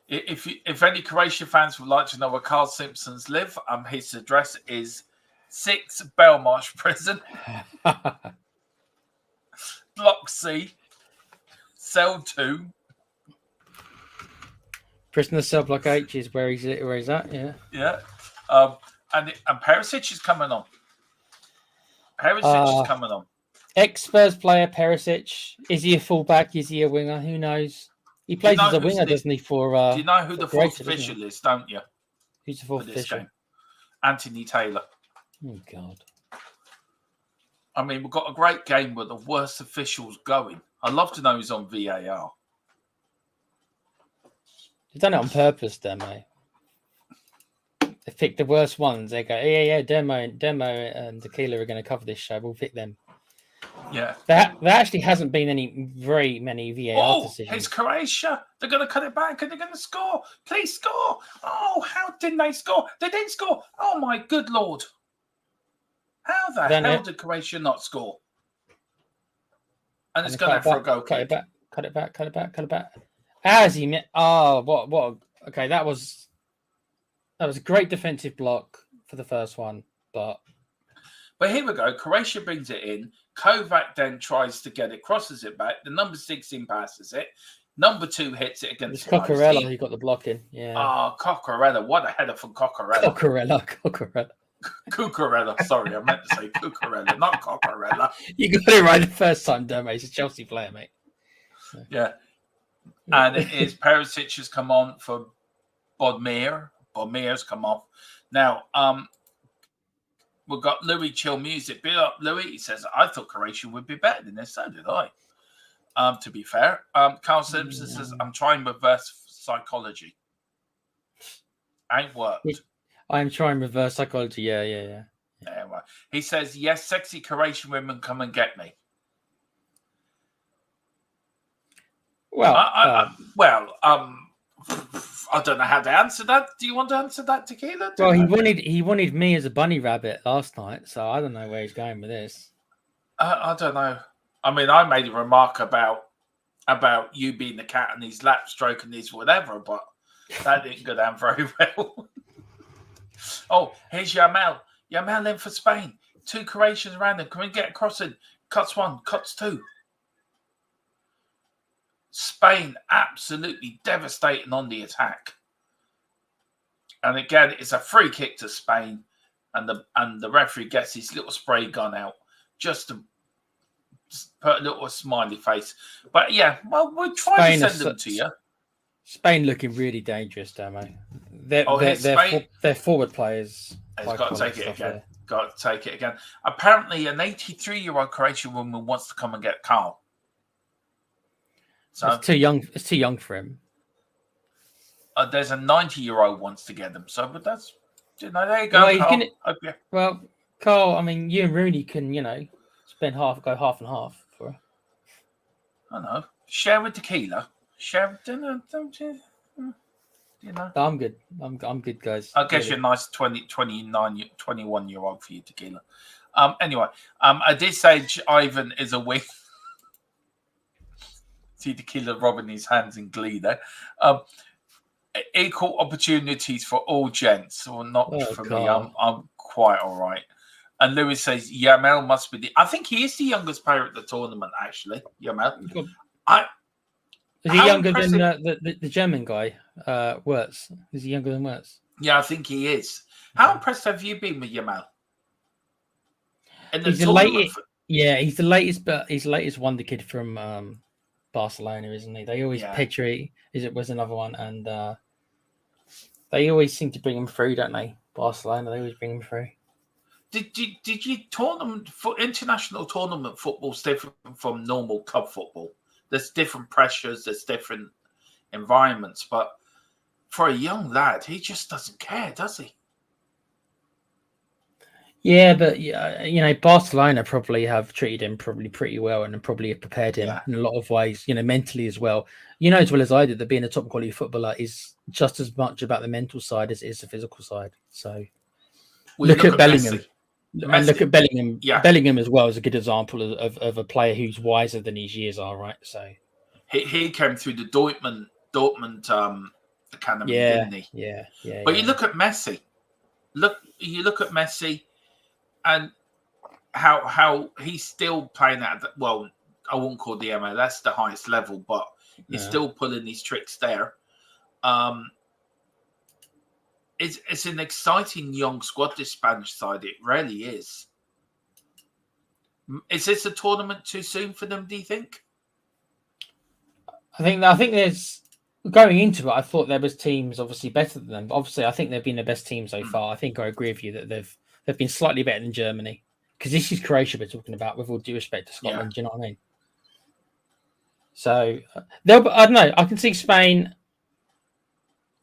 If any Croatia fans would like to know where Carl Simpsons live, his address is 6 Belmarsh Prison, Block C, Cell 2. Prisoner cell block H is where he's at. Yeah. Yeah. And Perisic is coming on. Perisic is coming on. Ex-Spurs player Perisic. Is he a fullback? Is he a winger? Who knows? He plays as a winger, doesn't he? Do you know who the fourth official is, don't you? Who's the fourth official? Game? Anthony Taylor. Oh, God. I mean, we've got a great game with the worst officials going. I'd love to know who's on VAR. They've done it on purpose, Demo. They picked the worst ones. They go, yeah, Demo and Tequila are going to cover this show. We'll pick them. Yeah. There actually hasn't been very many VAR decisions. It's Croatia. They're going to cut it back and they're going to score. Please score. Oh, how didn't they score? They didn't score. Oh, my good Lord. How the hell did Croatia not score? And it's going for a goal kick. Cut it back. As he met. Oh, what? Okay, that was a great defensive block for the first one, but here we go. Croatia brings it in. Kovac then tries to get it, crosses it back. The number 16 passes it. Number 2 hits it against. It's Cocorella who got the block in. Yeah. Oh, Cocorella! What a header from Cocorella. Cucurella. Sorry, I meant to say Cucurella, not Cocorella. You got it right the first time, Dermo. He's a Chelsea player, mate. Yeah. And it is Perisic has come on for Bodmir. Bodmir's come off. Now, we've got Louis Chill Music. Beat up Louis. He says, I thought Croatia would be better than this. So did I. To be fair. Carl Simpson says, I'm trying reverse psychology. Ain't worked. I'm trying reverse psychology. Yeah. Yeah, well, he says, yes, sexy Croatian women come and get me. Well, I don't know how to answer that. Do you want to answer that, Tequila? well, he wanted me as a bunny rabbit last night, so I don't know where he's going with this. I don't know. I mean, I made a remark about you being the cat and his lap stroking his whatever, but that didn't go down very well. Oh, here's Yamel. Yamel in for Spain. 2 Croatians around him. Can we get a crossing? Cuts 1, cuts 2. Spain absolutely devastating on the attack. And again, it's a free kick to Spain, and the referee gets his little spray gun out just to put a little smiley face. But yeah, well, we'll try to send them to you. Spain looking really dangerous, Damo. Their forward players. He's got to take it again. There. Got to take it again. Apparently, an 83-year-old Croatian woman wants to come and get Carl. So it's too young. It's too young for him. There's a 90-year-old wants to get them. So, but that's there you go. Well, well, Carl. I mean, you and Rooney can go half and half for her. I know. Share with Tequila. Share dinner. Don't you? I'm good. I'm good, guys. I guess you're a nice 21-year-old for you, Tequila. Anyway, at this age, Ivan is a wing. See Tequila rubbing his hands in glee there. Equal opportunities for all gents. Well, not for me. I'm quite all right. And Lewis says Yamel must be I think he is the youngest player at the tournament, actually. Yamel. Is he younger than the German guy, Wirtz? Is he younger than Wirtz? Yeah, I think he is. How impressed have you been with Yamel? He's the latest. Yeah, he's the latest, but he's the latest wonder kid from Barcelona, isn't he? They always Pedri was another one, and they always seem to bring him through, don't they? Barcelona, they always bring him through. Did you international tournament football's different from normal club football? There's different pressures, there's different environments, but for a young lad, he just doesn't care, does he? Yeah, but Barcelona probably have treated him pretty well and probably have prepared him in a lot of ways, mentally as well. As well as I did that being a top quality footballer is just as much about the mental side as it is the physical side. So look at Bellingham. And look at Bellingham. Yeah. Bellingham as well is a good example of a player who's wiser than his years are, right? So he came through the Dortmund academy, didn't he? Yeah. But you look at Messi. You look at Messi, and how he's still playing at I won't call the MLS the highest level, but he's still pulling his tricks there. It's an exciting young squad, this Spanish side. It really is. Is this a tournament too soon for them, do you think? I think there's going into it. I thought there was teams obviously better than them. But obviously, I think they've been the best team so far. I think I agree with you that they've been slightly better than Germany, because this is Croatia we're talking about. With all due respect to Scotland, do you know what I mean? So I don't know. I can see Spain.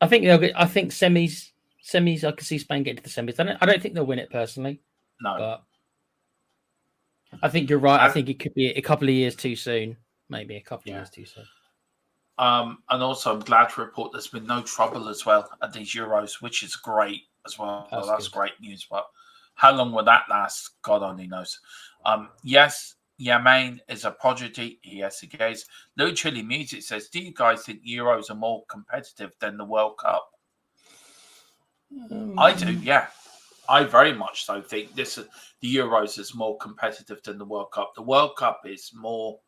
I think they'll get. I think semis. I can see Spain get to the semis. I don't think they'll win it personally. No, but I think you're right. I think it could be a couple of years too soon. Maybe a couple of years too soon. And also, I'm glad to report there's been no trouble as well at these Euros, which is great as well. That's great news. But how long will that last? God only knows. Yes, Yamain is a prodigy. Yes, he is. Low Chili Music says, do you guys think Euros are more competitive than the World Cup? I do, yeah. I very much so think the Euros is more competitive than the World Cup. The World Cup is more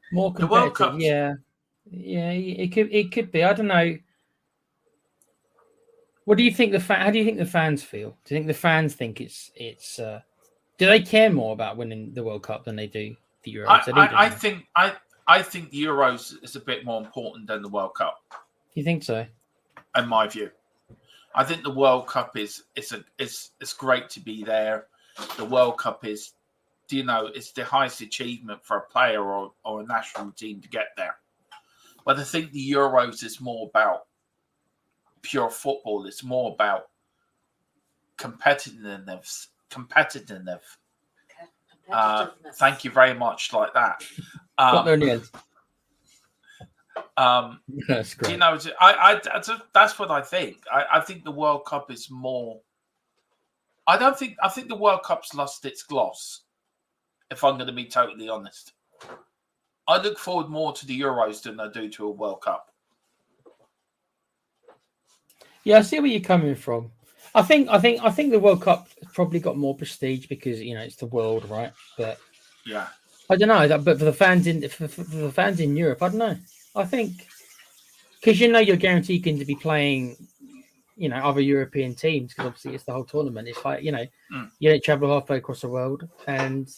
competitive. The World Cup, yeah. It could be. I don't know. What do you think how do you think the fans feel? Do you think the fans think it's do they care more about winning the World Cup than they do the Euros? I think the Euros is a bit more important than the World Cup. You think so? In my view, I think the World Cup it's great to be there. The World Cup is, it's the highest achievement for a player or a national team to get there. But I think the Euros is more about pure football. It's more about competitiveness. Thank you very much. Like that. Got there in the end. That's great. You know, that's what I think. I think the World Cup is more. I think the World Cup's lost its gloss. If I'm going to be totally honest, I look forward more to the Euros than I do to a World Cup. Yeah, I see where you're coming from. I think the World Cup probably got more prestige because it's the world, right? But yeah, I don't know. But for the fans in Europe, I don't know. I think because you're guaranteed going to be playing, other European teams because obviously it's the whole tournament. It's like you don't travel halfway across the world, and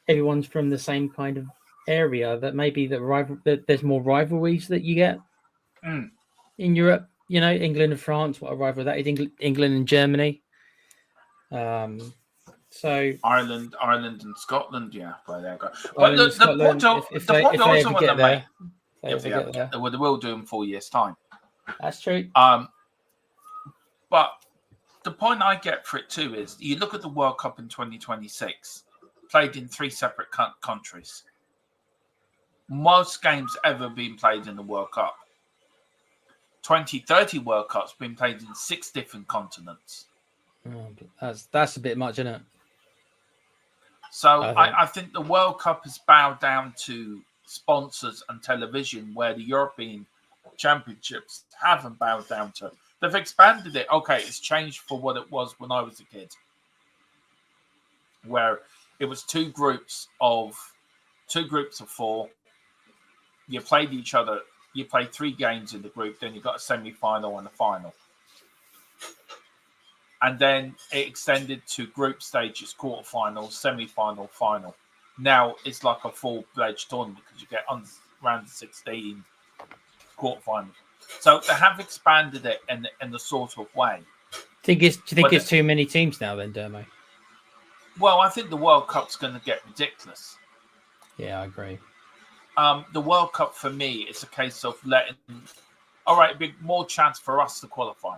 everyone's from the same kind of area. That maybe that there's more rivalries that you get in Europe. England and France. What a rivalry that is! England and Germany. So Ireland and Scotland. Yeah, well, there you go. But Ireland and the point Scotland, if they also ever want get to there, make, they will do in 4 years' time. That's true. But the point I get for it too is you look at the World Cup in 2026, played in 3 separate countries. Most games ever been played in the World Cup. 2030 World Cup's been played in 6 different continents. That's a bit much, isn't it? So I think the World Cup has bowed down to sponsors and television, where the European Championships haven't bowed down to. They've expanded it. Okay, it's changed for what it was when I was a kid, where it was 2 groups of 4. You played each other. You played 3 games in the group, then you got a semi-final and a final. And then it extended to group stages, quarterfinals, semi-final, final. Now it's like a full-fledged tournament because you get round 16, quarterfinals. So they have expanded it in the sort of way. Do you think it's too many teams now then, Dermo? Well, I think the World Cup's going to get ridiculous. Yeah, I agree. The World Cup for me is a case of letting, all right, be more chance for us to qualify.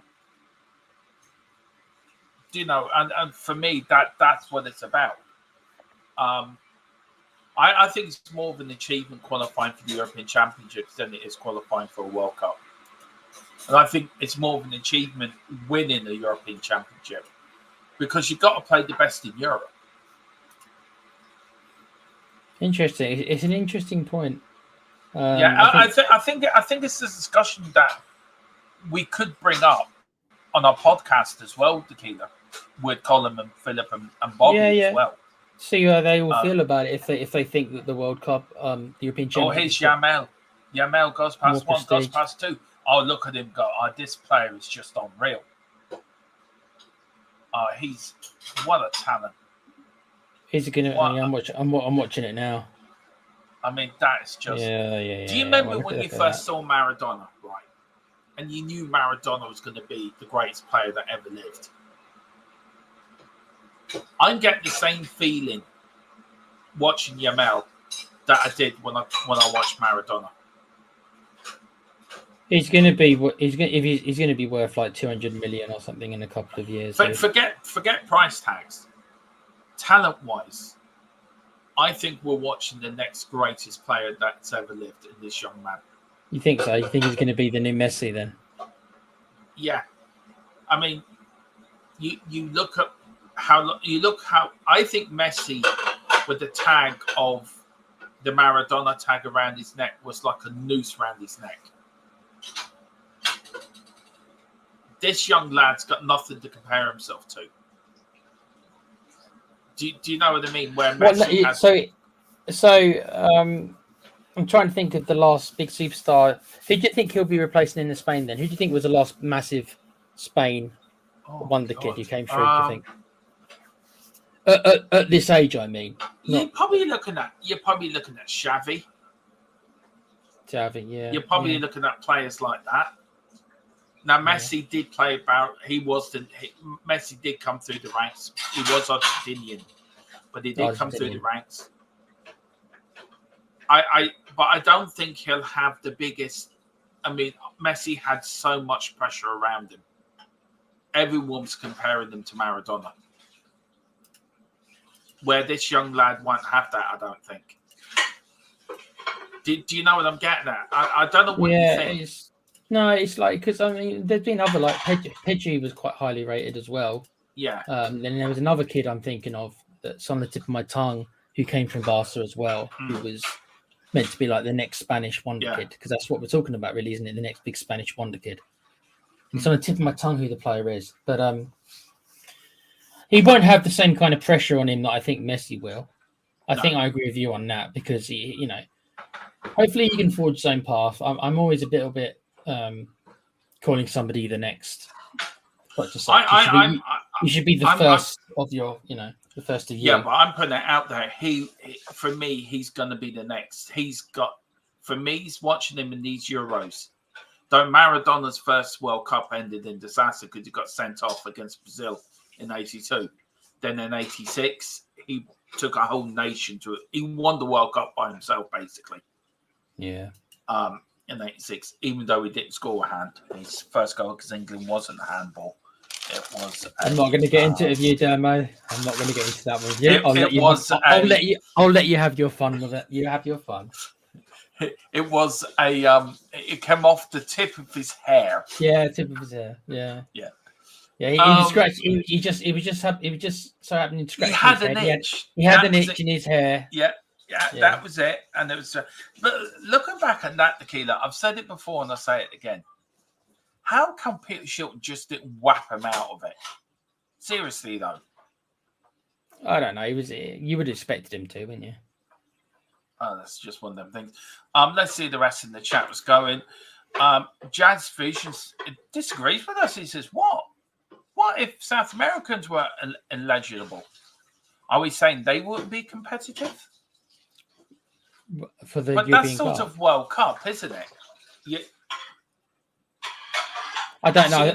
And for me, that's what it's about. I think it's more of an achievement qualifying for the European Championships than it is qualifying for a World Cup. And I think it's more of an achievement winning the European Championship because you've got to play the best in Europe. Interesting. It's an interesting point. I think it's a discussion that we could bring up on our podcast as well, Tequila, with Colin and Philip and Bobby as well. See how they all feel about it if they think that the World Cup, the European Championship. Oh, here's Yamal. Yamal goes past 1, goes past 2. Oh, look at him go. Oh, this player is just unreal. He's what a talent. He's gonna. I'm watching it now. I mean, that is just. Yeah. Do you remember when you first saw Maradona, right? And you knew Maradona was going to be the greatest player that ever lived. I'm getting the same feeling watching Yamal that I did when I watched Maradona. He's going to be he's going to be worth like 200 million or something in a couple of years. But forget price tags. Talent-wise, I think we're watching the next greatest player that's ever lived in this young man. You think so? You think he's going to be the new Messi then? Yeah. I mean, you look at how I think Messi with the tag of the Maradona tag around his neck was like a noose around his neck. This young lad's got nothing to compare himself to. Do you know what I mean? Where Messi I'm trying to think of the last big superstar. Who do you think he'll be replacing in the Spain then? Who do you think was the last massive Spain wonder kid who came through? Do you think at this age? I mean, you're probably looking at Xavi. Xavi, yeah. You're probably looking at players like that. Now, Messi did play about. Messi did come through the ranks. He was Argentinian, but he did come through the ranks. I don't think he'll have the biggest. I mean, Messi had so much pressure around him. Everyone's comparing them to Maradona. Where this young lad won't have that, I don't think. Do you know what I'm getting at? I don't know what you think. It's like, because I mean, there's been other, like Pedri was quite highly rated as well. Yeah. Then there was another kid I'm thinking of that's on the tip of my tongue who came from Barca as well, who was meant to be like the next Spanish wonder kid, because that's what we're talking about, really, isn't it? The next big Spanish wonder kid. It's on the tip of my tongue who the player is, but he won't have the same kind of pressure on him that I think Messi will. I think I agree with you on that, because he, hopefully he can forge his own path. I'm always a little bit calling somebody the next. But just like, you should be the first of your, the first of you. Yeah, but I'm putting it out there. He for me, he's going to be the next. For me, he's watching him in these Euros. Though Maradona's first World Cup ended in disaster because he got sent off against Brazil in '82. Then in '86, he took a whole nation to it. He won the World Cup by himself, basically. Yeah. In '86, even though he didn't score a hand, his first goal because England wasn't a handball. It was. I'm not going to get into it with you, Damo. I'm not going to get into that with you. I'll let you have your fun with it. You have your fun. It was a. It came off the tip of his hair. Yeah, tip of his hair. Yeah. Yeah. Yeah, he was scratched. He was just so happening to scratch. He had his an head. itch. He had an itch in his hair. Yeah, that was it. And it was. But looking back at that, Tequila, I've said it before and I'll say it again. How come Peter Shilton just didn't whap him out of it? Seriously, though. I don't know. You would have expected him to, wouldn't you? Oh, that's just one of them things. Let's see the rest in the chat was going. Jazz Visions disagrees with us. He says, "What? What if South Americans were eligible? Are we saying they wouldn't be competitive?" For the but European that's sort Cup. of World Cup, isn't it? I don't know.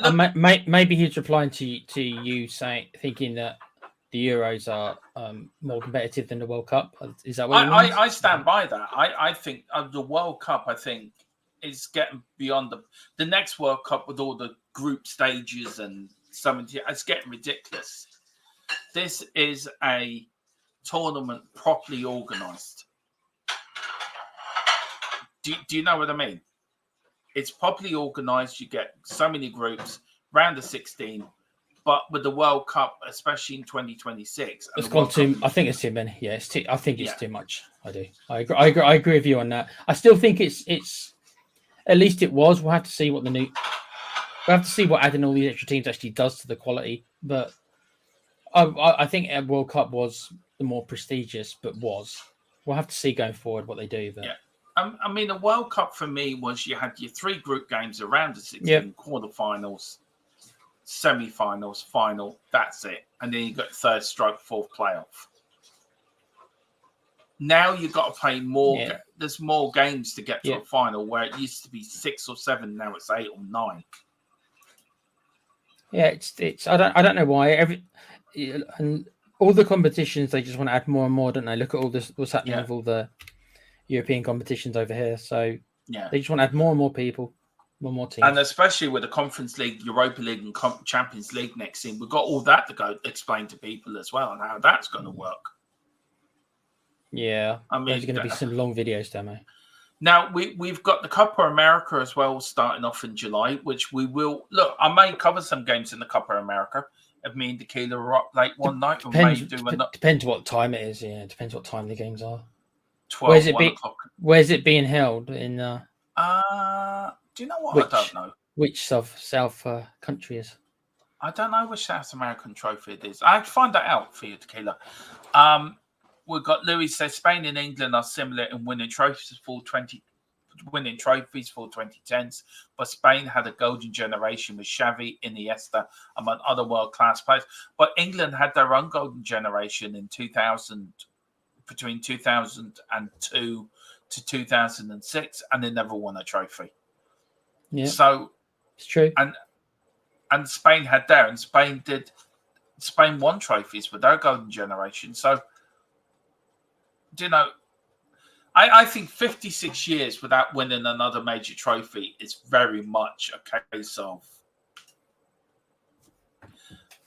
Maybe he's replying to you thinking that the Euros are more competitive than the World Cup. Is that what you mean? I stand by that. I think the World Cup, is getting beyond the next World Cup with all the group stages and something. It's getting ridiculous. This is a tournament properly organised. Do you know what I mean? It's properly organised. You get so many groups, round of 16. But with the World Cup, especially in 2026, it's gone too. I think it's too many. Yeah, it's too. I think it's too much. I do. I agree with you on that. I still think it's. At least it was. We'll have to see what We'll have to see what adding all these extra teams actually does to the quality. But I think a World Cup was the more prestigious. But we'll have to see going forward what they do. But. Yeah. I mean, the World Cup for me was you had your 3 group games around the 16, quarterfinals, semi-finals, final. That's it, and then you got third stroke, fourth playoff. Now you've got to play more. Yeah. There's more games to get to a final, where it used to be 6 or 7. Now it's 8 or 9. Yeah, it's. I don't know why and all the competitions they just want to add more and more, don't they? Look at all this. What's happening with all the European competitions over here. So they just want to add more and more people, more teams. And especially with the Conference League, Europa League and Champions League next in, we've got all that to go explain to people as well and how that's going to work. Yeah. I mean, there's going to be some long videos, Demo. Now, we've got the Copa America as well starting off in July, which we will... Look, I may cover some games in the Copa America. If me and Tequila are up late one night, depends what time it is. Yeah, depends what time the games are. 12, where's it being held in? Do you know what? I don't know. Which South country is? I don't know which South American trophy it is. I have to find that out for you, Tequila. We've got Louis says Spain and England are similar in winning trophies for 2010s, but Spain had a golden generation with Xavi, Iniesta, among other world-class players. But England had their own golden generation in 2000. Between 2002 to 2006, and they never won a trophy. Yeah, so it's true. And Spain had there, and Spain won trophies with their golden generation. So, I think 56 years without winning another major trophy is very much a case of.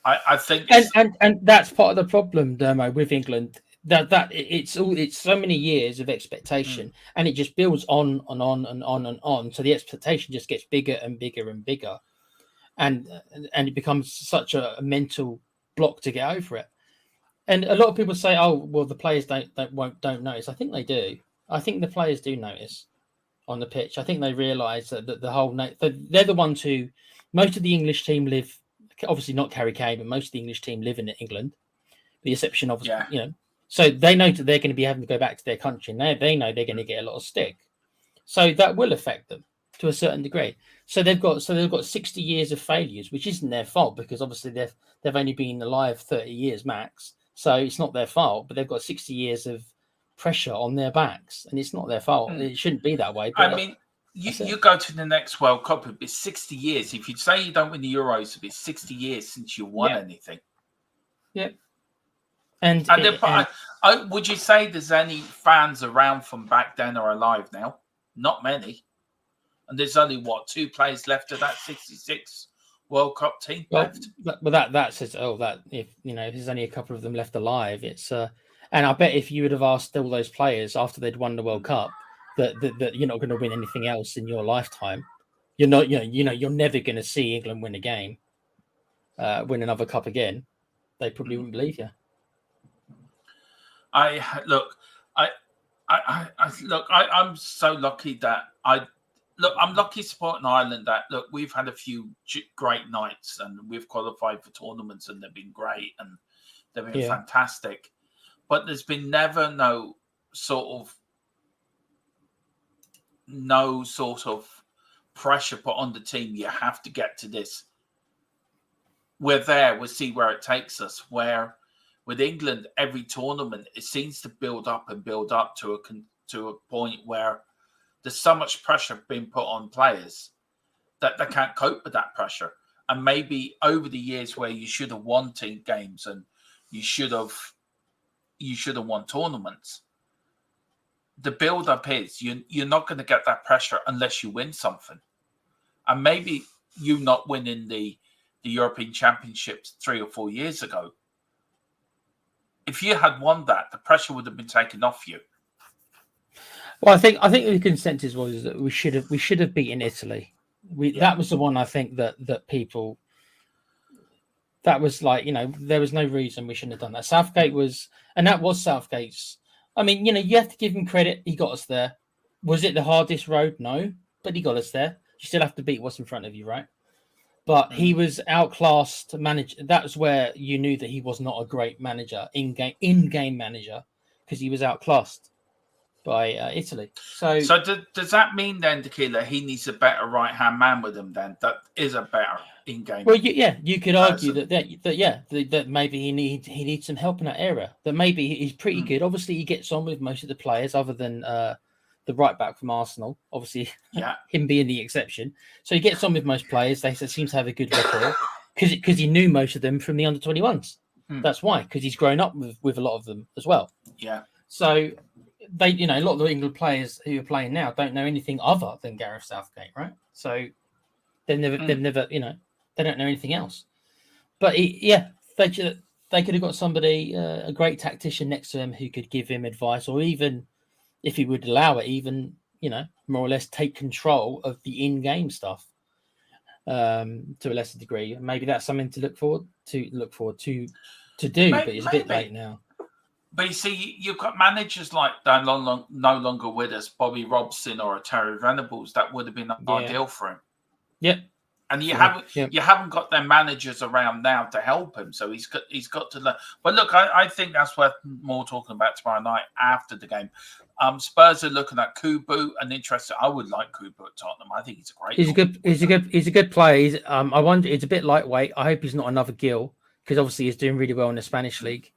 I think, and that's part of the problem, Dermo, with England. That it's so many years of expectation, and it just builds on and on and on and on. So the expectation just gets bigger and bigger and bigger, and it becomes such a mental block to get over it. And a lot of people say, "Oh, well, the players don't notice." I think they do. I think the players do notice on the pitch. I think they realise that the whole they're the ones who most of the English team live. Obviously, not Harry Kane, but most of the English team live in England. The exception of so they know that they're going to be having to go back to their country, and they know they're going to get a lot of stick. So that will affect them to a certain degree. So they've got 60 years of failures, which isn't their fault because obviously they've only been alive 30 years max. So it's not their fault, but they've got 60 years of pressure on their backs, and it's not their fault. It shouldn't be that way. But I mean, you go to the next World Cup, it'd be 60 years. If you say you don't win the Euros, it'd be 60 years since you won anything. Yeah. Would you say there's any fans around from back then are alive now? Not many. And there's only, 2 players left of that 66 World Cup team left? Well, that says, that if, there's only a couple of them left alive, it's... and I bet if you would have asked all those players after they'd won the World Cup that you're not going to win anything else in your lifetime, you're not, you're never going to see England win a game, win another cup again, they probably wouldn't believe you. I'm so lucky that I'm lucky supporting Ireland that we've had a few great nights and we've qualified for tournaments and they've been great and they've been fantastic. But there's been never no sort of pressure put on the team. You have to get to this. We're there. We'll see where it takes us. Where with England, every tournament it seems to build up to a point where there's so much pressure being put on players that they can't cope with that pressure. And maybe over the years where you should have won team games and you should have won tournaments, the build-up is you're not going to get that pressure unless you win something. And maybe you not winning the European Championships 3 or 4 years ago, if you had won that, the pressure would have been taken off you. Well, I think the consensus was that we should have beaten Italy. That was the one I think that people. That was like, there was no reason we shouldn't have done that. Southgate was Southgate's. I mean, you have to give him credit. He got us there. Was it the hardest road? No, but he got us there. You still have to beat what's in front of you, right? But he was outclassed manager. That's where you knew that he was not a great manager, in-game manager, because he was outclassed by Italy. So does that mean then, Tequila, he needs a better right-hand man with him then? That is a better in-game. Well, you could argue that maybe he needs some help in that area. That maybe he's pretty good. Obviously, he gets on with most of the players, other than the right back from Arsenal. Obviously, him being the exception. So he gets on with most players. They seem to have a good record because he knew most of them from the under-21s. That's why, because he's grown up with a lot of them as well. Yeah. So they, a lot of the England players who are playing now don't know anything other than Gareth Southgate, right? So they've never, they don't know anything else. But they could have got somebody, a great tactician next to him who could give him advice, or even, if he would allow it, even, more or less take control of the in-game stuff to a lesser degree. Maybe that's something to look forward to do, but it's a bit late now. But you see, you've got managers like that no longer with us, Bobby Robson or Terry Venables, that would have been ideal for him. Yep. And you haven't got their managers around now to help him, so he's got to learn. But look, I think that's worth more talking about tomorrow night after the game. Spurs are looking at Kubu and interested. I would like Kubu at Tottenham. I think he's a great. He's a good player. I wonder. It's a bit lightweight. I hope he's not another Gill, because obviously he's doing really well in the Spanish league.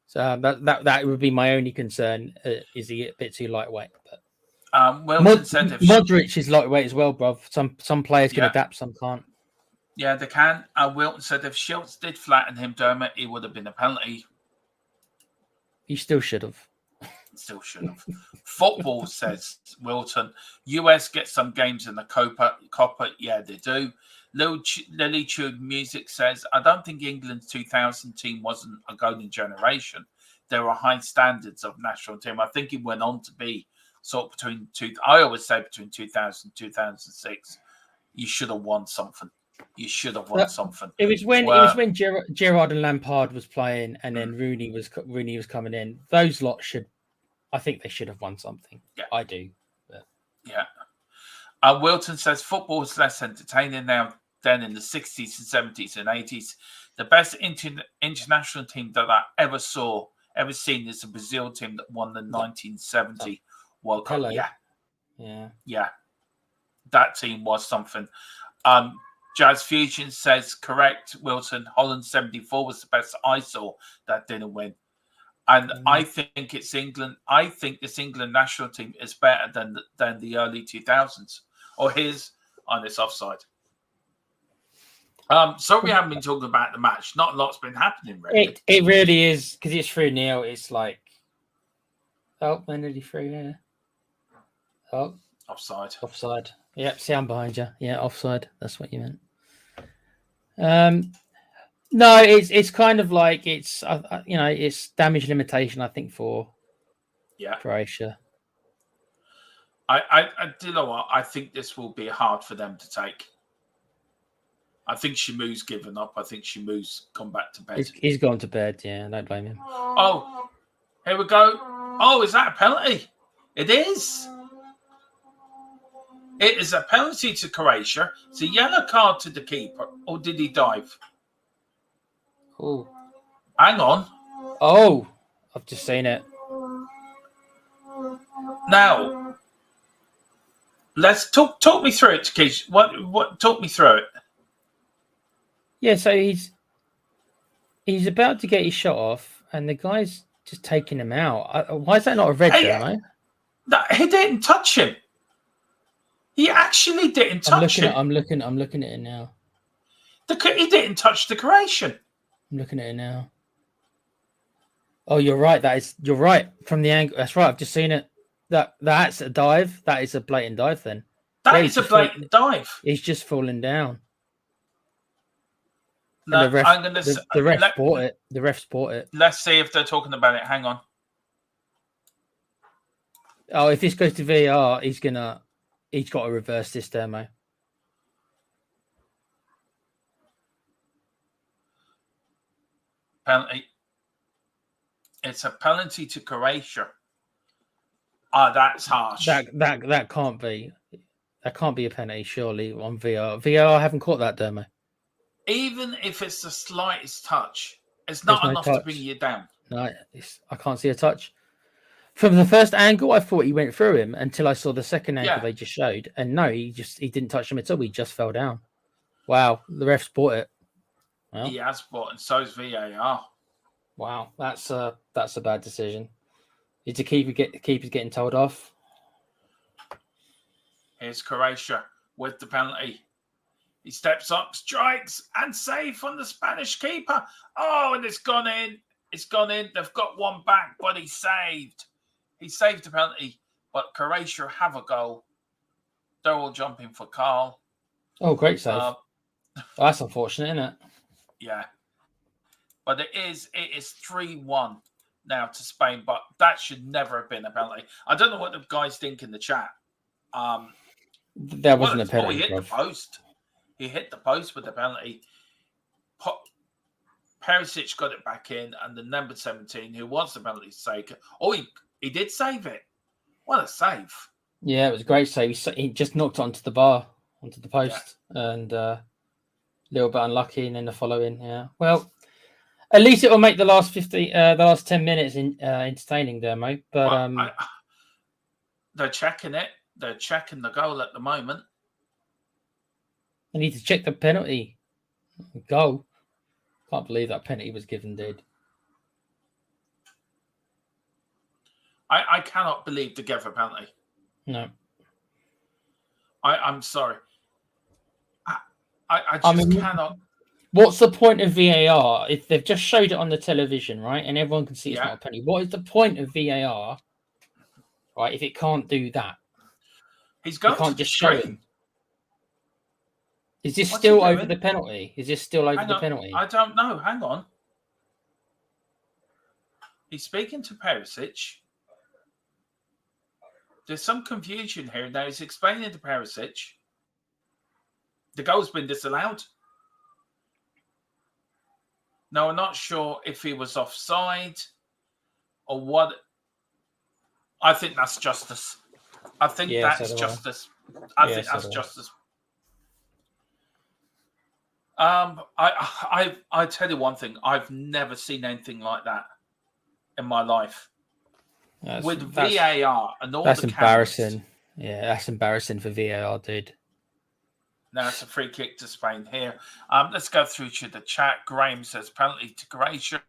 So that would be my only concern. Is he a bit too lightweight? But Modric is lightweight as well, bruv. Some players can adapt, some can't. Yeah, they can. Wilton said if Schultz did flatten him, Dermot, it would have been a penalty. He still should have. Still should have. Football, says Wilton. US get some games in the Copa. Yeah, they do. Lily Chewed Music says, I don't think England's 2000 team wasn't a golden generation. There were high standards of national team. I think it went on to be sort of between I always say between 2000 and 2006. You should have won something. You should have won something. It was when Gerrard and Lampard was playing, and then Rooney was coming in. Those lots I think they should have won something. Yeah. I do. But. Yeah. Wilton says football is less entertaining now than in the 60s and 70s and 80s. The best international team that I ever seen is the Brazil team that won the 1970 World Cup. Hello. Yeah. That team was something. Jazz Fusion says, correct, Wilton. Holland 74 was the best I saw that didn't win. And I think it's England. I think this England national team is better than the early 2000s. Or his on this offside. So we haven't been talking about the match. Not a lot's been happening, really. It really is, because it's 3-0. It's like, when did he 3 there? Oh, offside. Yep, see, I'm behind you. Yeah, offside. That's what you meant. No, it's kind of like it's it's damage limitation. I think for Croatia. I do you know what? I think this will be hard for them to take. I think Shamu's given up. I think Shamu's gone back to bed. He's gone to bed. Yeah, don't blame him. Oh, here we go. Oh, is that a penalty? It is. It is a penalty to Croatia. It's a yellow card to the keeper. Or did he dive? Oh. Hang on. Oh, I've just seen it. Now, let's talk me through it, Keith. What talk me through it? Yeah, so he's about to get his shot off, and the guy's just taking him out. Why is that not a red, mate? He didn't touch him. He actually didn't touch him. I'm looking at it now. He didn't touch the Croatian. I'm looking at it now. Oh, you're right. You're right from the angle. That's right. I've just seen it. That's a dive. That is a blatant dive. Then that is a blatant dive. He's just falling down. No, the ref bought it. The refs bought it. Let's see if they're talking about it. Hang on. Oh, if this goes to VAR, he's got to reverse this demo. Penalty. It's a penalty to Croatia. That's harsh. That can't be. That can't be a penalty, surely, on VAR. VAR haven't caught that demo. Even if it's the slightest touch, it's not enough to bring you down. No, I can't see a touch. From the first angle, I thought he went through him until I saw the second angle they just showed. And no, he didn't touch him at all. He just fell down. Wow, the refs bought it. Well, he has bought, and so is VAR. Wow, that's a bad decision. Did the keeper's getting told off? Here's Croatia with the penalty. He steps up, strikes, and save from the Spanish keeper. Oh, and it's gone in. It's gone in. They've got one back, but he saved. He saved the penalty, but Croatia have a goal. They're all jumping for Carl. Oh, great save. That's unfortunate, isn't it? Yeah. But it is 3-1 now to Spain, but that should never have been a penalty. I don't know what the guys think in the chat. That wasn't a penalty. He hit the post. He hit the post with the penalty. Perisic got it back in, and the number 17, who wants the penalty taker. Oh, he did save it. What a save. Yeah, it was a great save. He just knocked it onto the bar, onto the post, and a little bit unlucky, and then the following. Yeah. Well, at least it will make the last 10 minutes entertaining there, mate. But they're checking it. They're checking the goal at the moment. I need to check the penalty. Goal. Can't believe that penalty was given, dude. I cannot believe they gave a penalty. No. I'm sorry. I just cannot. What's the point of VAR if they've just showed it on the television, right? And everyone can see it's not a penalty. What is the point of VAR right? If it can't do that, He's you going can't to just show screen. him. Is this What's he still over doing? the penalty? Is this still over Hang the on. penalty? I don't know. Hang on. He's speaking to Perisic. There's some confusion here. Now he's explaining to Perisic. The goal's been disallowed. Now I'm not sure if he was offside or what. I think that's justice. I think Yeah, that's so do I. justice. I Yeah, think so that's do I. justice. I tell you one thing. I've never seen anything like that in my life. With VAR and all that's the embarrassing. cameras. Yeah, that's embarrassing for VAR, dude. Now it's a free kick to Spain here. Let's go through to the chat. Graham says penalty to Croatia.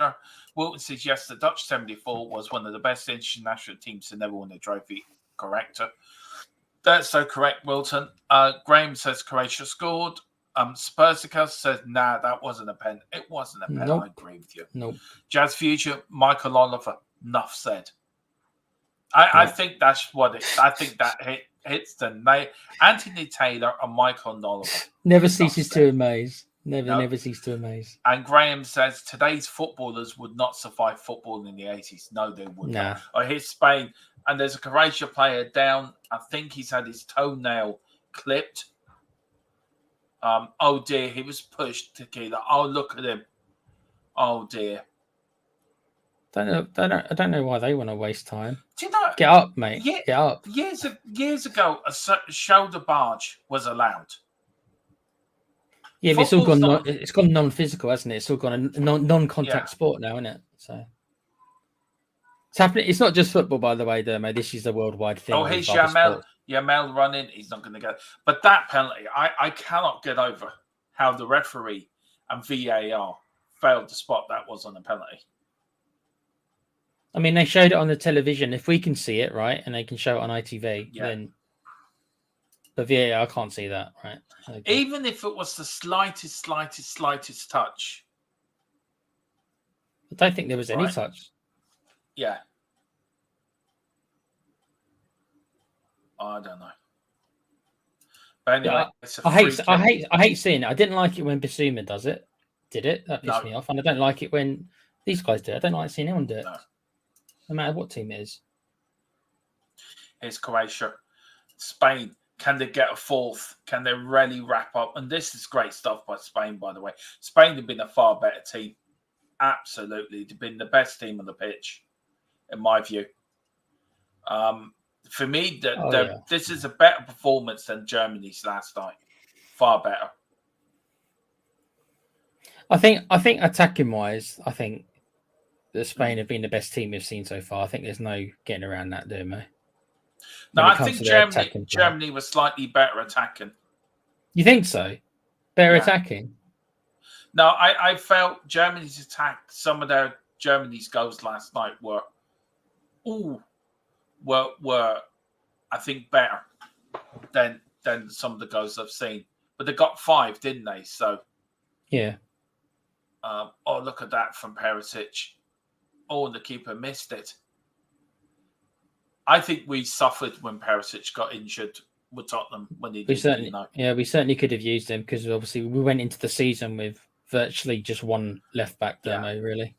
Wilton says yes, the Dutch 74 was one of the best international teams to never win a trophy. Correct. That's so correct, Wilton. Graham says Croatia scored. Spursica says, nah, that wasn't a pen. It wasn't a pen. Nope. I agree with you. Nope. Jazz Future, Michael Oliver, enough said. I think that's what it. I think that hits the nail. Anthony Taylor and Michael Oliver. Never ceases to amaze. Never ceases to amaze. And Graham says today's footballers would not survive football in the 80s. No, they would not. I hear Spain, and there's a Croatia player down. I think he's had his toenail clipped. Oh dear, he was pushed, Tequila. Oh, look at him. Oh dear. I don't know why they want to waste time. Do you know? Get up, mate. Get up. Years ago, a shoulder barge was allowed. Yeah, but it's all gone. It's gone non-physical, hasn't it? It's all gone a non-contact sport now, isn't it? So it's happening. It's not just football, by the way, Dermo. This is a worldwide thing. Oh, here's Jamel. Jamel running. He's not going to get. But that penalty, I cannot get over how the referee and VAR failed to spot that was on a penalty. I mean, they showed it on the television. If we can see it, right, and they can show it on ITV, then the VAR can't see that, right? Okay. Even if it was the slightest touch. I don't think there was any touch. Yeah. I don't know. But anyway, I hate seeing it. I didn't like it when Basuma does it. Did it? That pissed me off. And I don't like it when these guys do it. I don't like seeing anyone do it. No matter what team it is. Here's Croatia. Spain. Can they get a fourth? Can they really wrap up? And this is great stuff by Spain, by the way. Spain have been a far better team. Absolutely. They've been the best team on the pitch, in my view. For me, this is a better performance than Germany's last night. Far better. I think attacking-wise, I think that Spain have been the best team we've seen so far. I think there's no getting around that, Dermo. No, I think Germany was slightly better attacking. You think so? Better attacking? No, I felt Germany's attack, some of Germany's goals last night were I think better than some of the goals I've seen. But they got 5, didn't they? So yeah. Oh, look at that from Perisic. Oh, and the keeper missed it. I think we suffered when Perisic got injured with Tottenham when he did. We certainly could have used him because obviously we went into the season with virtually just one left back demo, really.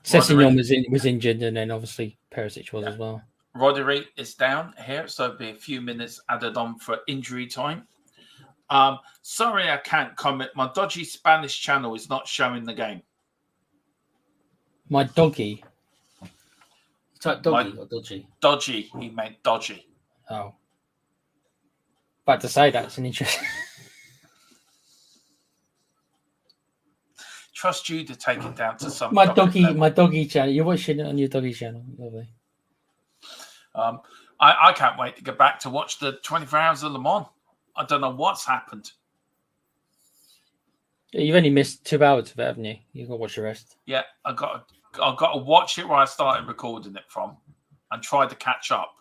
Sessegnon was injured, and then obviously Perisic was as well. Rodri is down here, so it'll be a few minutes added on for injury time. Sorry, I can't comment. My dodgy Spanish channel is not showing the game. My doggy. Type doggy or dodgy? Dodgy. He meant dodgy. Oh. About to say that's an interesting. Trust you to take it down to some. My doggy channel. You're watching it on your doggy channel. Lovely. I can't wait to get back to watch the 24 Hours of Le Mans. I don't know what's happened. You've only missed 2 hours of it, haven't you? You've got to watch the rest. Yeah, I've got to watch it where I started recording it from and try to catch up.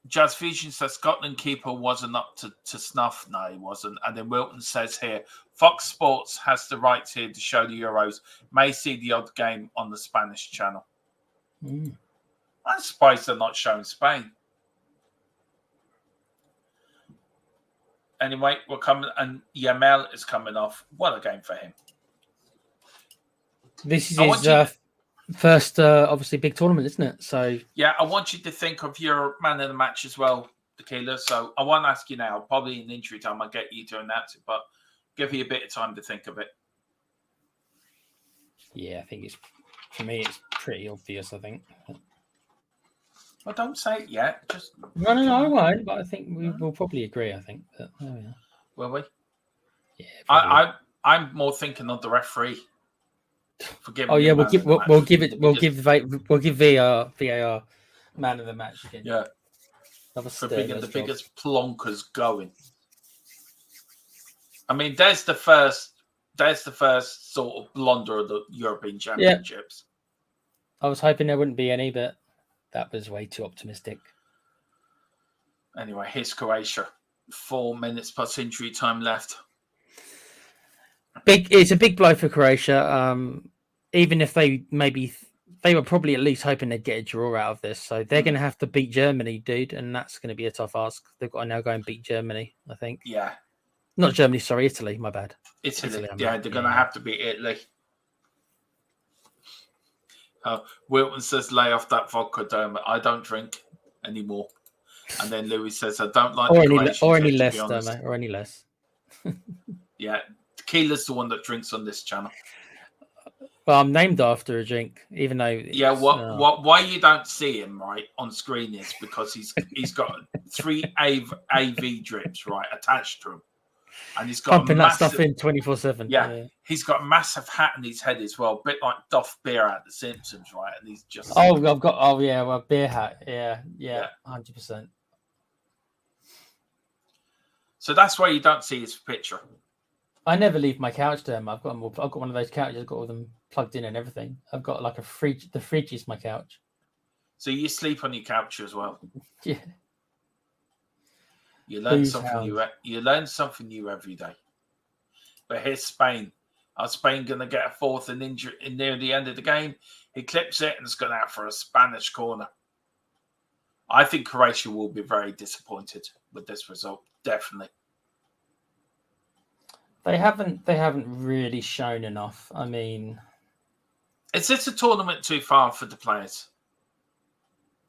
Jazz Fusion says Scotland keeper wasn't up to snuff. No, he wasn't. And then Wilton says here, Fox Sports has the rights here to show the Euros. May see the odd game on the Spanish channel. I'm surprised they're not showing Spain. Anyway, we're coming, and Yamal is coming off. What a game for him. This is his first, obviously, big tournament, isn't it? So yeah, I want you to think of your man of the match as well, Tequila. So I won't ask you now. Probably in injury time, I'll get you to announce it, but give you a bit of time to think of it. Yeah, I think for me, it's pretty obvious, I think. Well, don't say it yet. Just No, I won't. But I think we will probably agree. I think. But, oh, yeah. Will we? Yeah. I'm more thinking of the referee. Oh yeah, we'll give VAR man of the match again. Yeah, for being the biggest plonkers going. I mean, there's the first sort of blunder of the European Championships. Yeah. I was hoping there wouldn't be any, but that was way too optimistic. Anyway, here's Croatia. 4 minutes plus injury time left. It's a big blow for Croatia. Even if they were probably at least hoping they'd get a draw out of this. So they're going to have to beat Germany, dude, and that's going to be a tough ask. They've got to now go and beat Germany, I think. Yeah. Not Germany, sorry, Italy. My bad. Italy. Yeah, they're going to have to beat Italy. Wilton says, lay off that vodka, Dermot. I don't drink anymore. And then Louis says, I don't like or any less, Dermot, or any less. Yeah, Tequila's the one that drinks on this channel. Well, I'm named after a drink, even though. Yeah, why you don't see him right on screen is because he's got 3 AV drips right attached to him, and he's got pumping that stuff in 24/7. Yeah, he's got a massive hat on his head as well, a bit like Duff Beer at The Simpsons, right? And he's just beer hat, yeah, 100%. So that's why you don't see his picture. I never leave my couch, Derm. I've got one of those couches. I've got all them plugged in and everything. I've got like a fridge. The fridge is my couch. So you sleep on your couch as well. Yeah. You learn something new. You learn something new every day. But here's Spain. Are Spain going to get a fourth and injury near the end of the game? He clips it and it's gone out for a Spanish corner. I think Croatia will be very disappointed with this result. Definitely. They haven't really shown enough. I mean, is this a tournament too far for the players?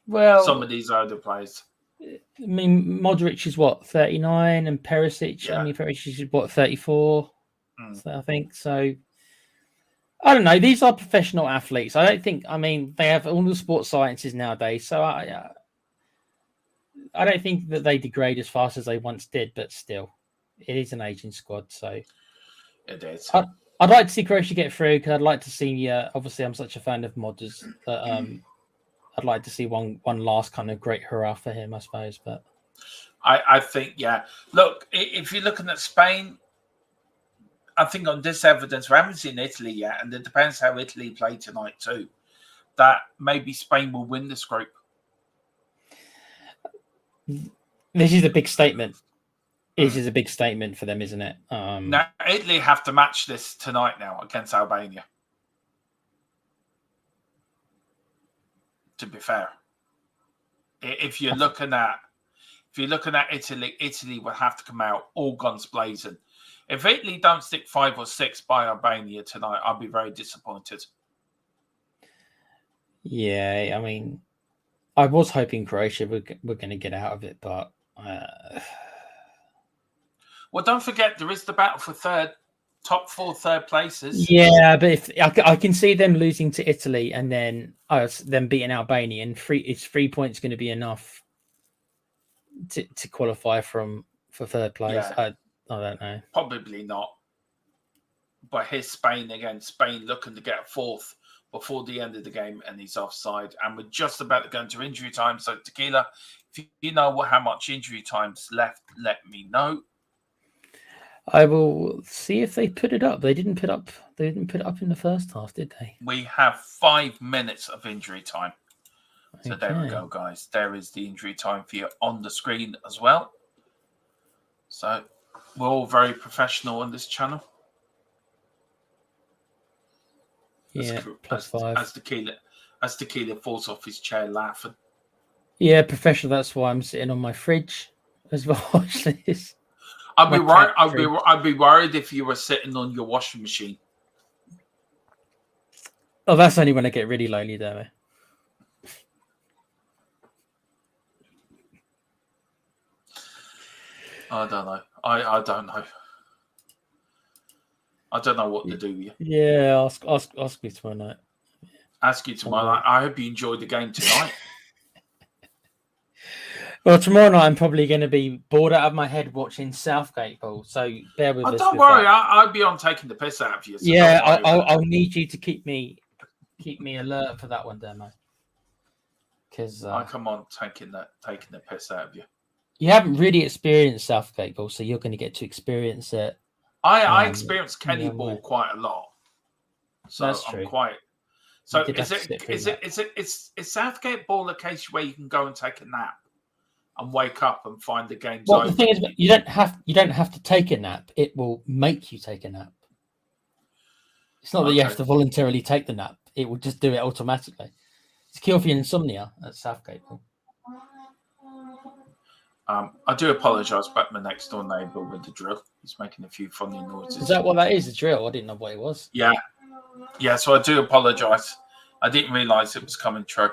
Well, some of these older players. I mean, Modric is what, 39, and Perisic. Yeah. I mean, Perisic is what, 34. So I think so. I don't know. These are professional athletes. I don't think. I mean, they have all the sports sciences nowadays. So I don't think that they degrade as fast as they once did. But still, it is an aging squad. So it is. I'd like to see Croatia get through because I'd like to see. Obviously, I'm such a fan of Modders that I'd like to see one last kind of great hurrah for him, I suppose. But I think, yeah. Look, if you're looking at Spain, I think on this evidence, we haven't seen Italy yet, and it depends how Italy play tonight too, that maybe Spain will win this group. This is a big statement. This is a big statement for them, isn't it? Now, Italy have to match this tonight now against Albania. To be fair, if you're looking at Italy, Italy will have to come out all guns blazing. If Italy don't stick 5 or 6 by Albania tonight, I'll be very disappointed. Yeah, I mean, I was hoping Croatia were going to get out of it, but well, don't forget there is the battle for top 4 third places. Yeah, but if I can see them losing to Italy and then them beating Albania, and it's 3 points going to be enough to qualify for third place. Yeah. I don't know. Probably not. But here's Spain again. Spain looking to get 4th before the end of the game, and he's offside. And we're just about to go into injury time. So Tequila, if you know how much injury time's left, let me know. I will see if they put it up. They didn't put up in the first half, did they? We have 5 minutes of injury time. So there we go, guys. There is the injury time for you on the screen as well. So we're all very professional on this channel. Yeah, +5. As Tequila falls off his chair laughing. Yeah, professional. That's why I'm sitting on my fridge as well. Watch this. I'd be My worried. cat fridge. I'd be worried if you were sitting on your washing machine. Oh, that's only when I get really lonely, damn it. I don't know. I don't know. I don't know what to do with you. Yeah, ask me tomorrow night. Ask you tomorrow. I hope you enjoyed the game tonight. Well, tomorrow night I'm probably going to be bored out of my head watching Southgate ball. So bear with us. Don't worry, I'll be on taking the piss out of you. So yeah, I'll need you to keep me alert for that one, Demo. Because come on, taking the piss out of you. You haven't really experienced Southgate ball, so you're going to get to experience it. I experienced Kenny ball quite a lot, so That's true. I'm quite. So is Southgate ball a case where you can go and take a nap and wake up and find the game's over? The thing is, you don't have to take a nap. It will make you take a nap. It's not that you have to voluntarily take the nap. It will just do it automatically. It's a cure for your insomnia at Southgate ball. I do apologise about my next door neighbour with the drill. He's making a few funny noises. Is that what that is, a drill? I didn't know what it was. Yeah. So I do apologise. I didn't realise it was coming true.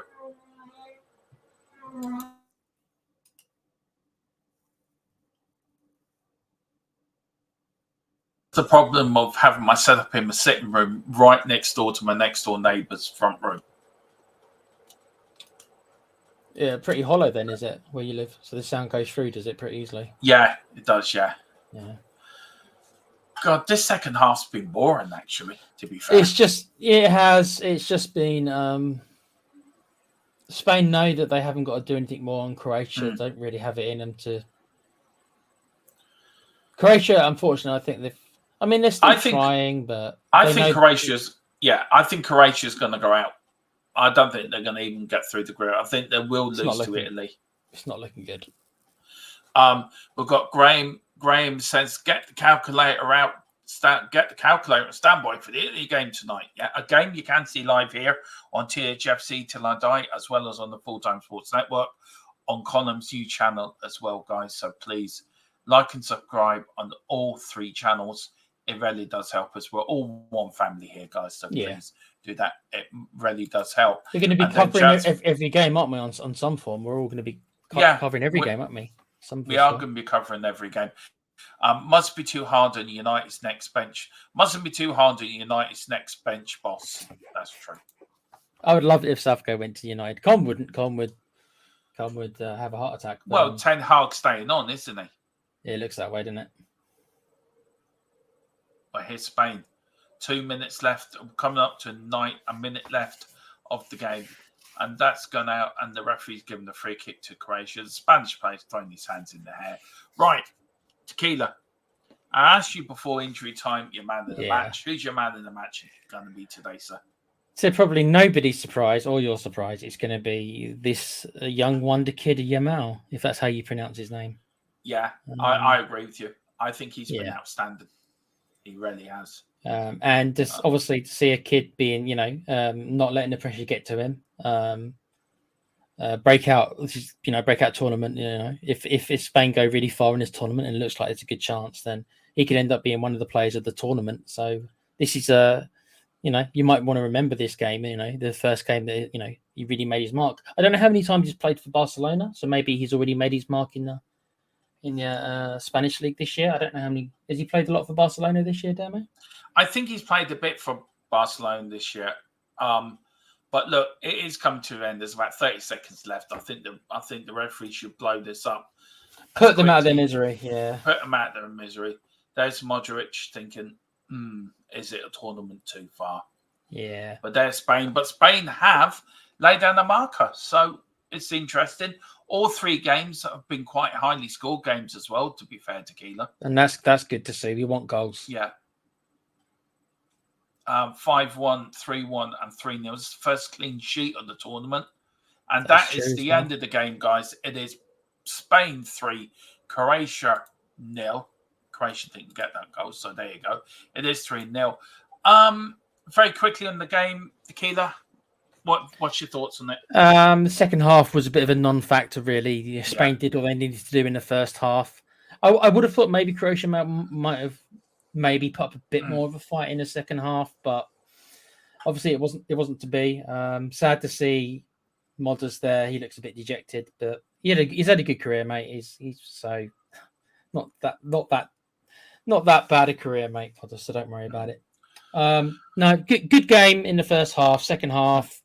The problem of having my setup in my sitting room right next door to my next door neighbour's front room. Yeah, pretty hollow then, is it, where you live? So the sound goes through, does it, pretty easily? Yeah, it does, yeah. Yeah. God, this second half's been boring, actually, to be fair. It's just been... Spain know that they haven't got to do anything more on Croatia. Don't really have it in them to... Croatia, unfortunately, I think they're still trying, but... I think Croatia's going to go out. I don't think they're going to even get through the group. I think they will lose to Italy. It's not looking good. We've got Graham. Graham says, get the calculator out. Get the calculator and stand by for the Italy game tonight. Yeah, a game you can see live here on THFC Till I Die, as well as on the Full Time Sports Network, on Column's new channel as well, guys. So please like and subscribe on all three channels. It really does help us. We're all one family here, guys. So please do that. It really does help. We're going to be covering every game, aren't we? On some form, we're all going to be covering every game, aren't we? We are going to be covering every game. Must be too hard on United's next bench. Mustn't be too hard on United's next bench, boss. That's true. I would love it if Southgate went to United. Con would have a heart attack. Well, Ten Hag staying on, isn't he? Yeah, it looks that way, doesn't it? But here's Spain. 2 minutes left. Coming up to a minute left of the game. And that's gone out, and the referee's given the free kick to Croatia. The Spanish player's throwing his hands in the hair. Right, Tequila. I asked you before injury time, your man in the match. Who's your man in the match going to be today, sir? So probably nobody's surprised, or you're surprised, it's going to be this young wonder kid, Yamal, if that's how you pronounce his name. Yeah, I agree with you. I think he's been outstanding. He really has. And just obviously to see a kid being, not letting the pressure get to him. Breakout tournament. If Spain go really far in this tournament and it looks like it's a good chance, then he could end up being one of the players of the tournament. So this is you might want to remember this game. The first game that he really made his mark. I don't know how many times he's played for Barcelona, so maybe he's already made his mark in the Spanish league this year. I don't know how many. Has he played a lot for Barcelona this year, Demo? I think he's played a bit for Barcelona this year. But look, it is coming to an end. There's about 30 seconds left. I think the referee should blow this up. Put them out of their misery. Yeah. Put them out of their misery. There's Modric thinking, is it a tournament too far? Yeah. But there's Spain. But Spain have laid down a marker. So it's interesting. All three games have been quite highly scored games as well, to be fair, Tequila. And that's good to see. We want goals. Yeah. 5-1, 3-1, and 3-0. It's the first clean sheet of the tournament. And that is the end of the game, guys. It is Spain 3, Croatia 0. Croatia didn't get that goal, so there you go. It is 3-0. Very quickly on the game, Tequila, What's your thoughts on it? The second half was a bit of a non-factor, really. Spain did all they needed to do in the first half. I would have thought maybe Croatia might have maybe put up a bit more of a fight in the second half, but obviously it wasn't to be. Sad to see Modest there. He looks a bit dejected, but he's had a good career, mate. He's so not that bad a career, mate. Modest, so don't worry about it. No, good game in the first half. Second half,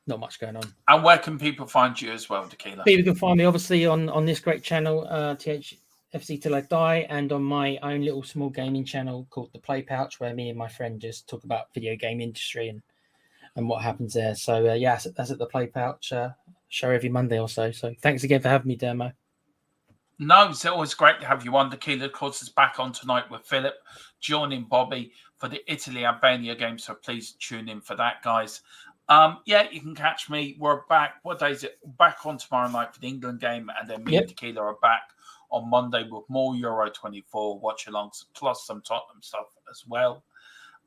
not much going on. And where can people find you as well, Tequila? People can find me obviously on this great channel, Thfc Till I Die, and on my own little small gaming channel called The Play Pouch, where me and my friend just talk about video game industry and what happens there. So that's at The Play Pouch show every Monday or so. So thanks again for having me, Dermo. No, it's always great to have you on. Tequila, of course, is back on tonight with Philip, joining Bobby for the Italy-Albania game. So please tune in for that, guys. You can catch me. We're back. What day is it? Back on tomorrow night for the England game. And then me and Tequila are back on Monday with more Euro 24 watch-alongs, plus some Tottenham stuff as well.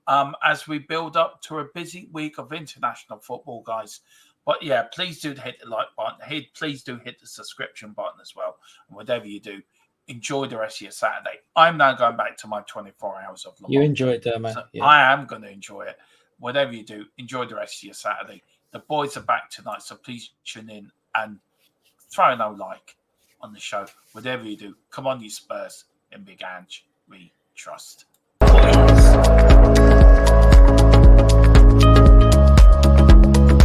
As we build up to a busy week of international football, guys. But please do hit the like button. Please do hit the subscription button as well. And whatever you do, enjoy the rest of your Saturday. I'm now going back to my 24 hours of long. You enjoy it, Dermo. So I am going to enjoy it. Whatever you do, enjoy the rest of your Saturday. The boys are back tonight, so please tune in and throw a no like on the show. Whatever you do, come on, you Spurs and Big Ange. We trust. Boys.